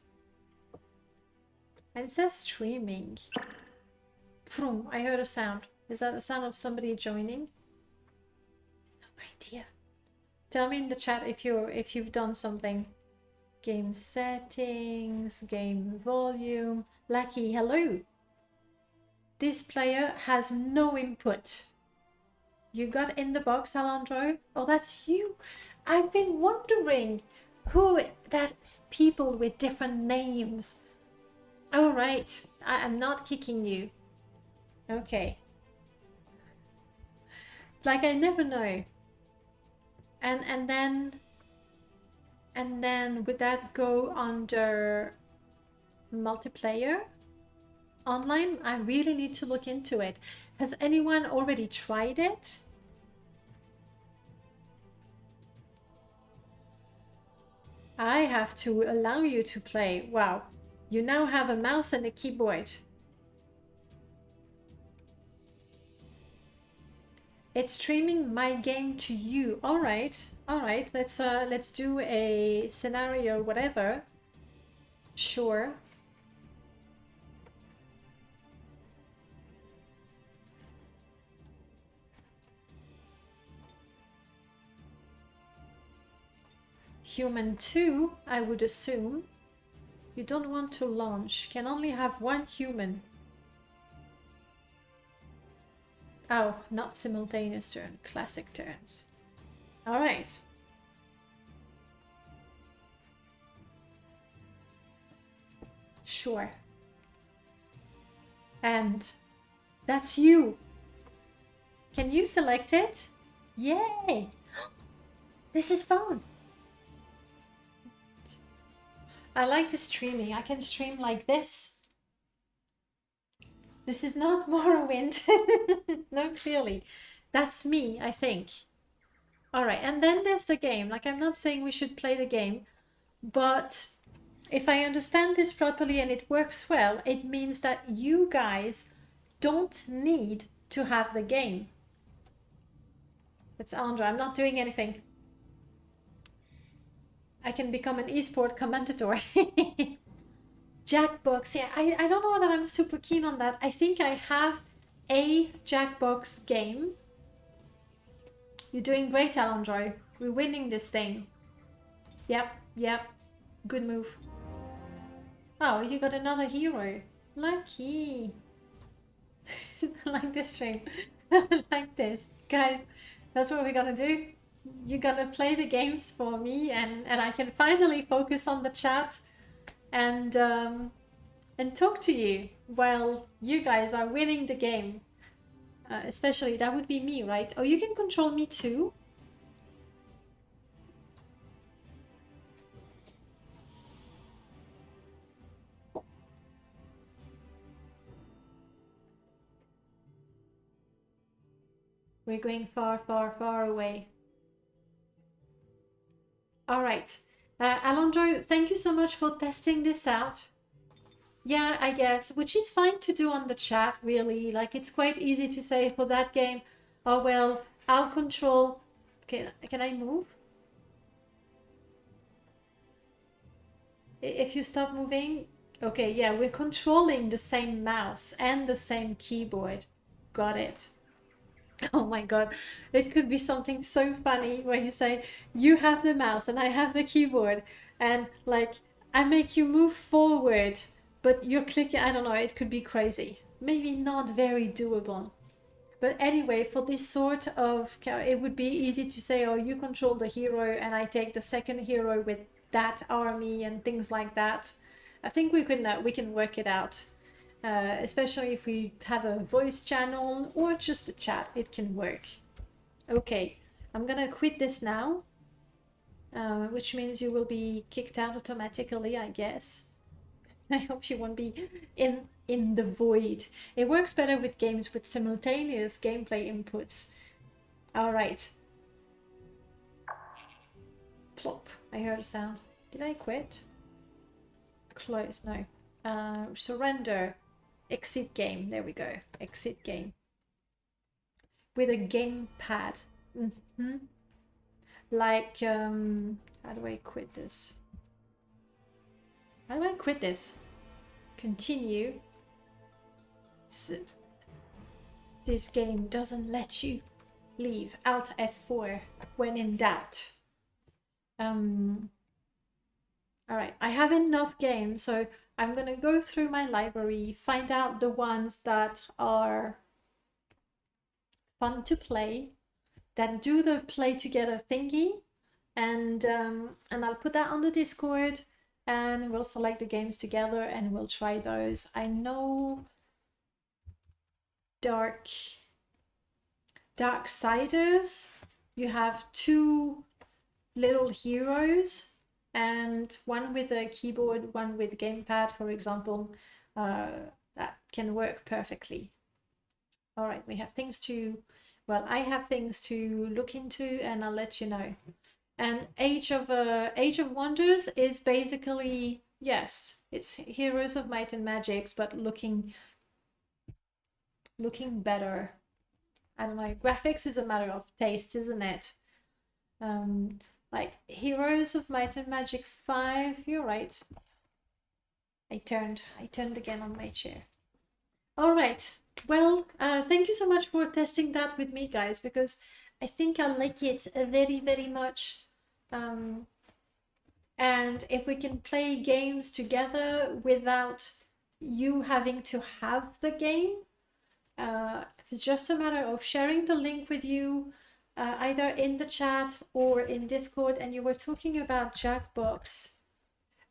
And it says streaming. Vroom, I heard a sound. Is that the sound of somebody joining? No idea. Tell me in the chat if you've done something. Game settings, game volume. Lucky, hello. This player has no input. You got in the box, Alondro? Oh, that's you. I've been wondering who that people with different names. All right, I am not kicking you. Okay. Like I never know. And then would that go under multiplayer? Online? I really need to look into it. Has anyone already tried it? I have to allow you to play. Wow. You now have a mouse and a keyboard. It's streaming my game to you. All right. Let's do a scenario, whatever. Sure. Human 2, I would assume. You don't want to launch. Can only have one human. Oh, not simultaneous turn. Classic turns. Alright. Sure. And that's you. Can you select it? Yay! This is fun. I like the streaming. I can stream like this. This is not Morrowind. No, clearly. That's me, I think. Alright, and then there's the game. Like, I'm not saying we should play the game, but if I understand this properly and it works well, it means that you guys don't need to have the game. It's Andra. I'm not doing anything. I can become an esport commentator. Jackbox, yeah, I don't know that I'm super keen on that. I think I have a Jackbox game. You're doing great, Alondro. We're winning this thing. Yep. Good move. Oh, you got another hero. Lucky. Like this stream. Like this. Guys, that's what we're gonna do. You're gonna play the games for me and I can finally focus on the chat and talk to you while you guys are winning the game. Especially, that would be me, right? Oh, you can control me too? We're going far, far, far away. All right. Alondro, thank you so much for testing this out. Yeah, I guess, which is fine to do on the chat, really. Like, it's quite easy to say for that game, oh, well, I'll control... Okay, can I move? If you stop moving... Okay, yeah, we're controlling the same mouse and the same keyboard. Got it. Oh my god, it could be something so funny when you say, you have the mouse and I have the keyboard, and like, I make you move forward, but you're clicking, I don't know, it could be crazy. Maybe not very doable. But anyway, for this sort of, it would be easy to say, oh, you control the hero and I take the second hero with that army and things like that. I think we can work it out. Especially if we have a voice channel or just a chat, it can work. Okay, I'm gonna quit this now, which means you will be kicked out automatically, I guess. I hope you won't be in the void. It works better with games with simultaneous gameplay inputs. All right. Plop. I heard a sound. Did I quit? Close. No. Surrender. Exit game. There we go. Exit game. With a gamepad. Like, how do I quit this? How do I quit this? Continue. This game doesn't let you leave. Alt F4 when in doubt. Alright, I have enough games, so I'm gonna go through my library, find out the ones that are fun to play, that do the play together thingy, and I'll put that on the Discord, and we'll select the games together and we'll try those. I know Darksiders, you have two little heroes, and one with a keyboard, one with gamepad, for example. That can work perfectly. All right, we have things to, well, I have things to look into, and I'll let you know. And Age of Wonders is basically, yes, it's Heroes of Might and Magics, but looking better. I don't know, graphics is a matter of taste, isn't it? Like Heroes of Might and Magic 5, you're right. I turned again on my chair. All right, well, thank you so much for testing that with me, guys, because I think I like it very, very much. And if we can play games together without you having to have the game, if it's just a matter of sharing the link with you, either in the chat or in Discord, and you were talking about Jackbox.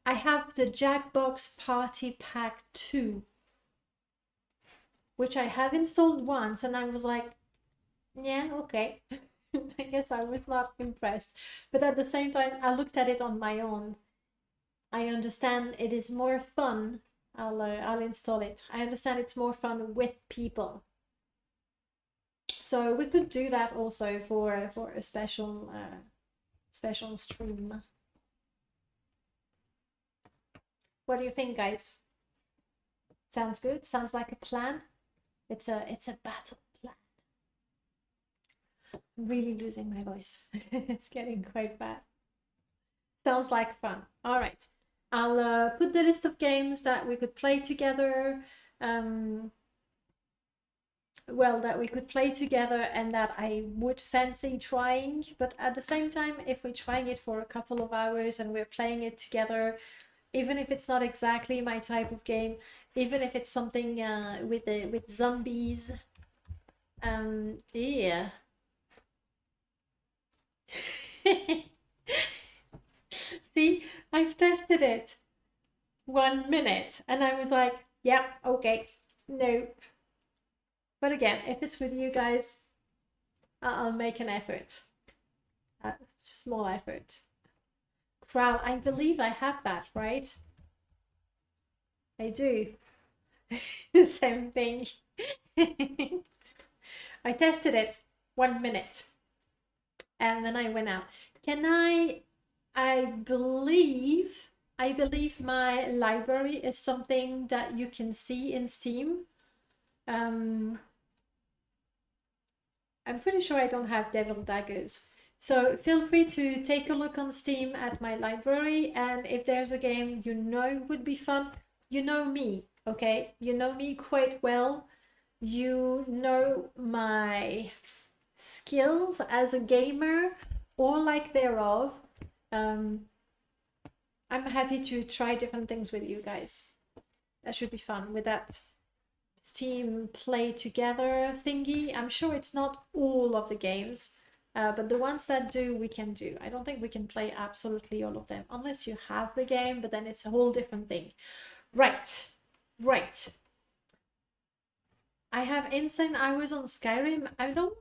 I have the Jackbox Party Pack 2, which I have installed once, and I was like, yeah, okay. I guess I was not impressed. But at the same time, I looked at it on my own. I understand it is more fun. I'll install it. I understand it's more fun with people. So we could do that also for a special stream. What do you think, guys? Sounds good? Sounds like a plan? It's a battle plan. I'm really losing my voice. It's getting quite bad. Sounds like fun. All right. I'll put the list of games that we could play together. Well, that we could play together and that I would fancy trying, but at the same time, if we're trying it for a couple of hours and we're playing it together, even if it's not exactly my type of game, even if it's something with zombies, yeah. See, I've tested it 1 minute and I was like, yep, okay, nope. But again, if it's with you guys, I'll make an effort. A small effort. Crowl, I believe I have that, right? I do. Same thing. I tested it. 1 minute. And then I went out. Can I believe my library is something that you can see in Steam. I'm pretty sure I don't have Devil Daggers. So feel free to take a look on Steam at my library, and if there's a game you know would be fun, you know me, okay? You know me quite well. You know my skills as a gamer, or lack thereof. I'm happy to try different things with you guys. That should be fun with that Steam play together thingy. I'm sure it's not all of the games, but the ones that do, we can do. I don't think we can play absolutely all of them unless you have the game, but then it's a whole different thing. Right. I have insane hours on Skyrim. I don't.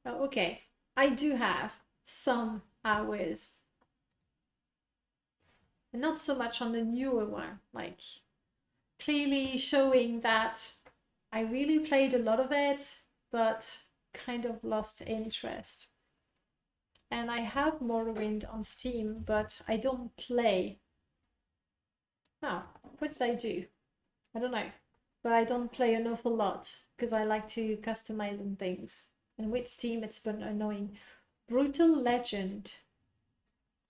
Oh, okay. I do have some hours. And not so much on the newer one. Like, clearly showing that I really played a lot of it, but kind of lost interest. And I have Morrowind on Steam, but I don't play. Oh, what did I do? I don't know. But I don't play an awful lot because I like to customize and things. And with Steam, it's been annoying. Brutal Legend.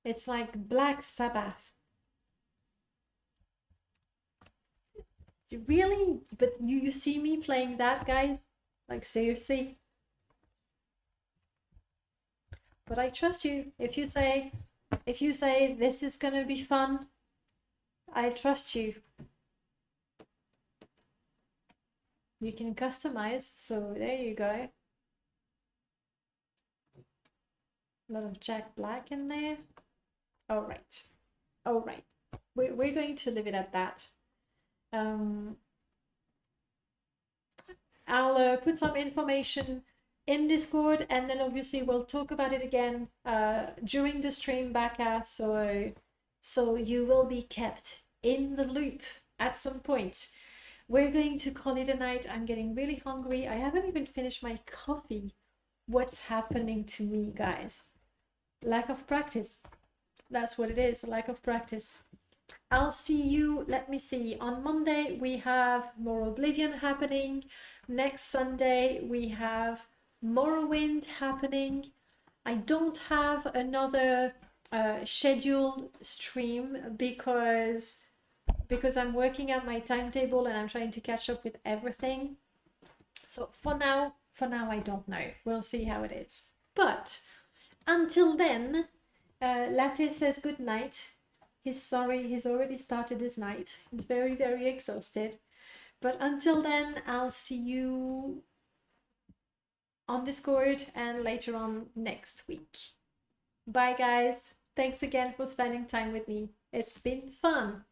It's like Black Sabbath. Really? But you see me playing that, guys? Like, seriously? But I trust you. If you say this is gonna be fun, I trust you. You can customize, so there you go. A lot of Jack Black in there. All right. We're going to leave it at that. I'll put some information in Discord, and then obviously we'll talk about it again during the stream back out, so you will be kept in the loop at some point. We're going to call it a night. I'm getting really hungry. I haven't even finished my coffee. What's happening to me, guys? Lack of practice. That's what it is, a lack of practice. I'll see you, let me see, on Monday we have more Oblivion happening. Next Sunday we have Morrowind happening. I don't have another scheduled stream because I'm working out my timetable and I'm trying to catch up with everything. So for now I don't know. We'll see how it is. But until then, Latte says good night. He's sorry, he's already started his night. He's very, very exhausted. But until then, I'll see you on Discord and later on next week. Bye, guys. Thanks again for spending time with me. It's been fun.